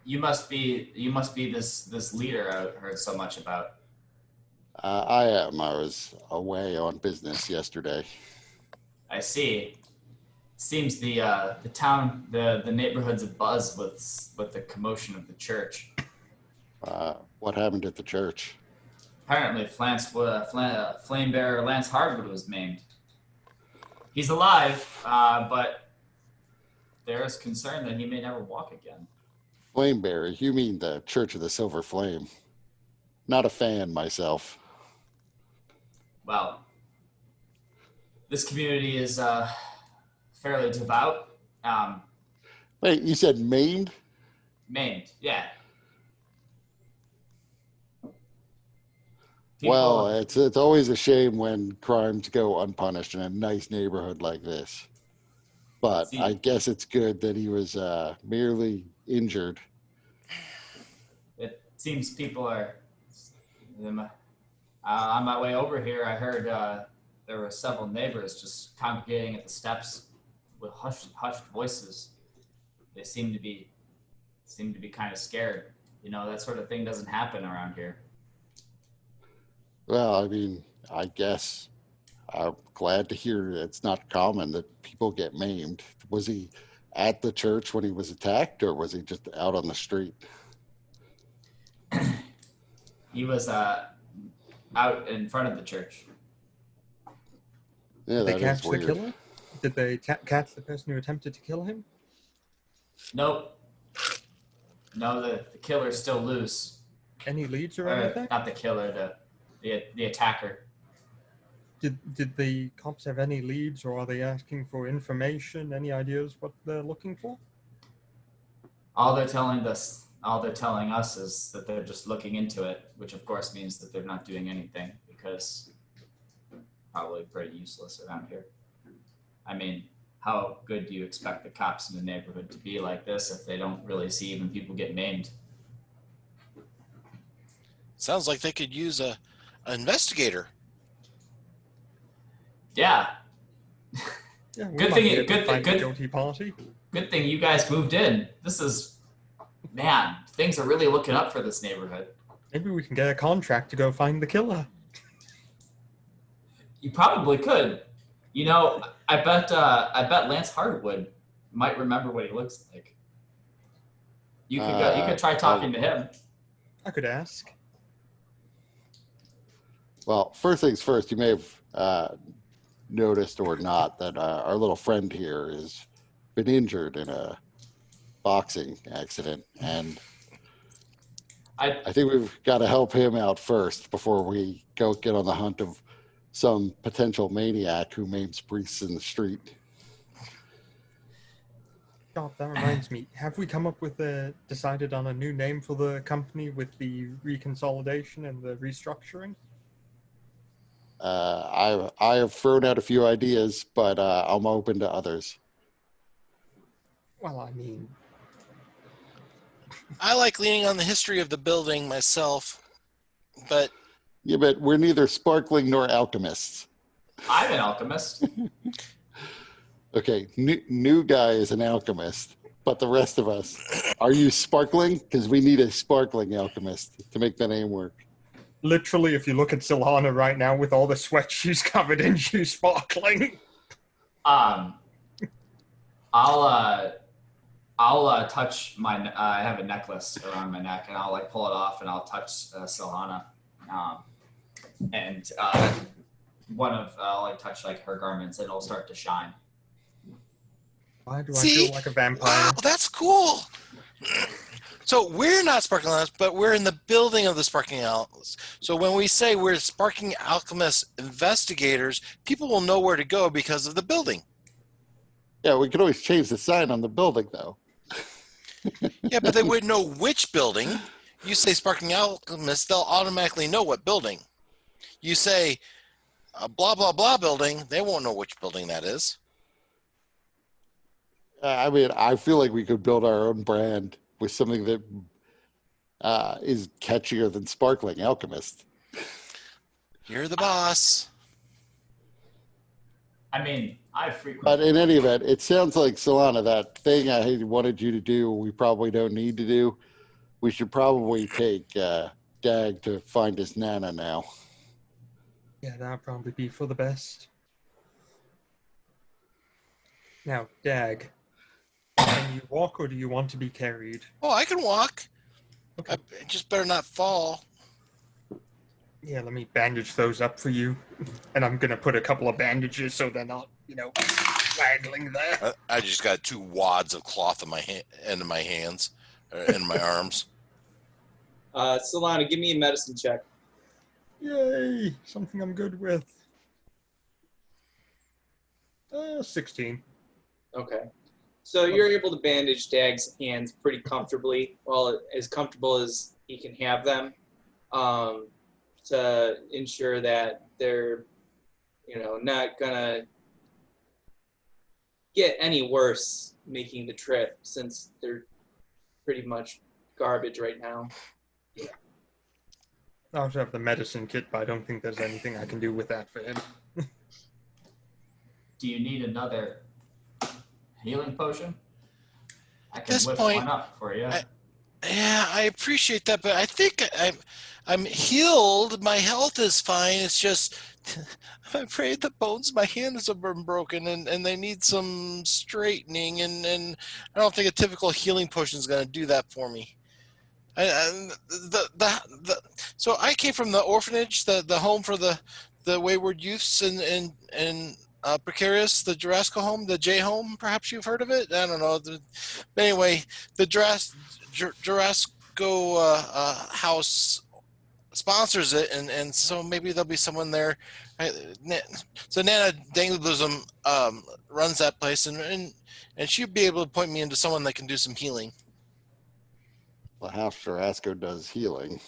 You must be this leader I heard so much about. I am. I was away on business yesterday. I see. Seems the town, the neighborhood's abuzz with the commotion of the church. What happened at the church? Apparently, Flame Bearer Lance Hardwood was maimed. He's alive, but there is concern that he may never walk again. Flamebearer, you mean the Church of the Silver Flame. Not a fan myself. Well, this community is fairly devout. Wait, you said maimed? Maimed, yeah. Well, it's always a shame when crimes go unpunished in a nice neighborhood like this. But I guess it's good that he was merely injured. It seems people are... on my way over here, I heard there were several neighbors just congregating at the steps with hushed voices. they seem to be kind of scared. You know, that sort of thing doesn't happen around here. Well, I mean, I guess I'm glad to hear it's not common that people get maimed. Was he at the church when he was attacked, or was he just out on the street? He was out in front of the church. Yeah, Did they that catch is the weird. killer? Did they catch the person who attempted to kill him? Nope. No, the killer's still loose. Any leads or Or anything? not the killer, the attacker. Did the cops have any leads, or are they asking for information? Any ideas what they're looking for? All they're telling us is that they're just looking into it, which of course means that they're not doing anything because probably pretty useless around here. I mean, how good do you expect the cops in the neighborhood to be like this if they don't really see even people get maimed? Sounds like they could use an investigator. Yeah. Yeah, we Good might thing be it- able to good find thing- the good- guilty party. Good thing you guys moved in. This is, man, things are really looking up for this neighborhood. Maybe we can get a contract to go find the killer. You probably could. You know, I bet Lance Hardwood might remember what he looks like. You could try talking to him. I could ask. Well, first things first, you may have noticed or not that our little friend here has been injured in a boxing accident, and I think we've got to help him out first before we go get on the hunt of some potential maniac who maims priests in the street. God, that reminds me. Have we come up with decided on a new name for the company with the reconsolidation and the restructuring? I have thrown out a few ideas, but I'm open to others. Well, I mean, I like leaning on the history of the building myself, but Yeah, but we're neither sparkling nor alchemists. I'm an alchemist. Okay, new guy is an alchemist, but the rest of us, are you sparkling? Because we need a sparkling alchemist to make the name work. literally, if you look at Silhana right now with all the sweat she's covered in, she's sparkling. I'll touch my. I have a necklace around my neck, and I'll like pull it off, and I'll touch Silhana, and I'll like touch like her garments, and it'll start to shine. Why do I See? feel like a vampire? wow, that's cool. So we're not sparkling alchemists, but we're in the building of the sparkling alchemists. So when we say we're sparkling alchemist investigators, people will know where to go because of the building. Yeah, we could always change the sign on the building, though. Yeah, but they wouldn't know which building. You say sparkling alchemist, they'll automatically know what building. You say a blah, blah, blah building, they won't know which building that is. I mean, I feel like we could build our own brand with something that is catchier than sparkling alchemist. You're the boss. I mean, I But frequently. in any event, it sounds like, Solana, that thing I wanted you to do, we probably don't need to do. We should probably take Dag to find his Nana now. Yeah, that'd probably be for the best. Now, Dag, can you walk or do you want to be carried? Oh, I can walk. Okay. I just better not fall. Yeah, let me bandage those up for you. And I'm going to put a couple of bandages so they're not, waggling there. I just got 2 wads of cloth in my end of my hands, in my arms. Solana, give me a medicine check. Yay! Something I'm good with. 16. Okay. So you're able to bandage Dag's hands pretty comfortably, well, as comfortable as he can have them, to ensure that they're, not gonna get any worse making the trip, since they're pretty much garbage right now. I also have the medicine kit, but I don't think there's anything I can do with that for him. Do you need another healing potion? I can this whip point, one up for you. Yeah, I appreciate that, but I think I'm healed. My health is fine. It's just I'm afraid the bones in my hands have been broken and they need some straightening and I don't think a typical healing potion is going to do that for me. So I came from the orphanage, the home for the wayward youths and precarious, the Jurassic home, the J home. Perhaps you've heard of it. I don't know. But anyway, the Jurassic house sponsors it, and so maybe there'll be someone there. So Nana Danglebosom runs that place, and she'd be able to point me into someone that can do some healing. The House Jurassic does healing.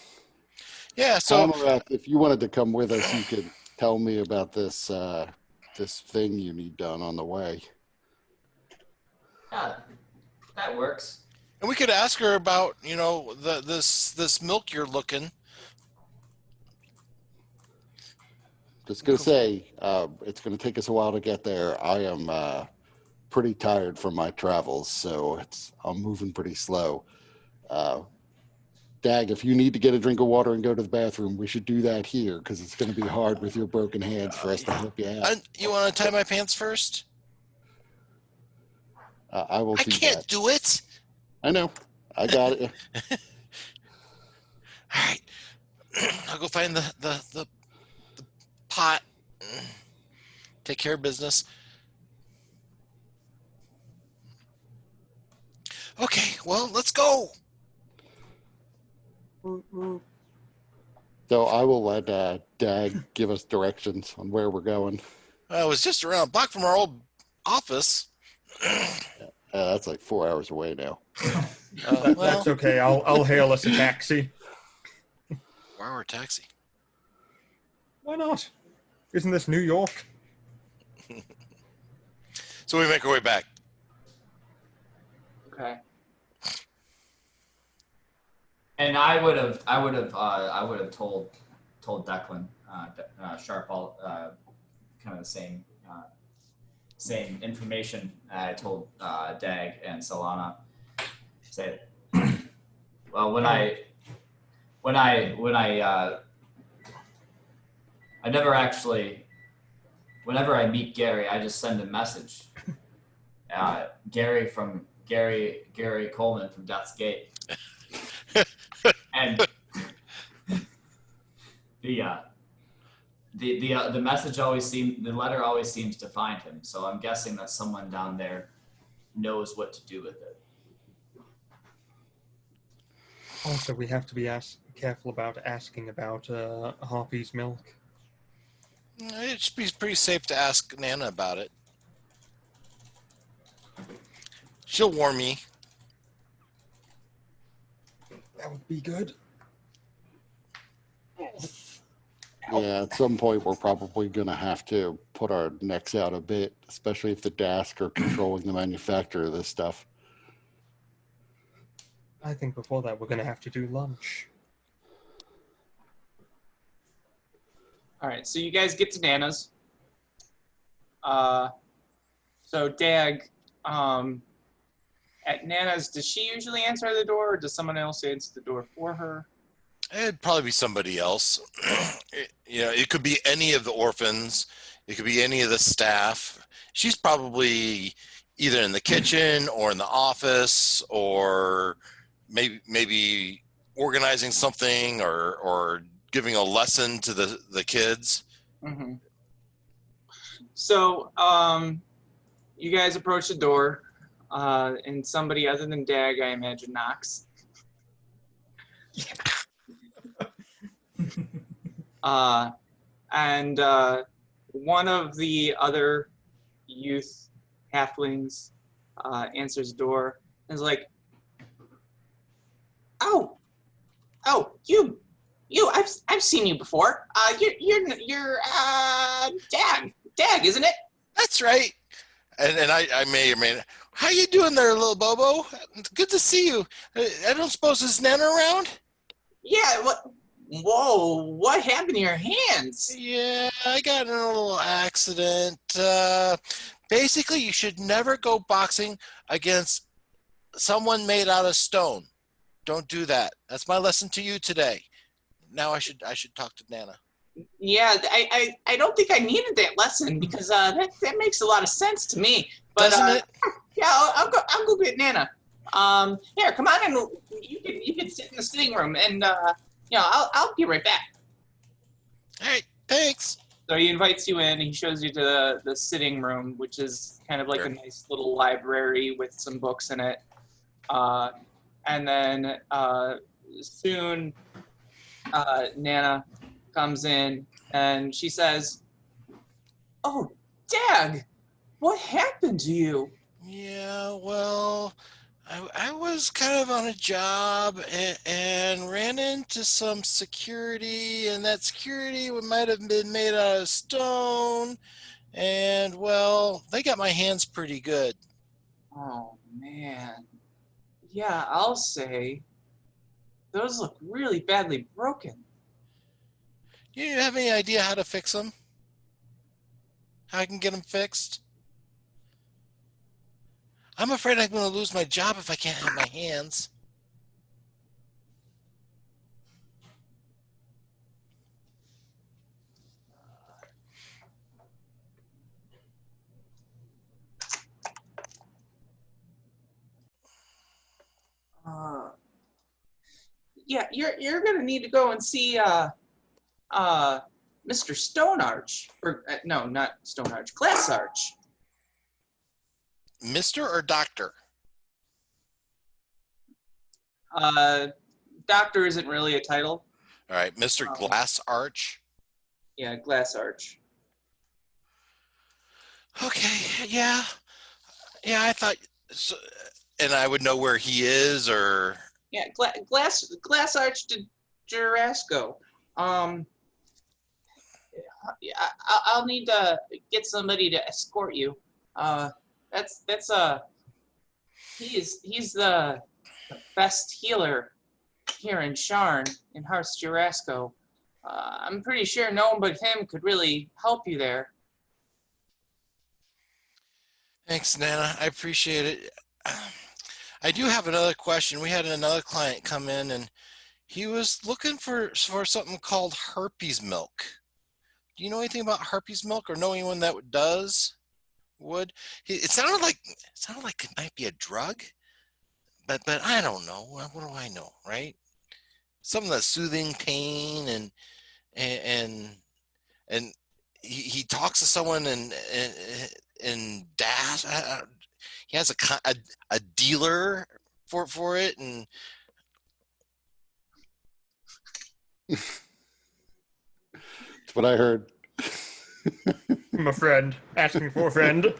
Yeah, so If you wanted to come with us, you could tell me about this this thing you need done on the way. Yeah, that works. and we could ask her about this milk you're looking. Just gonna say, it's gonna take us a while to get there. I am pretty tired from my travels, so I'm moving pretty slow. Dag, if you need to get a drink of water and go to the bathroom, we should do that here because it's going to be hard with your broken hands for us to help you out. You want to tie my pants first? I will I do can't that. do it. I know. I got it. All right. I'll go find the pot. Take care of business. Okay, well, let's go. So I will let Dag give us directions on where we're going. I was just around a block from our old office. That's like 4 hours away now. That's okay. I'll hail us a taxi. Why were a taxi? Why not? Isn't this New York? So we make our way back. Okay. And I would have told Declan, Sharp, all kind of the same information I told Dag and Solana. Say, well, I never actually. Whenever I meet Gary, I just send a message. Gary Coleman from Death's Gate. And the message the letter always seems to find him. So I'm guessing that someone down there knows what to do with it. Also, we have to be careful about asking about Harpy's milk. It should be pretty safe to ask Nana about it. She'll warn me. That would be good. Yeah, at some point we're probably going to have to put our necks out a bit, especially if the Dask are controlling the manufacture of this stuff. I think before that we're going to have to do lunch. All right, so you guys get to Nana's. So Dag, at Nana's, does she usually answer the door, or does someone else answer the door for her? It'd probably be somebody else. It could be any of the orphans. It could be any of the staff. She's probably either in the kitchen or in the office, or maybe organizing something or giving a lesson to the kids. Mm-hmm. So you guys approach the door, and somebody other than Dag, I imagine, knocks. And one of the other youth halflings answers the door and is like, "Oh, you, I've seen you before. You're Dag, isn't it?" That's right. And I may or may not. How you doing there, little Bobo? Good to see you. I don't suppose there's Nana around? Yeah, whoa, what happened to your hands? Yeah, I got in a little accident. Basically, you should never go boxing against someone made out of stone. Don't do that. That's my lesson to you today. Now I should talk to Nana. Yeah, I don't think I needed that lesson because that makes a lot of sense to me. But Doesn't it? yeah, I'll go get Nana. Here, come on and you can sit in the sitting room and I'll be right back. All right, thanks. So he invites you in. He shows you to the sitting room, which is kind of like a nice little library with some books in it. And then soon Nana comes in and she says, "Oh, Dag, what happened to you?" Yeah, well, I was kind of on a job and ran into some security, and that security might have been made out of stone. And, well, they got my hands pretty good. Oh, man. Yeah, I'll say those look really badly broken. Do you have any idea how to fix them? How I can get them fixed? I'm afraid I'm going to lose my job if I can't have my hands. Yeah, you're gonna need to go and see Mr. Stonearch, or no, not Stonearch, Glassarch. Mr. or Doctor? Doctor isn't really a title. All right, Mr. Glass Arch. Yeah, Glassarch. Okay, yeah, I thought so, and I would know where he is, or Yeah, Glassarch to Jurasco. Yeah, I'll need to get somebody to escort you. He's the best healer here in Sharn, in Hearth's Jurasco. I'm pretty sure no one but him could really help you there. thanks, Nana. I appreciate it. I do have another question. We had another client come in, and he was looking for something called herpes milk. Do you know anything about herpes milk, or know anyone that does? It sounded like it might be a drug, but I don't know. What do I know, right? Something that's soothing pain, and he talks to someone and dash. He has a dealer for it, and That's what I heard. I'm a friend asking for a friend.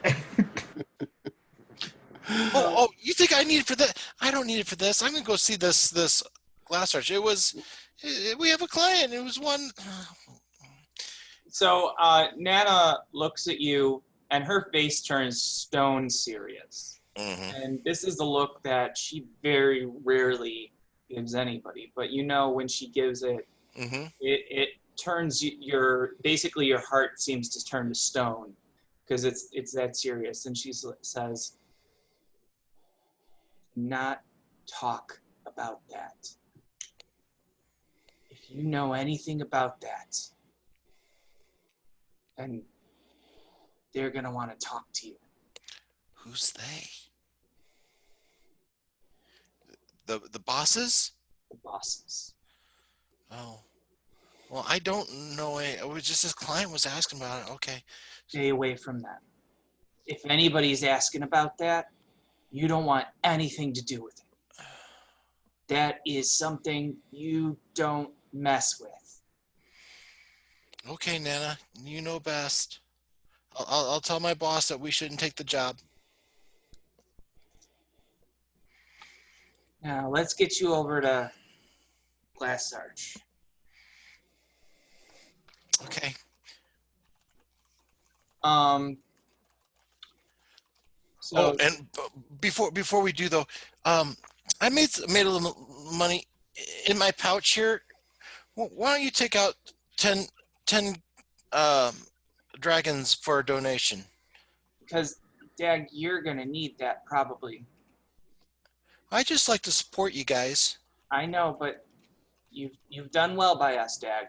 oh, you think I need it for that? I don't need it for this. I'm gonna go see this Glass Arch. We have a client. It was one. So Nana looks at you, and her face turns stone serious. Mm-hmm. And this is the look that she very rarely gives anybody. But you know when she gives it, Mm-hmm. it turns basically your heart seems to turn to stone because it's that serious. And she says, "Not talk about that. If you know anything about that, then they're gonna want to talk to you." Who's they? The bosses? The bosses. Oh, well, I don't know. It was just his client was asking about it. Okay. Stay away from them. If anybody's asking about that, you don't want anything to do with it. That is something you don't mess with. Okay, Nana, you know best. I'll tell my boss that we shouldn't take the job. Now let's get you over to Glassarch. Okay. So And before we do though, I made a little money in my pouch here. Why don't you take out 10 dragons for a donation? because Dag, you're gonna need that probably. I just like to support you guys. I know, but you've done well by us, Dag.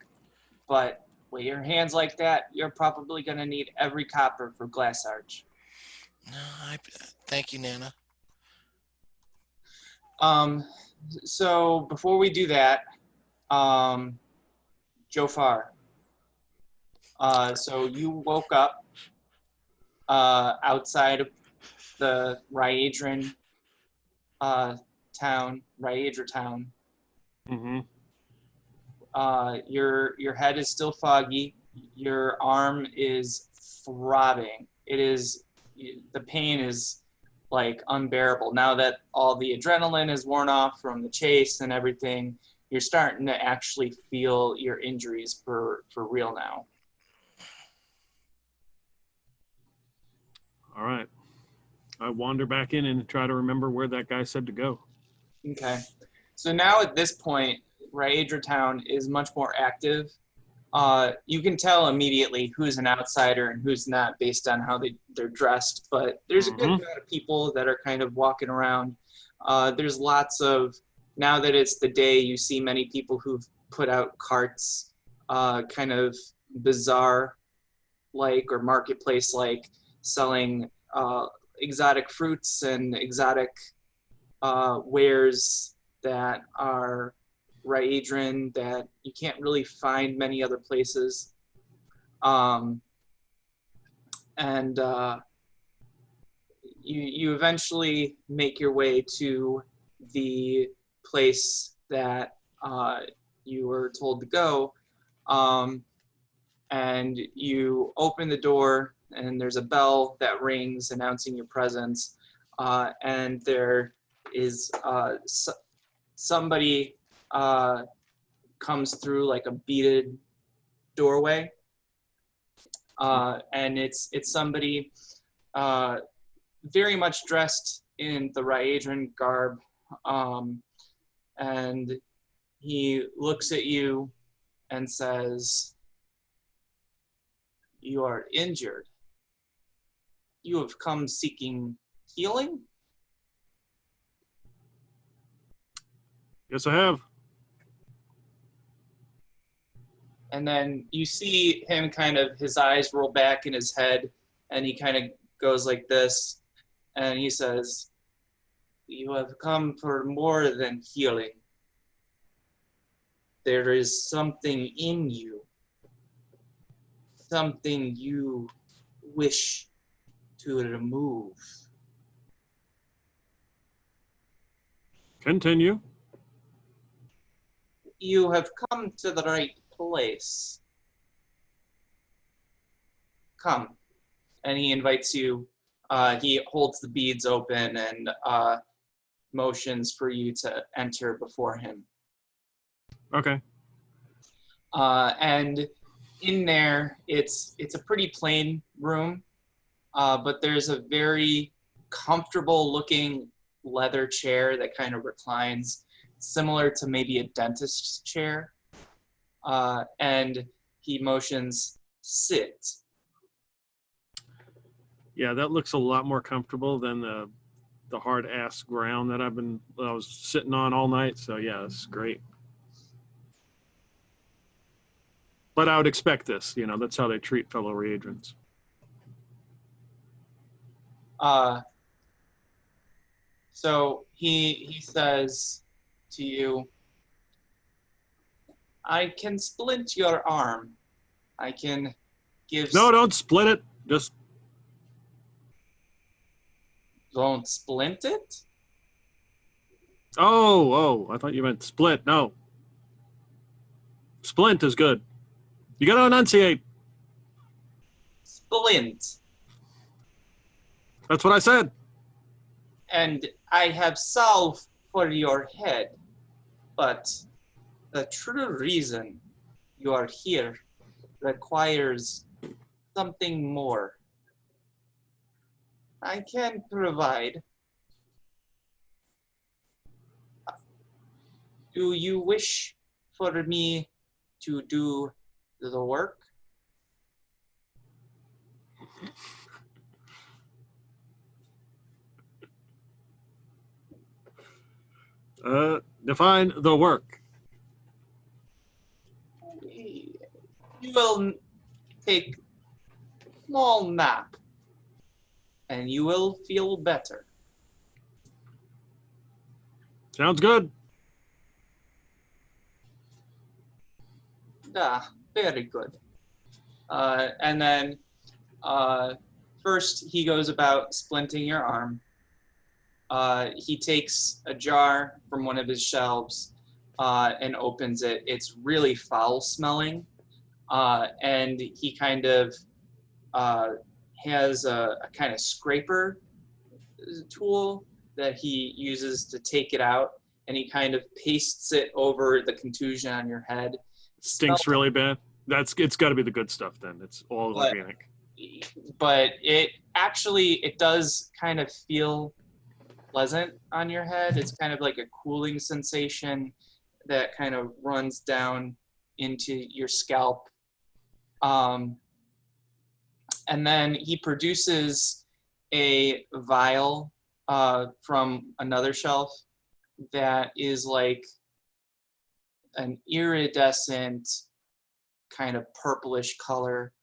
But with your hands like that, you're probably gonna need every copper for Glass Arch. No, thank you, Nana. So before we do that, Jofar. So you woke up outside of the Ryadran town, Ryadra town. Mm-hmm. Your head is still foggy. Your arm is throbbing. The pain is like unbearable. Now that all the adrenaline is worn off from the chase and everything, you're starting to actually feel your injuries for real now. All right. I wander back in and try to remember where that guy said to go. Okay. So now at this point, Raedra Town is much more active. You can tell immediately who's an outsider and who's not based on how they're dressed, but there's a good amount of people that are kind of walking around. There's lots of, now that it's the day, you see many people who've put out carts, kind of bazaar-like or marketplace-like, selling exotic fruits and exotic wares that are Raedran that you can't really find many other places. You eventually make your way to the place that you were told to go, and you open the door and there's a bell that rings announcing your presence, and there is somebody comes through like a beaded doorway, and it's somebody very much dressed in the Raedran garb, and he looks at you and says, "You are injured. You have come seeking healing?" Yes, I have. And then you see him kind of, his eyes roll back in his head, and he kind of goes like this, and he says, "You have come for more than healing. There is something in you, something you wish to remove." Continue. "You have come to the right place. Come." And he invites you, he holds the beads open and motions for you to enter before him. Okay. And in there, it's a pretty plain room, but there's a very comfortable looking leather chair that kind of reclines, similar to maybe a dentist's chair. And he motions, "Sit." Yeah, that looks a lot more comfortable than the hard ass ground that I was sitting on all night. So yeah, it's great. But I would expect this. That's how they treat fellow Raedrans. So he says to you, "I can splint your arm. I can give..." No, don't split it. Just "Don't splint it?" I thought you meant split. No, splint is good. You got to enunciate. "Splint. That's what I said. And I have salve for your head, but the true reason you are here requires something more. I can provide. Do you wish for me to do the work?" Define the work. You will take a small nap, and you will feel better. Sounds good. Ah, very good. And then first he goes about splinting your arm. He takes a jar from one of his shelves and opens it. It's really foul smelling. And he kind of has a kind of scraper tool that he uses to take it out, and he kind of pastes it over the contusion on your head. Stinks really bad. It's got to be the good stuff then. It's all organic. But it does kind of feel pleasant on your head. It's kind of like a cooling sensation that kind of runs down into your scalp. And then he produces a vial from another shelf that is like an iridescent kind of purplish color.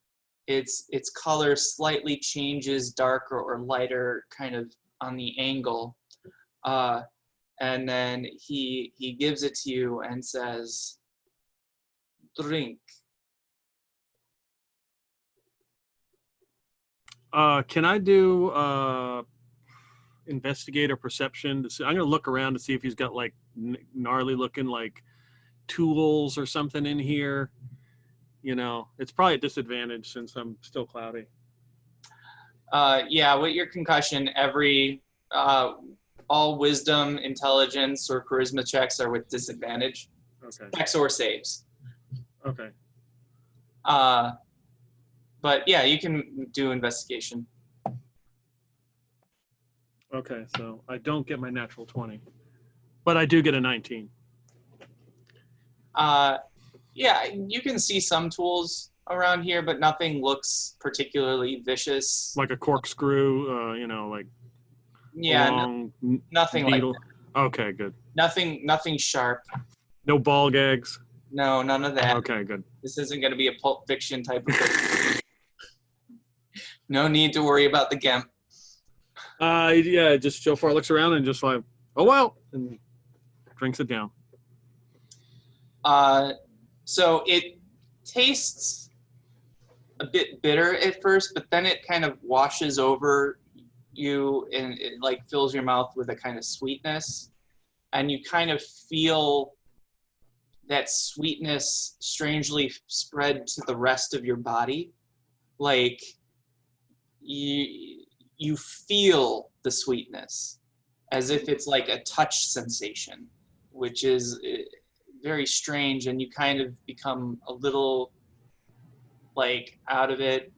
Its color slightly changes darker or lighter kind of on the angle. And then he gives it to you and says, drink. Can I do investigator perception? I'm going to look around to see if he's got like gnarly looking like tools or something in here. You know, it's probably a disadvantage since I'm still cloudy. Yeah, with your concussion, all wisdom, intelligence, or charisma checks are with disadvantage. Okay. Checks or saves. Okay. But yeah, you can do investigation. Okay, so I don't get my natural 20, but I do get a 19. Yeah, you can see some tools around here, but nothing looks particularly vicious. Like a corkscrew, you know, like Yeah, long nothing needle. like Okay, good. that. Nothing sharp. No ball gags. No, none of that. Okay, good. This isn't going to be a Pulp Fiction type of thing. No need to worry about the GIMP. Yeah, just Jofar looks around and just like, oh well, and drinks it down. So it tastes a bit bitter at first, but then it kind of washes over you and it like fills your mouth with a kind of sweetness, and you kind of feel that sweetness strangely spread to the rest of your body. Like you feel the sweetness as if it's like a touch sensation, which is very strange, and you kind of become a little like out of it.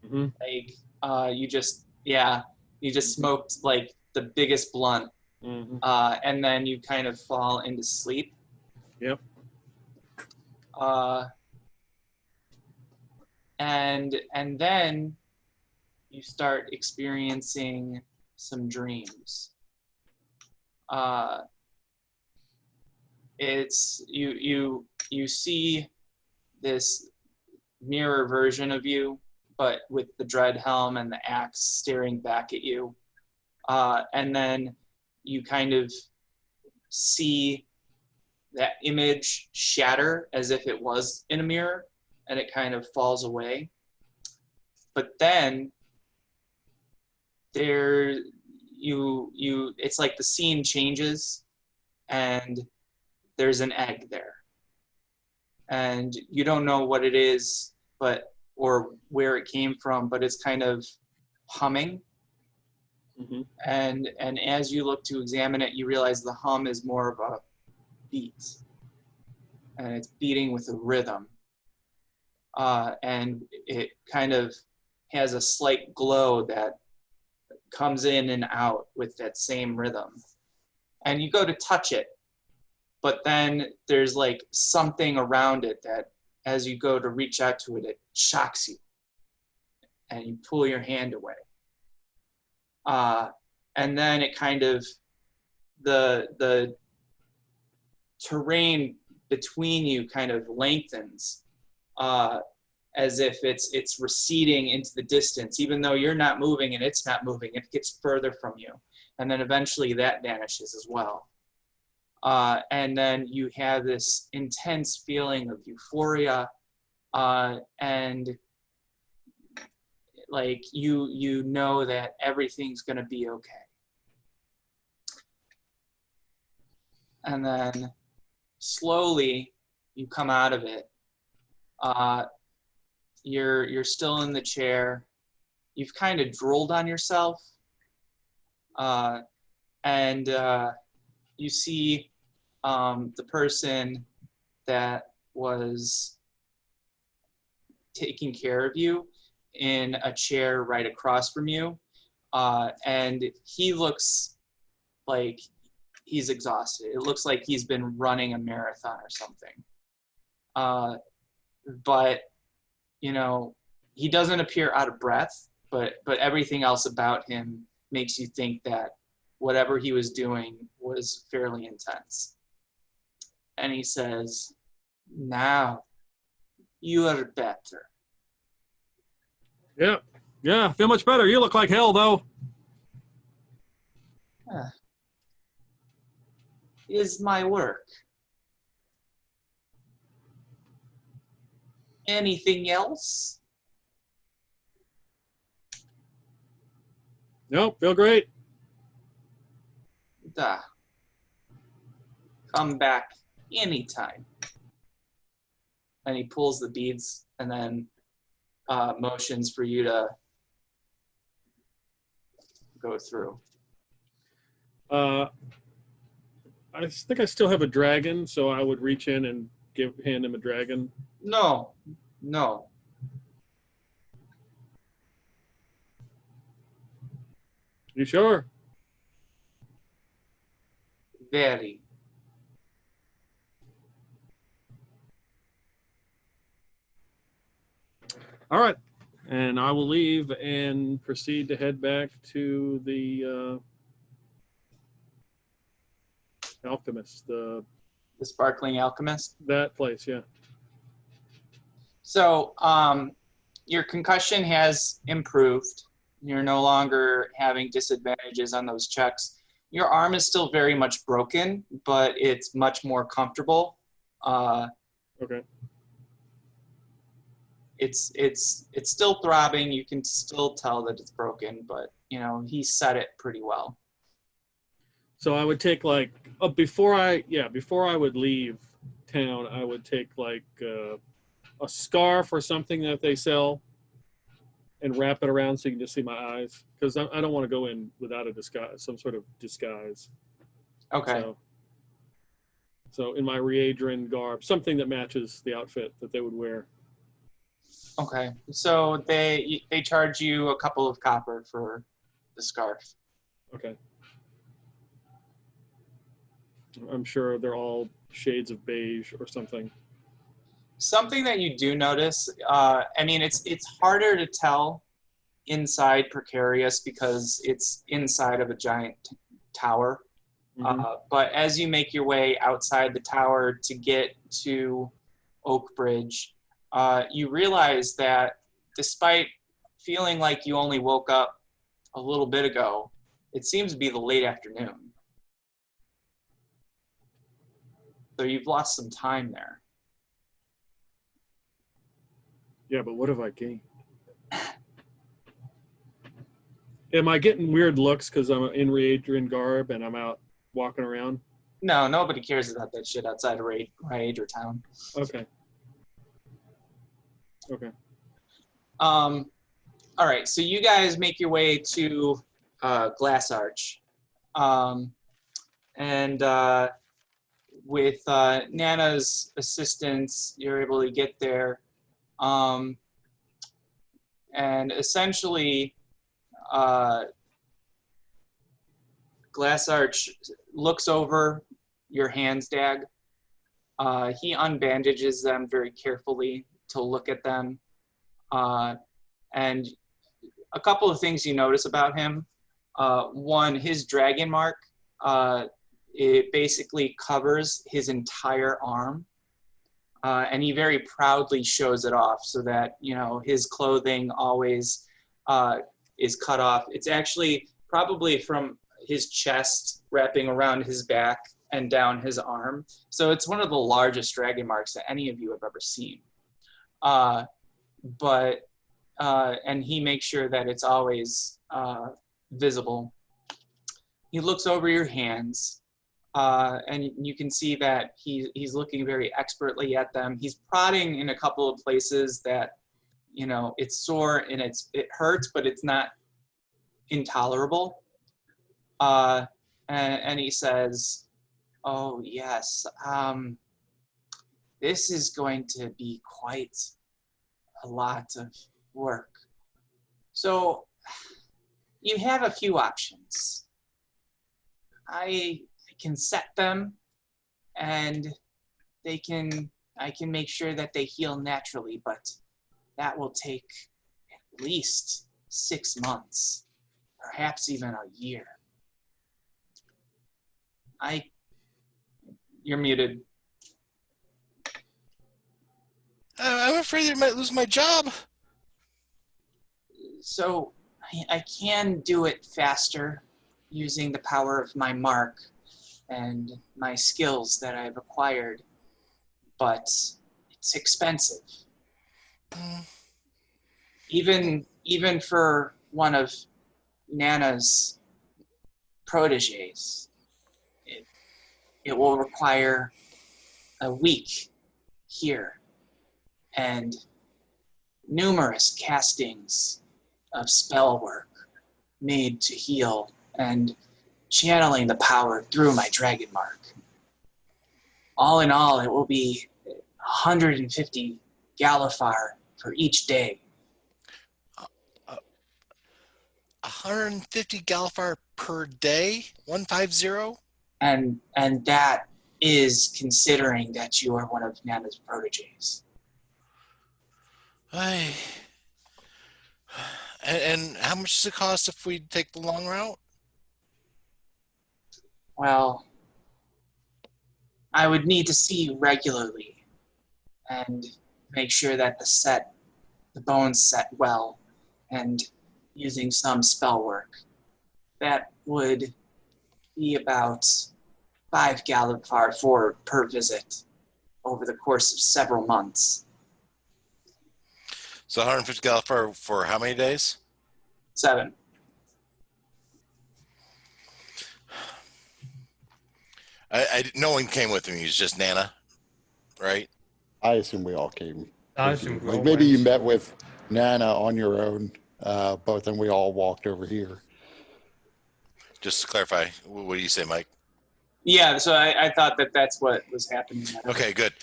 Mm-hmm. Like you just smoked like the biggest blunt. Mm-hmm. And then you kind of fall into sleep. Yep. And then you start experiencing some dreams. It's you see this mirror version of you, but with the dread helm and the axe staring back at you. And then you kind of see that image shatter as if it was in a mirror, and it kind of falls away. But then it's like the scene changes and there's an egg there. And you don't know what it is, or where it came from, but it's kind of humming. Mm-hmm. And as you look to examine it, you realize the hum is more of a beat, and it's beating with a rhythm. And it kind of has a slight glow that comes in and out with that same rhythm. And you go to touch it, but then there's like something around it that as you go to reach out to it, it shocks you and you pull your hand away. And then it kind of, the terrain between you kind of lengthens, as if it's receding into the distance. Even though you're not moving and it's not moving, it gets further from you. And then eventually that vanishes as well. And then you have this intense feeling of euphoria, and like you know that everything's gonna be okay. And then slowly you come out of it. You're still in the chair. You've kind of drooled on yourself, and you see the person that was taking care of you in a chair right across from you, and he looks like he's exhausted. It looks like he's been running a marathon or something. But you know, he doesn't appear out of breath, but everything else about him makes you think that whatever he was doing was fairly intense. And he says, "Now you are better." Yeah, I feel much better. You look like hell, though. Is my work. Anything else? Nope, feel great. Duh. Come back anytime. And he pulls the beads and then motions for you to go through. I think I still have a dragon, so I would reach in and hand him a dragon. No. You sure? Very. All right. And I will leave and proceed to head back to the alchemist, The Sparkling Alchemist. that place, yeah. So your concussion has improved. You're no longer having disadvantages on those checks. Your arm is still very much broken, but it's much more comfortable. Okay. It's still throbbing. You can still tell that it's broken, but you know, he set it pretty well. So I would take like before I would leave town, I would take like a scarf or something that they sell and wrap it around so you can just see my eyes, because I don't want to go in without a disguise, some sort of disguise. Okay. So in my Readrin garb, something that matches the outfit that they would wear. Okay. So they charge you a couple of copper for the scarf. Okay. I'm sure they're all shades of beige or something. Something that you do notice, I mean, it's harder to tell inside Precarious because it's inside of a giant tower. Mhm. But as you make your way outside the tower to get to Oak Bridge, you realize that despite feeling like you only woke up a little bit ago, it seems to be the late afternoon. So you've lost some time there. Yeah, but what have I gained? Am I getting weird looks because I'm in Readrin garb and I'm out walking around? No, nobody cares about that shit outside of Rage or town. Okay. All right, so you guys make your way to Glass Arch. And with Nana's assistance, you're able to get there. And essentially, Glass Arch looks over your hands, Dag. He unbandages them very carefully to look at them. And a couple of things you notice about him. One, his dragon mark it basically covers his entire arm. And he very proudly shows it off so that, you know, his clothing always is cut off. It's actually probably from his chest wrapping around his back and down his arm. So it's one of the largest dragon marks that any of you have ever seen. And he makes sure that it's always visible. He looks over your hands. And you can see that he's looking very expertly at them. He's prodding in a couple of places that, you know, it's sore and it hurts, but it's not intolerable. And he says, "Oh yes, this is going to be quite a lot of work. So you have a few options. I can set them, and I can make sure that they heal naturally, but that will take at least 6 months, perhaps even a year." You're muted. I'm afraid I might lose my job. So I can do it faster using the power of my mark and my skills that I've acquired, but it's expensive. Even for one of Nana's proteges, it will require a week here and numerous castings of spell work made to heal and channeling the power through my dragon mark. All in all, it will be 150 Galifar for each day. 150 Galifar per day? 150? And that is considering that you are one of Nana's proteges. And how much does it cost if we take the long route? Well, I would need to see you regularly and make sure that the bones set well, and using some spell work. That would be about 5 Galifar per visit over the course of several months. So 150 Galifar for how many days? 7. No one came with me. It was just Nana, right? I assume we all came. I with you. assume we Like all maybe you went. met with Nana on your own, but then we all walked over here. Just to clarify, what do you say, Mike? Yeah, so I thought that that's what was happening. Okay, good.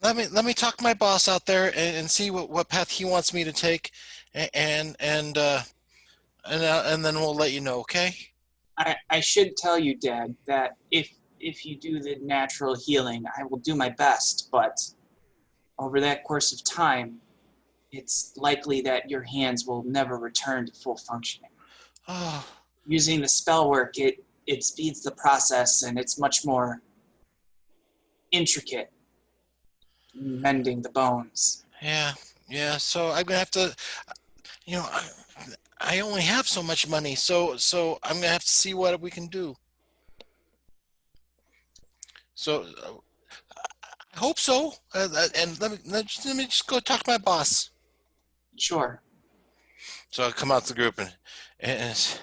Let me talk to my boss out there and see what path he wants me to take, and then we'll let you know. Okay? I should tell you, Dad, that if you do the natural healing, I will do my best, but over that course of time, it's likely that your hands will never return to full functioning. Oh, Using the spell work, it speeds the process, and it's much more intricate, mending the bones. yeah. So I'm gonna have to, I only have so much money, so I'm gonna have to see what we can do. So I hope so. And let me just go talk to my boss. Sure. So I come out to the group and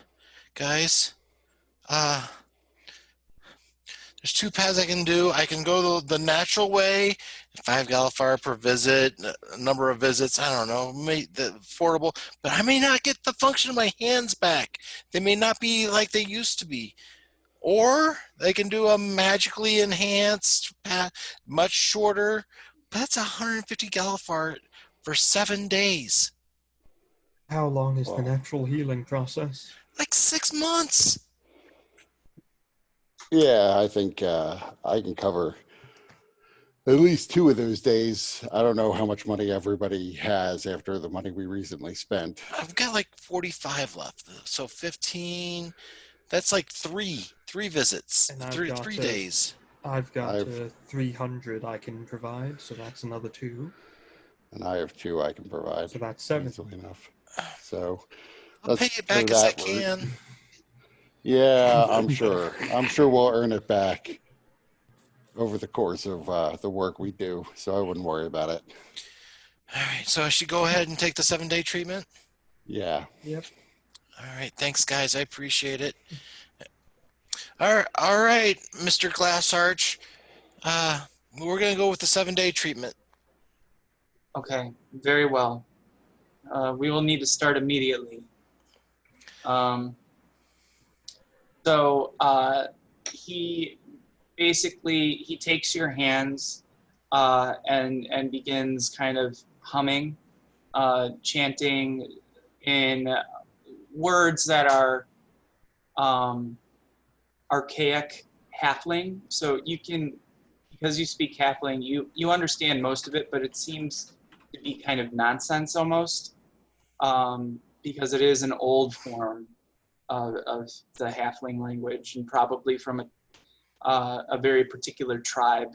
guys, there's 2 paths I can do. I can go the natural way, 5 Galifar per visit, a number of visits. I don't know, affordable, but I may not get the function of my hands back. They may not be like they used to be. Or they can do a magically enhanced path, much shorter. But that's 150 Galifar for 7 days. How long is the natural healing process? Like 6 months. Yeah, I think I can cover at least 2 of those days. I don't know how much money everybody has after the money we recently spent. I've got like 45 left. So 15 That's like three visits, And I've three got 3 days. I've got I've- 300 I can provide, so that's another 2. And I have 2 I can provide. So that's 7. Easily enough. So I'll pay let's it go back as I that route. can. Yeah, I'm sure. I'm sure we'll earn it back over the course of the work we do. So I wouldn't worry about it. All right, so I should go ahead and take the 7-day treatment. Yeah. Yep. All right, thanks, guys. I appreciate it. All right, Mr. Glassarch. We're gonna go with the 7-day treatment. Okay, very well. We will need to start immediately. So he basically takes your hands and begins kind of humming, chanting in words that are archaic halfling. So you can, because you speak halfling, you understand most of it, but it seems to be kind of nonsense almost, because it is an old form of the halfling language, and probably from a very particular tribe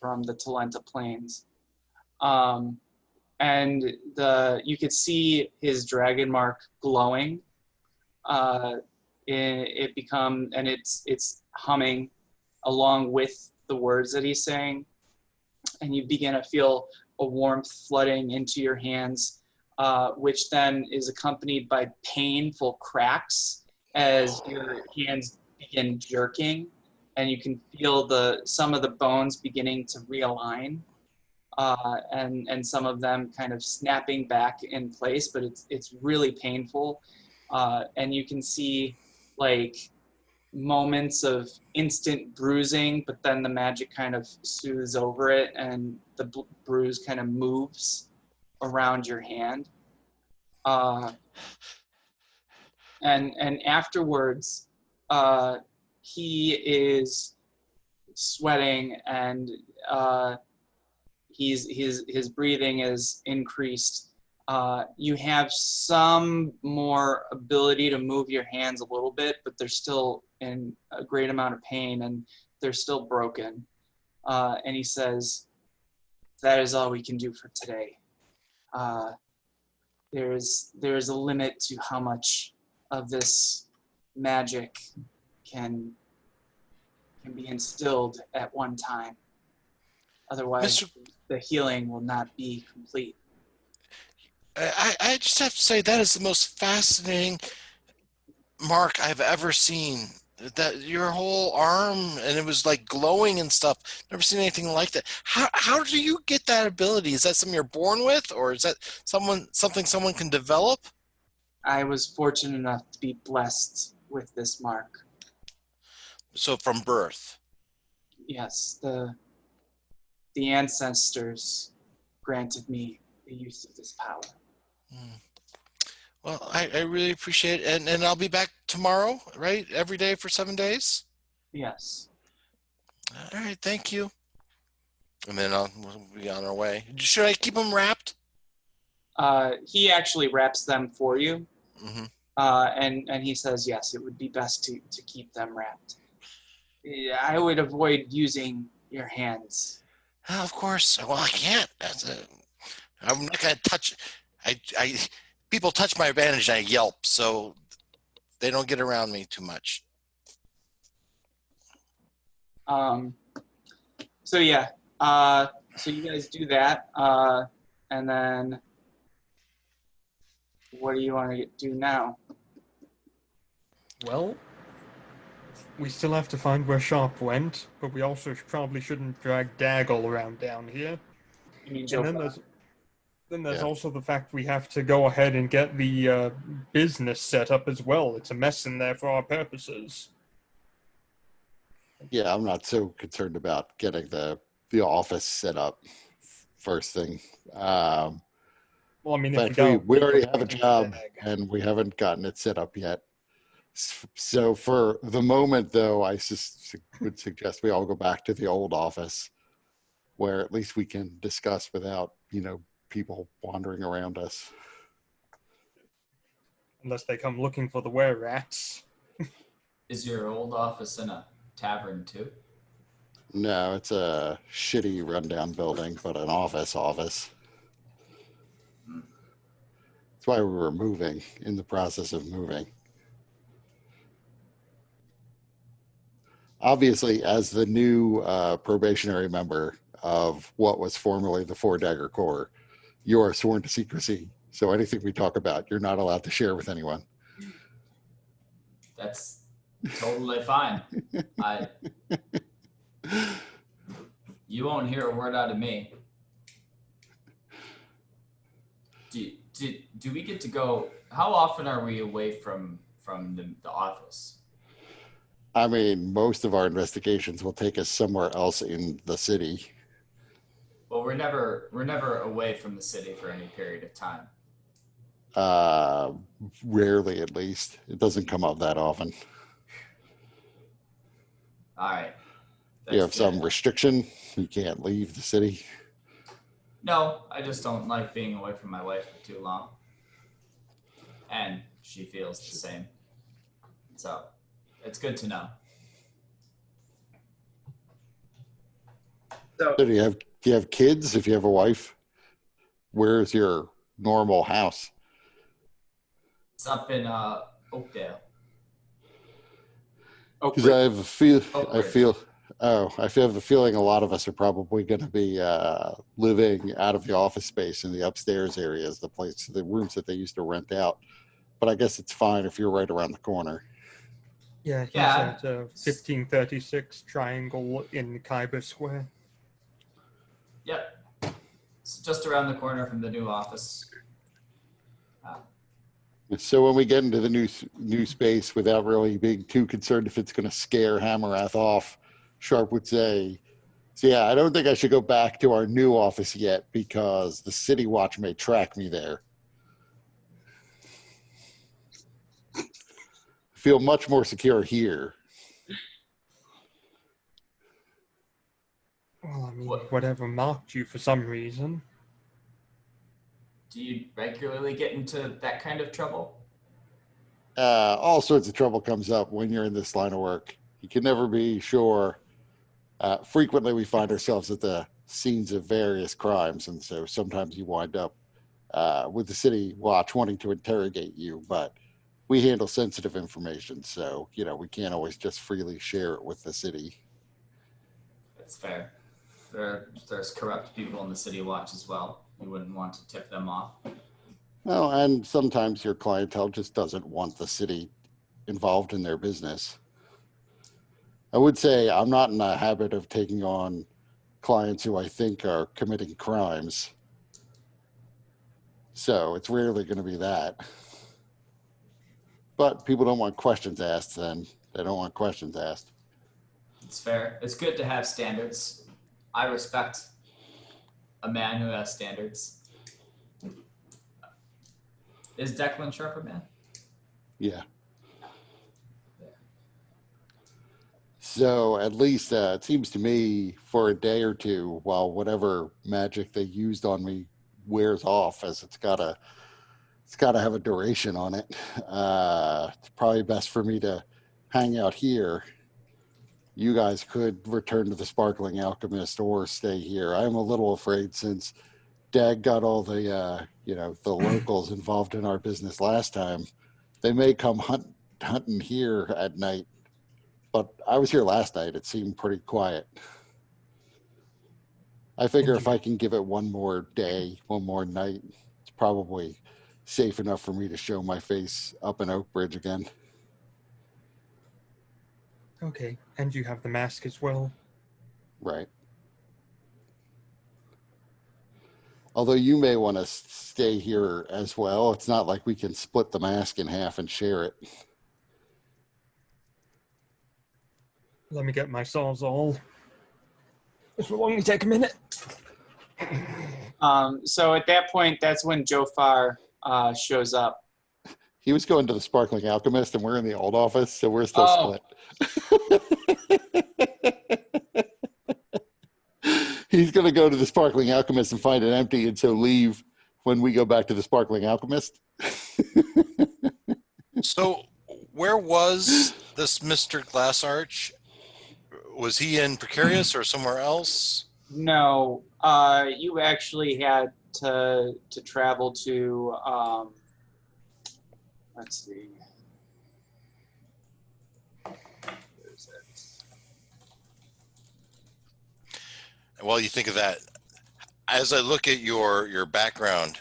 from the Talenta Plains. And you could see his dragon mark glowing. It's humming along with the words that he's saying, and you begin to feel a warmth flooding into your hands, which then is accompanied by painful cracks as your hands begin jerking, and you can feel some of the bones beginning to realign, and some of them kind of snapping back in place, but it's really painful, and you can see like moments of instant bruising, but then the magic kind of soothes over it, and the bruise kind of moves around your hand. And afterwards, he is sweating, and his breathing is increased. You have some more ability to move your hands a little bit, but they're still in a great amount of pain, and they're still broken. And he says, "That is all we can do for today. There is a limit to how much of this magic can be instilled at one time. Otherwise, Mr. the healing will not be complete." I just have to say that is the most fascinating mark I've ever seen. That your whole arm, and it was like glowing and stuff. Never seen anything like that. How do you get that ability? Is that something you're born with, or is that something someone can develop? I was fortunate enough to be blessed with this mark. So from birth. Yes, the ancestors granted me the use of this power. Well, I really appreciate it, and I'll be back tomorrow, right? Every day for 7 days. Yes. All right, thank you. And then we'll be on our way. Should I keep them wrapped? He actually wraps them for you, Mm-hmm. and he says, yes, it would be best to keep them wrapped. Yeah, I would avoid using your hands. Oh, of course. Well, I can't. I'm not gonna touch. People touch my advantage and I yelp, so they don't get around me too much. So yeah, so you guys do that, and then what do you want to do now? Well, we still have to find where Sharp went, but we also probably shouldn't drag Dagger around down here. You mean And then Joe? there's Yeah. also the fact we have to go ahead and get the business set up as well. It's a mess in there for our purposes. Yeah, I'm not so concerned about getting the office set up first thing. Well, I mean, In if fact, we don't, we already have a we can job drag. and we haven't gotten it set up yet. So for the moment, though, I would suggest we all go back to the old office where at least we can discuss without, people wandering around us. Unless they come looking for the were rats. Is your old office in a tavern too? No, it's a shitty rundown building, but an office. That's why we were moving, in the process of moving. Obviously, as the new probationary member of what was formerly the Four Dagger Corps, you are sworn to secrecy. So anything we talk about, you're not allowed to share with anyone. That's totally fine. You won't hear a word out of me. Do we get to go? How often are we away from the office? I mean, most of our investigations will take us somewhere else in the city. Well, we're never away from the city for any period of time. Rarely, at least. It doesn't come up that often. All right. You have That's some good. restriction. You can't leave the city. No, I just don't like being away from my wife for too long. And she feels the same. So it's good to know. So So do you have kids? If you have a wife, where's your normal house? It's up in Oakdale. Because I have a feel. I Oakridge. have the feeling a lot of us are probably going to be living out of the office space in the upstairs areas, the rooms that they used to rent out. But I guess it's fine if you're right around the corner. Yeah, he's Yeah. at 1536 Triangle in Khyber Square. Yep. It's just around the corner from the new office. So when we get into the new space, without really being too concerned if it's going to scare Hammerath off, Sharp would say, "So yeah, I don't think I should go back to our new office yet because the City Watch may track me there. I feel much more secure here." Well, I mean, What? whatever marked you for some reason. Do you regularly get into that kind of trouble? All sorts of trouble comes up when you're in this line of work. You can never be sure. Frequently, we find ourselves at the scenes of various crimes, and so sometimes you wind up with the City Watch wanting to interrogate you, but we handle sensitive information, so we can't always just freely share it with the city. That's fair. There's corrupt people in the City Watch as well. You wouldn't want to tip them off. Well, and sometimes your clientele just doesn't want the city involved in their business. I would say I'm not in the habit of taking on clients who I think are committing crimes. So it's rarely going to be that. But people don't want questions asked then. They don't want questions asked. It's fair. It's good to have standards. I respect a man who has standards. Is Declan Sharp a man? Yeah. So at least it seems to me for a day or two, while whatever magic they used on me wears off, as it's gotta have a duration on it. It's probably best for me to hang out here. You guys could return to the Sparkling Alchemist or stay here. I'm a little afraid since Dag got all the the locals involved in our business last time. They may come hunting here at night. But I was here last night. It seemed pretty quiet. I figure if I can give it one more day, one more night, it's probably safe enough for me to show my face up in Oak Bridge again. Okay, and you have the mask as well. Right. Although you may want to stay here as well. It's not like we can split the mask in half and share it. Let me get my sawzall. This will only take a minute. So at that point, that's when Jofar shows up. He was going to the Sparkling Alchemist, and we're in the old office, so we're still Oh. split. He's going to go to the Sparkling Alchemist and find it empty, and so leave when we go back to the Sparkling Alchemist. So where was this Mr. Glassarch, was he in Precarious or somewhere else? No, you actually had to travel to let's see. Where is it? While you think of that, as I look at your background,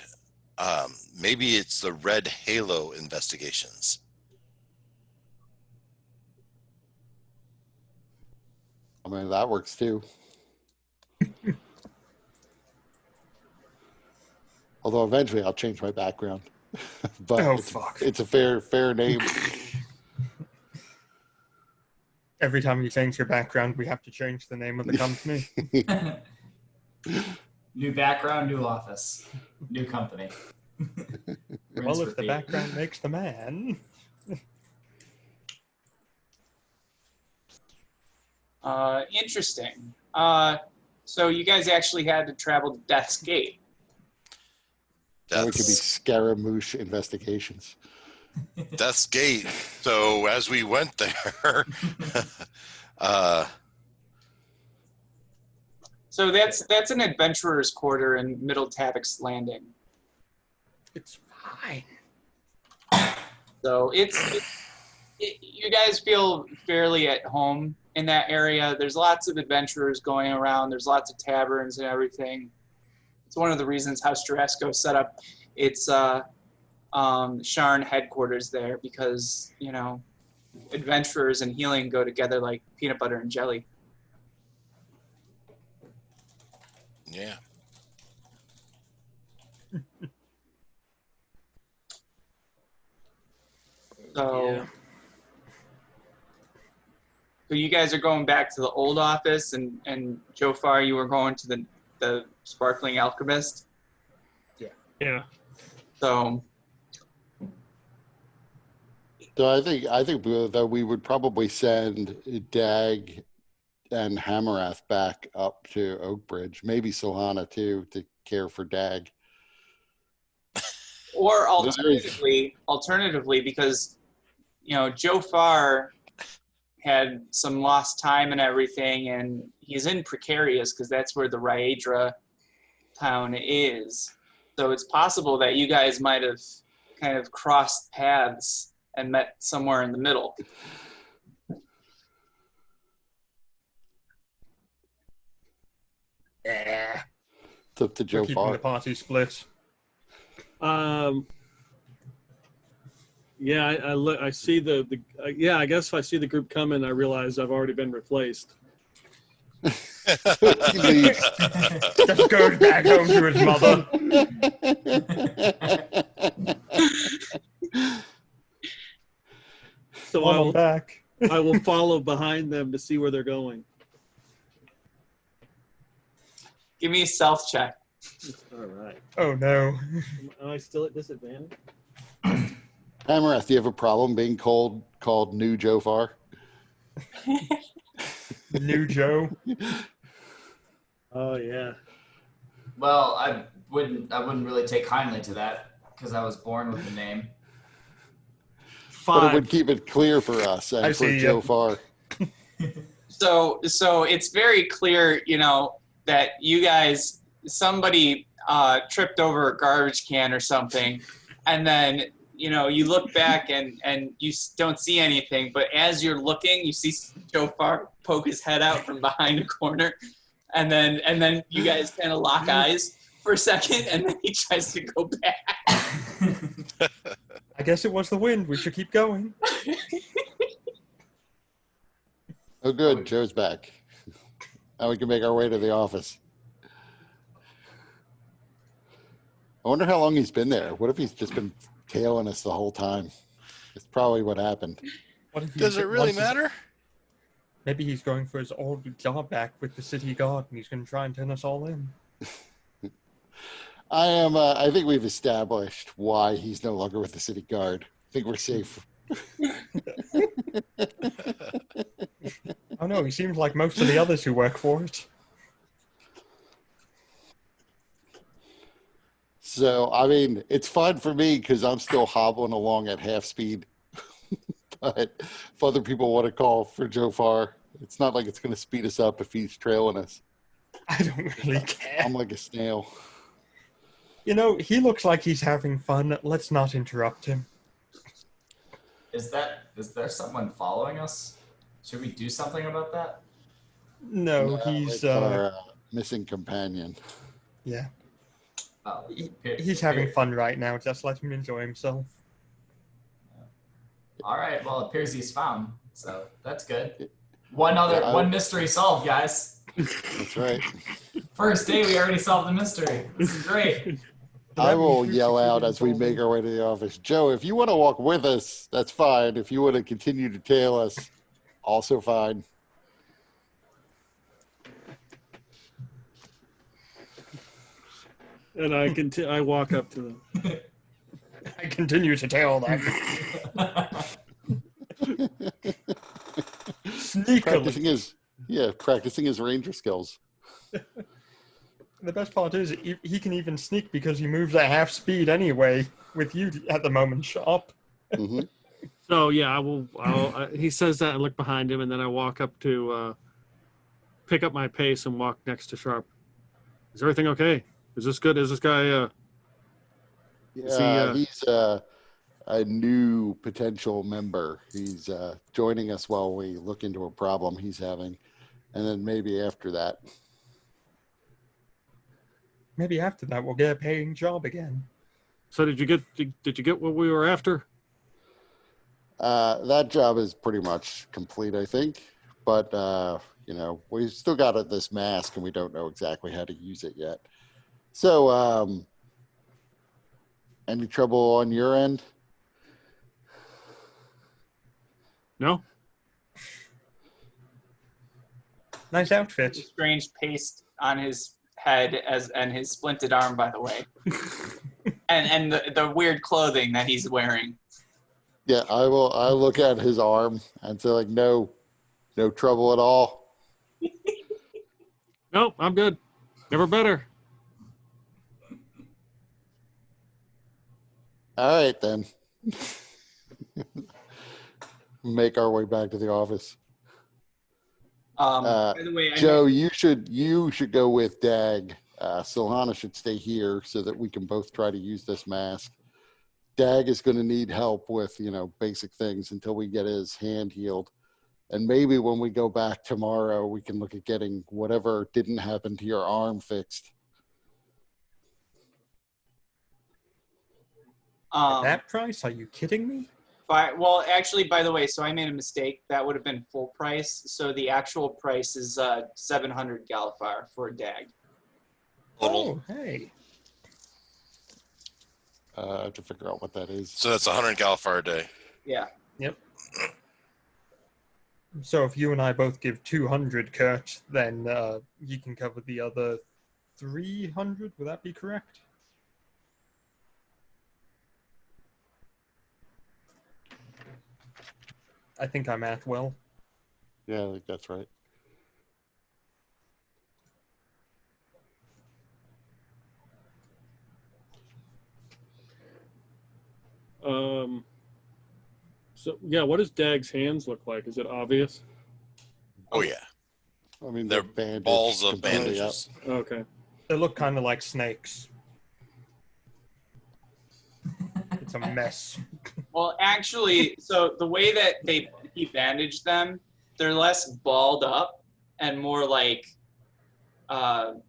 maybe it's the Red Halo investigations. I mean, that works too. Although eventually I'll change my background. But Oh, it's, fuck. it's a fair name. Every time you change your background, we have to change the name of the company. New background, new office, new company. Well, if the background makes the man. Interesting. So you guys actually had to travel to Death's Gate. That could be That's Scaramouche investigations. Death's Gate. So as we went there, So that's an adventurer's quarter in Middle Tavick's Landing. It's fine. So you guys feel fairly at home in that area. There's lots of adventurers going around. There's lots of taverns and everything. It's one of the reasons how Strasco set up its Sharn headquarters there, because, you know, adventurers and healing go together like peanut butter and jelly. yeah. So, Yeah. so you guys are going back to the old office, and Jofar, you were going to the Sparkling Alchemist. Yeah. So So I think that we would probably send Dag and Hamarath back up to Oakbridge, maybe Sohana too, to care for Dag. or alternatively, because, you know, Jofar had some lost time and everything, and he's in Precarious because that's where the Rhaedra town is. So it's possible that you guys might have kind of crossed paths and met somewhere in the middle. Yeah. It's up to We're Joe keeping the Farr. party split. Yeah, I see yeah, I guess if I see the group coming, I realize I've already been replaced. He leaves. Just goes back home to his mother. So Mom, I'm back. I will follow behind them to see where they're going. Give me a stealth check. All right. Oh no. Am I still at disadvantage? Hamarath, do you have a problem being called New Joe Farr? New Joe. Oh yeah. Well, I wouldn't really take kindly to that because I was born with the name. But it would 5. keep it clear for us I and for see Joe ya. Farr. So it's very clear, you know, that you guys, somebody tripped over a garbage can or something, and then, you know, you look back and you don't see anything, but as you're looking, you see Jofar poke his head out from behind a corner, and then you guys kind of lock eyes for a second, and then he tries to go back. I guess it was the wind. We should keep going. Oh, good. Joe's back. Now we can make our way to the office. I wonder how long he's been there. What if he's just been tailing us the whole time? It's probably what happened. What if he Does it really wants his- matter? Maybe he's going for his old job back with the city guard, and he's going to try and turn us all in. I think we've established why he's no longer with the city guard. I think we're safe. Oh no, he seems like most of the others who work for it. So, I mean, it's fun for me because I'm still hobbling along at half speed. But if other people want to call for Jofar, it's not like it's going to speed us up if he's trailing us. I don't really care. I'm like a snail. You know, he looks like he's having fun. Let's not interrupt him. Is there someone following us? Should we do something about that? No, No, he's it's our missing companion. yeah. Oh, He's having fun right now. Just let him enjoy himself. All right. Well, it appears he's found, so that's good. Yeah, One mystery solved, guys. That's right. First day, we already solved the mystery. This is great. I will yell out as we make our way to the office. Joe, if you want to walk with us, that's fine. If you want to continue to tail us, also fine. And I walk up to them. I continue to tail them. Sneakily. Practicing his ranger skills. The best part is he can even sneak because he moves at half speed anyway, with you at the moment sharp. Mm-hmm. So yeah, he says that, and look behind him, and then I walk up to pick up my pace and walk next to Sharp. Is everything okay? Is this good? Is this guy? He's a new potential member. He's joining us while we look into a problem he's having, and then maybe after that. Maybe after that we'll get a paying job again. So did you get what we were after? That job is pretty much complete, I think. But we still got this mask, and we don't know exactly how to use it yet. So, any trouble on your end? No. Nice outfit. Strange paste on his head and his splinted arm, by the way, and the weird clothing that he's wearing. Yeah, I look at his arm and say, like, no trouble at all. Nope, I'm good. Never better. All right, then. Make our way back to the office. By the way, Joe, you should go with Dag. Silhana should stay here so that we can both try to use this mask. Dag is going to need help with, basic things until we get his hand healed. And maybe when we go back tomorrow, we can look at getting whatever didn't happen to your arm fixed. At that price? Are you kidding me? Well, actually, by the way, so I made a mistake. That would have been full price. So the actual price is 700 Galifar for a Dag. Oh, hey. I have to figure out what that is. So that's 100 Galifar a day. Yeah. Yep. So if you and I both give 200, Kurt, then you can cover the other 300. Would that be correct? I think I math well. Yeah, I think that's right. So yeah, what does Dag's hands look like? Is it obvious? Oh yeah, I mean, they're bandaged balls of completely bandages. Okay. They look kind of like snakes. It's a mess. Well, actually, so the way that he bandaged them, they're less balled up and more like tennis.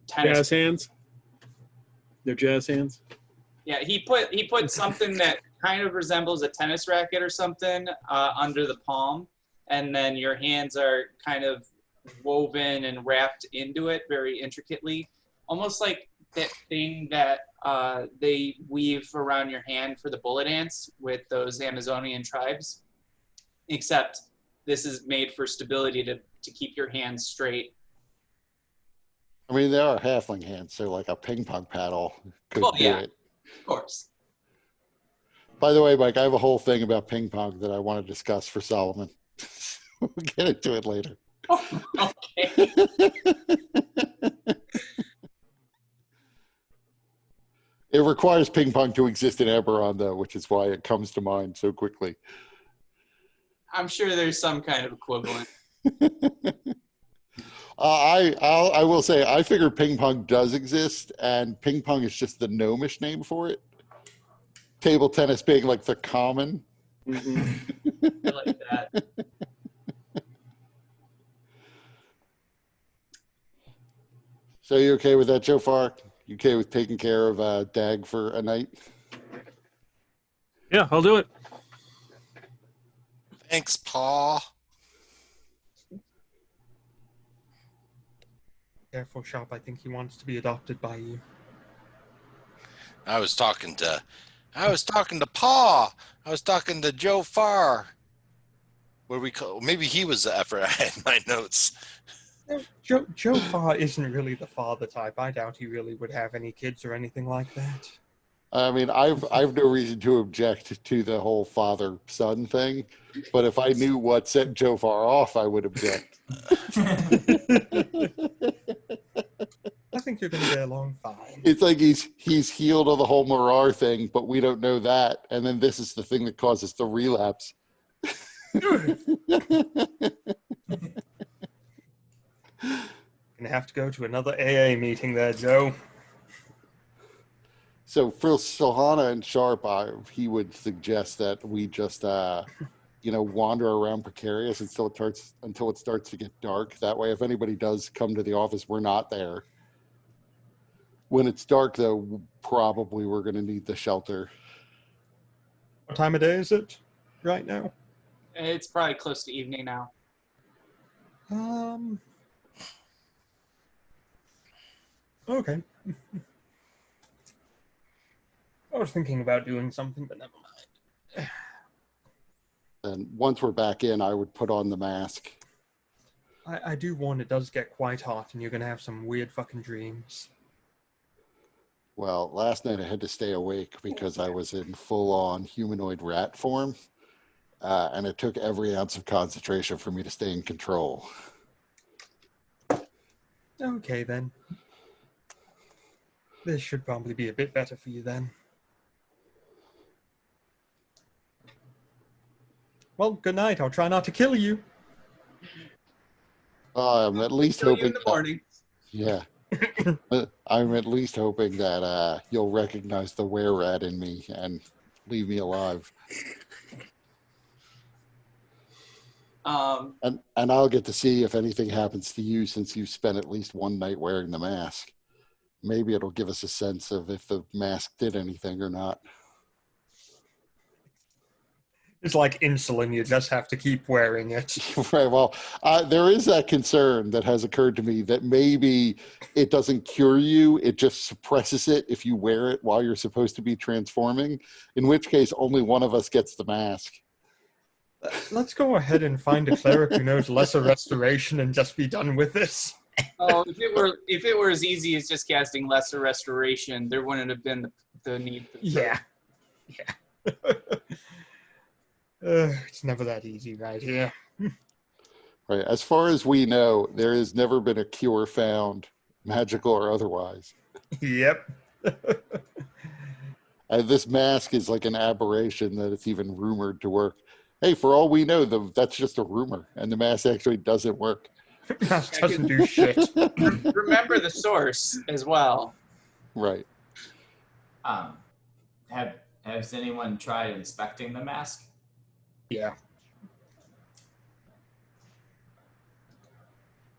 Jazz hands. They're jazz hands. Yeah, he put something that kind of resembles a tennis racket or something under the palm, and then your hands are kind of woven and wrapped into it very intricately, almost like that thing that they weave around your hand for the bullet ants with those Amazonian tribes, except this is made for stability to keep your hands straight. I mean, they are halfling hands, so like a ping pong paddle could do yeah. it. Of course. By the way, Mike, I have a whole thing about ping pong that I want to discuss for Solomon. We'll get into it later. Okay. It requires ping pong to exist in Eberron, though, which is why it comes to mind so quickly. I'm sure there's some kind of equivalent. I will say I figure ping pong does exist, and ping pong is just the gnomish name for it. Table tennis being like the common. Mhm. I like that. So you okay with that, Joe Farr? You okay with taking care of Dag for a night? Yeah, I'll do it. Thanks, Paul. Careful, Sharp. I think he wants to be adopted by you. I was talking to Paul. I was talking to Joe Farr. What do we call? Maybe he was the effort I had in my notes. Joe Farr isn't really the father type. I doubt he really would have any kids or anything like that. I mean, I've no reason to object to the whole father-son thing, but if I knew what set Joe Farr off, I would object. I think you're going to get along fine. It's like he's healed of the whole Morar thing, but we don't know that, and then this is the thing that causes the relapse. Gonna have to go to another AA meeting there, Joe. So for Sohana and Sharp, he would suggest that we just, wander around Precarious until it starts to get dark. That way, if anybody does come to the office, we're not there. When it's dark, though, probably we're going to need the shelter. What time of day is it right now? It's probably close to evening now. Okay. I was thinking about doing something, but never mind. And once we're back in, I would put on the mask. I do warn it does get quite hot, and you're gonna have some weird fucking dreams. Well, last night I had to stay awake because I was in full-on humanoid rat form, and it took every ounce of concentration for me to stay in control. Okay, then. This should probably be a bit better for you, then. Well, good night. I'll try not to kill you. I'm at least Kill you hoping in the morning. Yeah. I'm at least hoping that you'll recognize the were-rat in me and leave me alive. And I'll get to see if anything happens to you since you spent at least one night wearing the mask. Maybe it'll give us a sense of if the mask did anything or not. It's like insulin. You just have to keep wearing it. Right. Well, there is that concern that has occurred to me that maybe it doesn't cure you. It just suppresses it if you wear it while you're supposed to be transforming, in which case only one of us gets the mask. Let's go ahead and find a cleric who knows lesser restoration and just be done with this. Oh, if it were as easy as just casting lesser restoration, there wouldn't have been the need. Yeah. It's never that easy, right here. Right. As far as we know, there has never been a cure found, magical or otherwise. Yep. And this mask is like an aberration that it's even rumored to work. Hey, for all we know, that's just a rumor, and the mask actually doesn't work. Mask doesn't do shit. Remember the source as well. Right. Has anyone tried inspecting the mask? Yeah.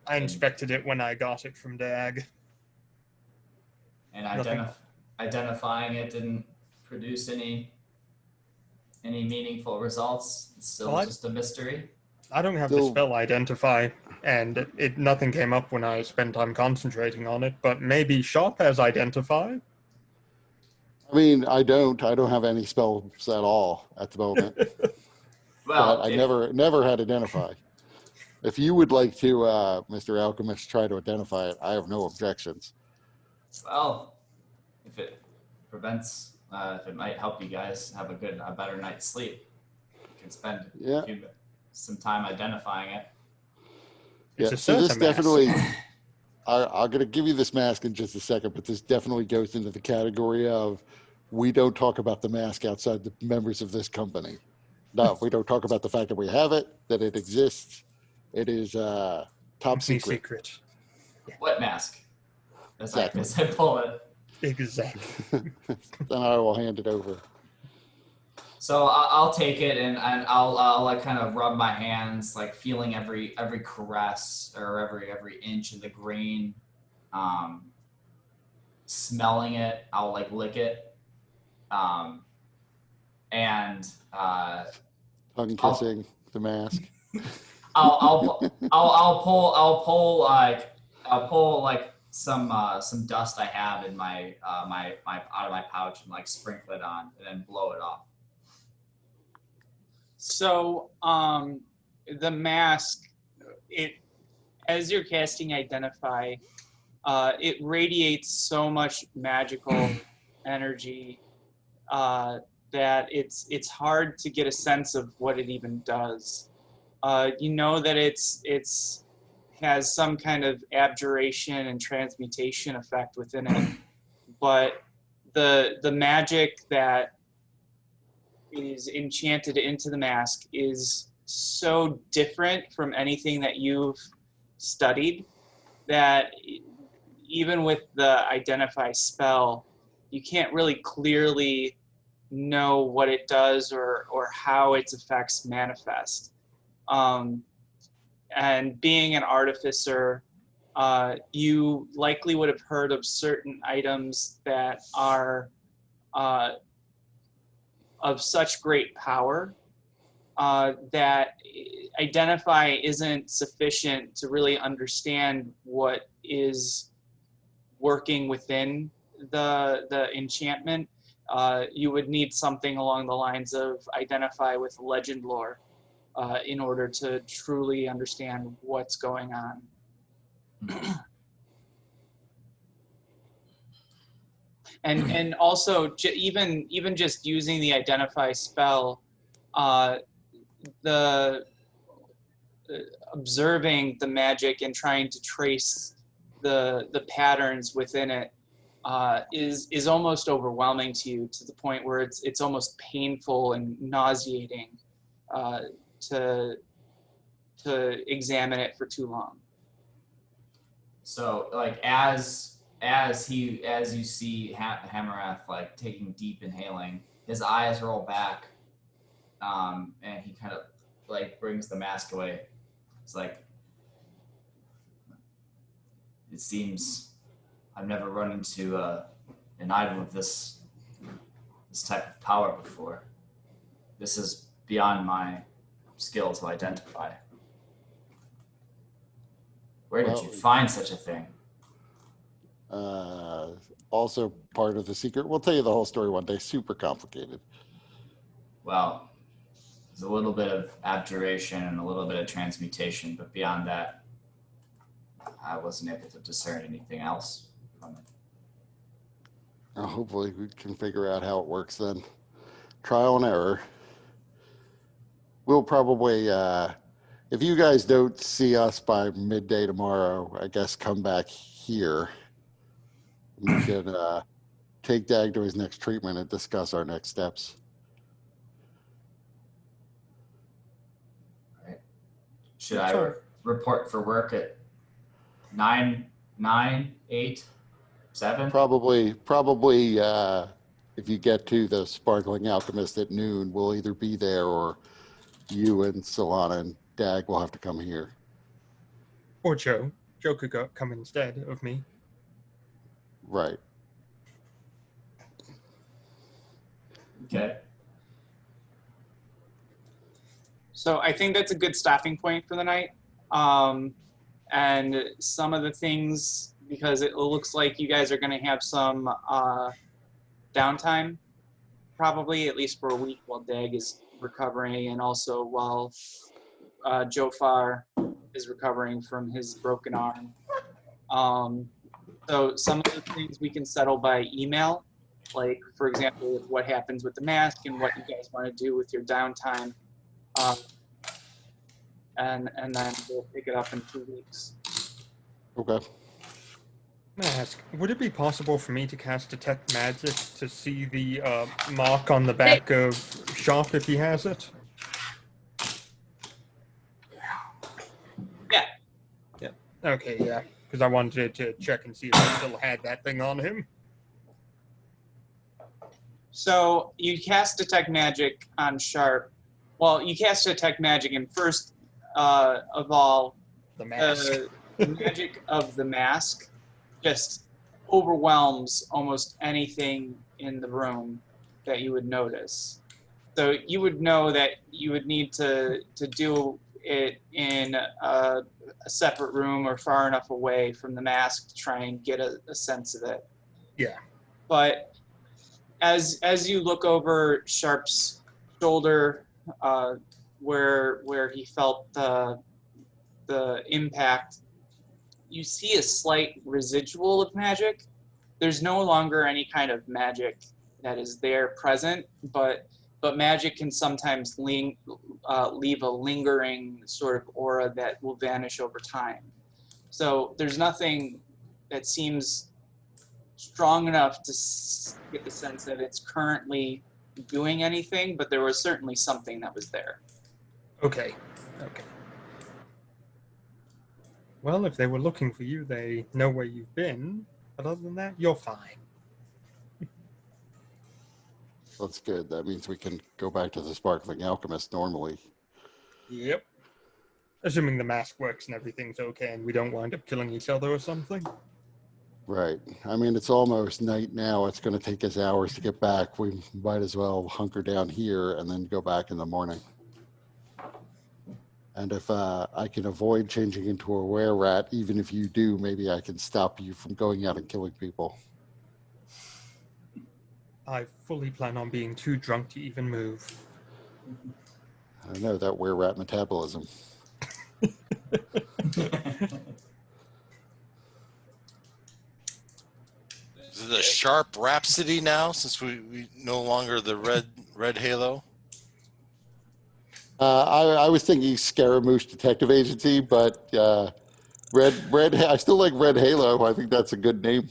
I inspected it when I got it from Dag. And Nothing. identifying it didn't produce any meaningful results. It's still just a mystery. I don't have the spell identify, and nothing came up when I spent time concentrating on it, but maybe Sharp has identify. I mean, I don't have any spells at all at the moment. Well, but I never had identify. If you would like to, Mr. Alchemist, try to identify it, I have no objections. Well, if it if it might help you guys have a better night's sleep, you can spend some time identifying it. Yeah, so this definitely, I'm going to give you this mask in just a second, but this definitely goes into the category of we don't talk about the mask outside the members of this company. No, we don't talk about the fact that we have it, that it exists. It is top Company secret. What mask? Exactly. As I pull it. Exactly. Then I will hand it over. So I'll take it and I'll like kind of rub my hands, like feeling every caress or every inch of the grain, smelling it. I'll like lick it, and Tongue kissing the mask. I'll pull like some dust I have in my my out of my pouch and like sprinkle it on and then blow it off. So the mask, as you're casting Identify, it radiates so much magical energy that it's hard to get a sense of what it even does. You know that it's has some kind of abjuration and transmutation effect within it, but the magic that is enchanted into the mask is so different from anything that you've studied that even with the Identify spell, you can't really clearly know what it does or how its effects manifest. And being an artificer, you likely would have heard of certain items that are of such great power that Identify isn't sufficient to really understand what is working within the enchantment. You would need something along the lines of Identify with legend lore in order to truly understand what's going on. And also even just using the Identify spell, the observing the magic and trying to trace the patterns within it is almost overwhelming to you, to the point where it's almost painful and nauseating to examine it for too long. So like as you see Hamarath like taking deep inhaling, his eyes roll back, and he kind of like brings the mask away. It's like, it seems I've never run into an item of this type of power before. This is beyond my skill to identify. Where did you find such a thing? Also part of the secret. We'll tell you the whole story one day. Super complicated. Well, there's a little bit of abjuration and a little bit of transmutation, but beyond that, I wasn't able to discern anything else from it. Hopefully we can figure out how it works then. Trial and error. We'll probably, if you guys don't see us by midday tomorrow, I guess come back here. We can take Dag to his next treatment and discuss our next steps. All right. Should I report for work at 9, 8, 7? Probably. If you get to the Sparkling Alchemist at noon, we'll either be there or you and Solana and Dag will have to come here. Or Joe. Joe could come instead of me. Right. Okay. So I think that's a good stopping point for the night. And some of the things, because it looks like you guys are going to have some downtime, probably at least for a week while Dag is recovering, and also while Jofar is recovering from his broken arm. So some of the things we can settle by email, like, for example, what happens with the mask and what you guys want to do with your downtime. And then we'll pick it up in 2 weeks. Okay. May I ask, would it be possible for me to cast Detect Magic to see the mark on the back of Sharp if he has it? Yeah. Yeah. Okay, yeah. Because I wanted to check and see if I still had that thing on him. So you cast Detect Magic on Sharp. Well, you cast Detect Magic, and first of all, The mask. the magic of the mask just overwhelms almost anything in the room that you would notice. So you would know that you would need to do it in a separate room or far enough away from the mask to try and get a sense of it. Yeah. But as you look over Sharp's shoulder, where he felt the impact, you see a slight residual of magic. There's no longer any kind of magic that is there present, but magic can sometimes leave a lingering sort of aura that will vanish over time. So there's nothing that seems strong enough to get the sense that it's currently doing anything, but there was certainly something that was there. Okay. Well, if they were looking for you, they know where you've been. But other than that, you're fine. That's good. That means we can go back to the Sparkling Alchemist normally. Yep. Assuming the mask works and everything's okay and we don't wind up killing each other or something. Right. I mean, it's almost night now. It's going to take us hours to get back. We might as well hunker down here and then go back in the morning. And if I can avoid changing into a were-rat, even if you do, maybe I can stop you from going out and killing people. I fully plan on being too drunk to even move. I don't know, that were-rat metabolism. Is it a Sharp Rhapsody now, since we no longer the red Halo? I was thinking Scaramouche Detective Agency, but Red. I still like Red Halo. I think that's a good name.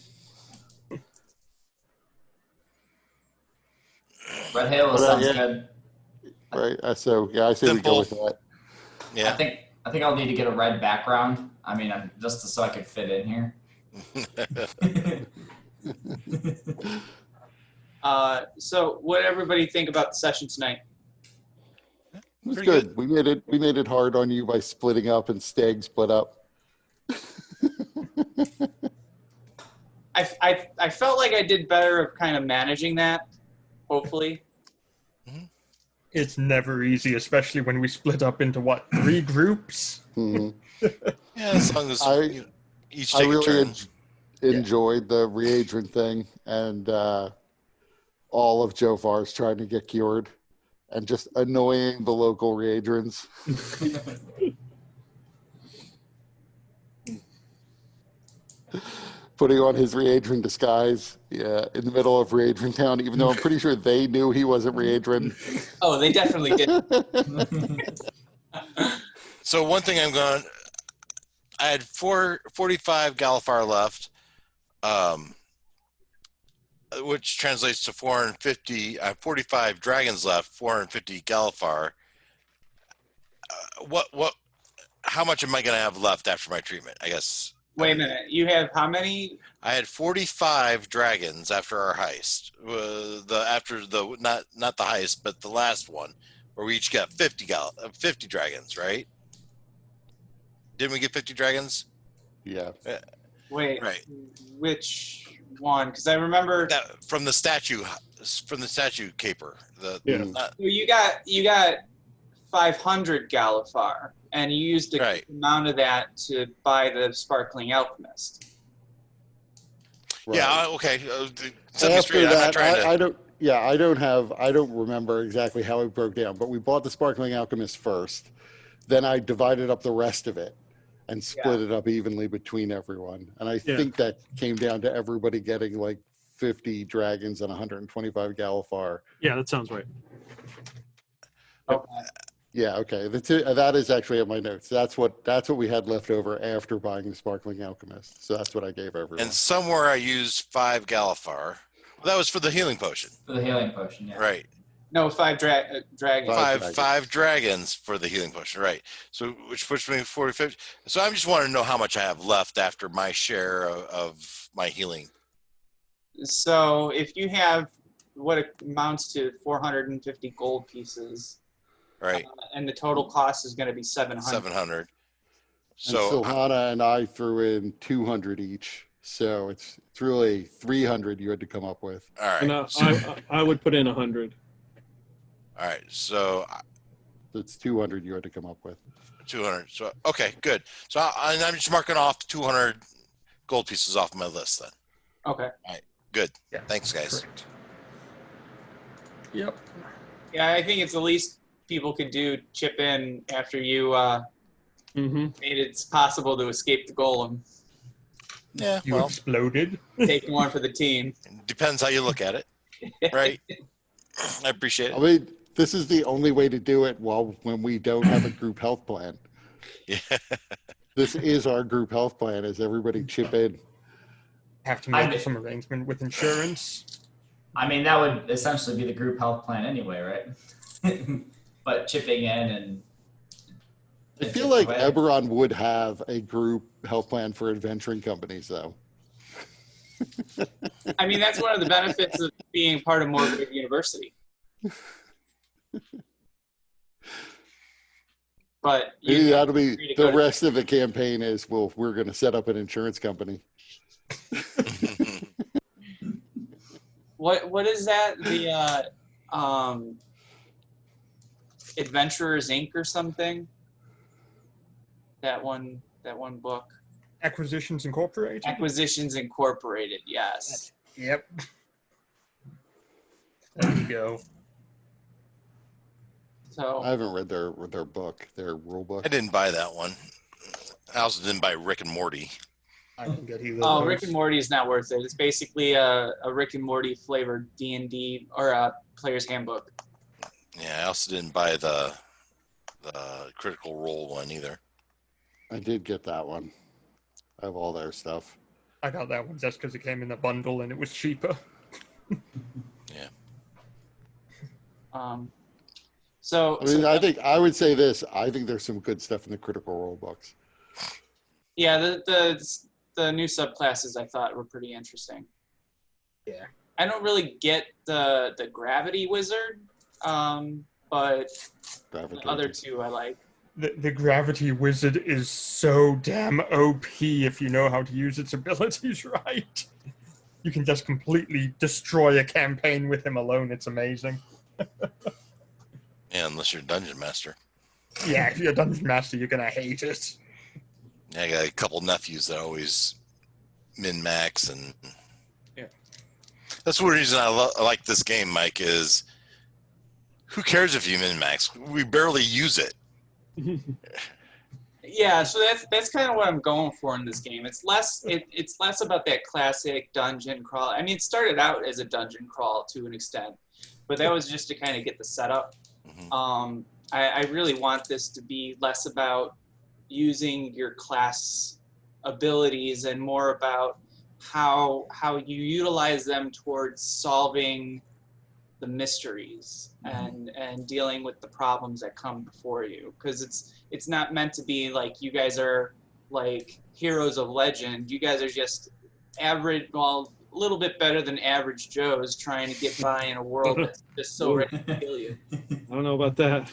Red Halo sounds good. Right. So yeah, I say we go with that. Yeah. I think I'll need to get a red background. I mean, just so I could fit in here. So what did everybody think about the session tonight? It was Pretty good. We made it hard on you by splitting up and staying split up. I felt like I did better of kind of managing that, hopefully. It's never easy, especially when we split up into, 3 groups? Mm-hmm. Yeah, as long as each I take a really turn. enjoyed the reagent thing and all of Jofar's trying to get cured and just annoying the local reagents. Putting on his reagent disguise, in the middle of reagent town, even though I'm pretty sure they knew he wasn't reagent. Oh, they definitely did. So one thing I had 45 Galifar left, which translates to 450. 45 dragons left, 450 Galifar. How much am I going to have left after my treatment? I guess. Wait a minute. You have how many? I had 45 dragons after our heist. Not the heist, but the last one, where we each got 50 dragons, right? Didn't we get 50 dragons? Yeah. Wait. Right. Which one? Because I remember That from the statue caper. Yeah. you got 500 Galifar, and you used a Right. amount of that to buy the Sparkling Alchemist. Right. Yeah. Okay. Set me After straight. I'm not that, trying to. I don't. Yeah, I don't remember exactly how it broke down. But we bought the Sparkling Alchemist first. Then I divided up the rest of it and split it up evenly between everyone. And I think that came down to everybody getting like 50 dragons and 125 Galifar. Yeah, that sounds right. Okay. Yeah, okay. That is actually in my notes. That's what we had left over after buying the Sparkling Alchemist. So that's what I gave everyone. And somewhere I used 5 Galifar. That was for the healing potion. For the healing potion, yeah. Right. No, 5 dragons. Five dragons for the healing potion, right? So which puts me 40, 50. So I just want to know how much I have left after my share of my healing. So if you have what amounts to 450 gold pieces, Right. And the total cost is going to be 700. 700. So So Silhana and I threw in 200 each. So it's really 300 you had to come up with. all right. And So, I would put in 100. all right. So It's 200 you had to come up with. 200. So okay, good. So I'm just marking off 200 gold pieces off my list then. Okay. Good. Yeah, Thanks, guys. correct. Yep. Yeah, I think it's the least people could do, chip in after you Mm-hmm. made it possible to escape the golem. Yeah. You Well, exploded. Take one for the team. depends how you look at it, right? I appreciate I it. mean, this is the only way to do it when we don't have a group health plan. Yeah. This is our group health plan, is everybody chip in. Have to make some arrangement with insurance. I mean, that would essentially be the group health plan anyway, right? But chipping in and I feel like Eberron would have a group health plan for adventuring companies, though. I mean, that's one of the benefits of being part of Morgrave University. But Maybe you, that'll be free to go the to- rest of the campaign is, well, we're going to set up an insurance company. what is that? The Adventurers Inc. or something? That one book. Acquisitions Incorporated. Acquisitions Incorporated, yes. Yep. There you go. So I haven't read their book, their rule book. I didn't buy that one. I also didn't buy Rick and Morty. I can get either. oh, of Rick those. and Morty is not worth it. It's basically a Rick and Morty flavored D&D or a player's handbook. Yeah, I also didn't buy the Critical Role one either. I did get that one. I have all their stuff. I got that one just because it came in a bundle and it was cheaper. So I mean, I would say this. I think there's some good stuff in the Critical Role books. yeah, the new subclasses I thought were pretty interesting. Yeah. I don't really get the gravity wizard, but the other two I like. The Gravity Wizard is so damn OP if you know how to use its abilities right. You can just completely destroy a campaign with him alone. It's amazing. Yeah, unless you're a dungeon master. Yeah, if you're a dungeon master, you're gonna hate it. Yeah, I got a couple nephews that always min-max, and Yeah. that's one reason I like this game, Mike, is who cares if you min-max? We barely use it. Yeah, so that's kind of what I'm going for in this game. It's less about that classic dungeon crawl. I mean, it started out as a dungeon crawl to an extent, but that was just to kind of get the setup. Mhm. I really want this to be less about using your class abilities and more about how you utilize them towards solving the mysteries and dealing with the problems that come before you, because it's not meant to be like you guys are like heroes of legend. You guys are just average, well, a little bit better than average Joes trying to get by in a world that's just so ready to kill you. I don't know about that.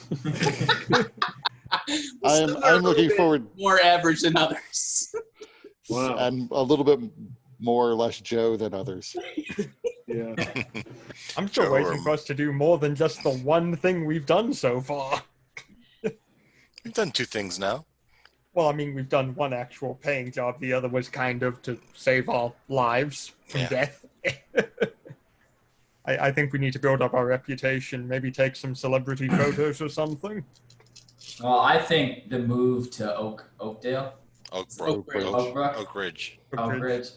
I'm looking forward, more average than others. Wow. and a little bit more or less Joe than others. Yeah. I'm still Sure. waiting for us to do more than just the one thing we've done so far. We've done 2 things now. Well, I mean, we've done one actual paying job. The other was kind of to save our lives from Yeah. death. I think we need to build up our reputation, maybe take some celebrity photos or something. Well, I think the move to Oakdale, Oak Ridge. Oak Ridge. Oak Ridge,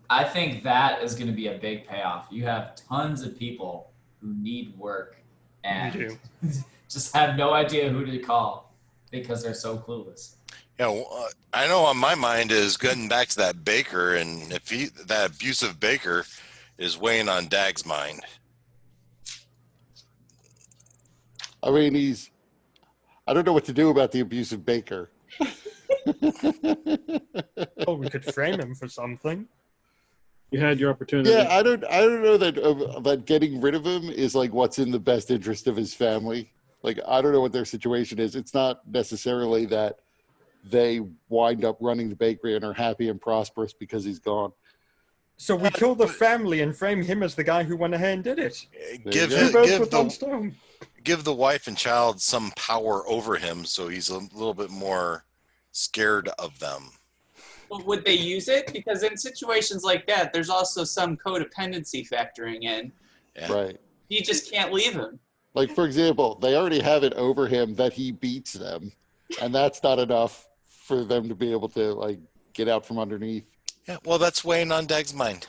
I think that is going to be a big payoff. You have tons of people who need work, You do. and just have no idea who to call because they're so clueless. You know, I know on my mind is getting back to that Baker, and if that abusive Baker is weighing on Dag's mind. I mean, I don't know what to do about the abusive Baker. Oh, we could frame him for something. You had your opportunity. Yeah, I don't know that getting rid of him is like what's in the best interest of his family. Like, I don't know what their situation is. It's not necessarily that they wind up running the bakery and are happy and prosperous because he's gone. So we kill the family and frame him as the guy who went ahead and did it. Give you Two birds with one stone. the wife and child some power over him, so he's a little bit more scared of them. Well, would they use it? Because in situations like that, there's also some codependency factoring in. Yeah. Right. You just can't leave him. Like, for example, they already have it over him that he beats them, and that's not enough for them to be able to, like, get out from underneath. Yeah, well, that's weighing on Dag's mind.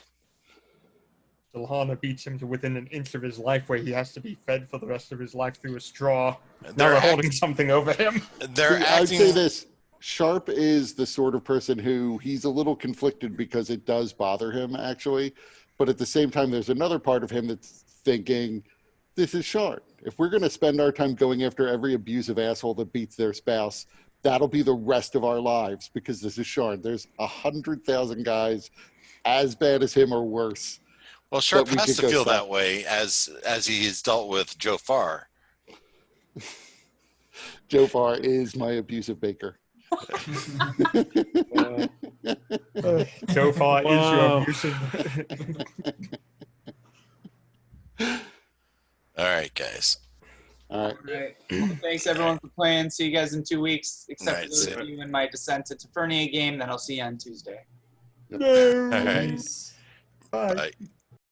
Ilhana beats him to within an inch of his life where he has to be fed for the rest of his life through a straw. Now They're we're holding something over him. They're See, I'd acting. say this. Sharp is the sort of person who he's a little conflicted because it does bother him, actually. But at the same time, there's another part of him that's thinking, this is Sharp. If we're going to spend our time going after every abusive asshole that beats their spouse, that'll be the rest of our lives because this is Sharp. There's 100,000 guys as bad as him or worse. Well, Sharp But we has could to go feel stop. that way as he has dealt with Joe Farr. Joe Farr is my abusive baker. Joe Farr is Wow. your abusive. All right, guys. All right. All right. Well, thanks everyone for playing. See you guys in 2 weeks. Except Right, for those see of ya. you in my Descent to Tavernia game, then I'll see you on Tuesday. All right. Bye. Bye.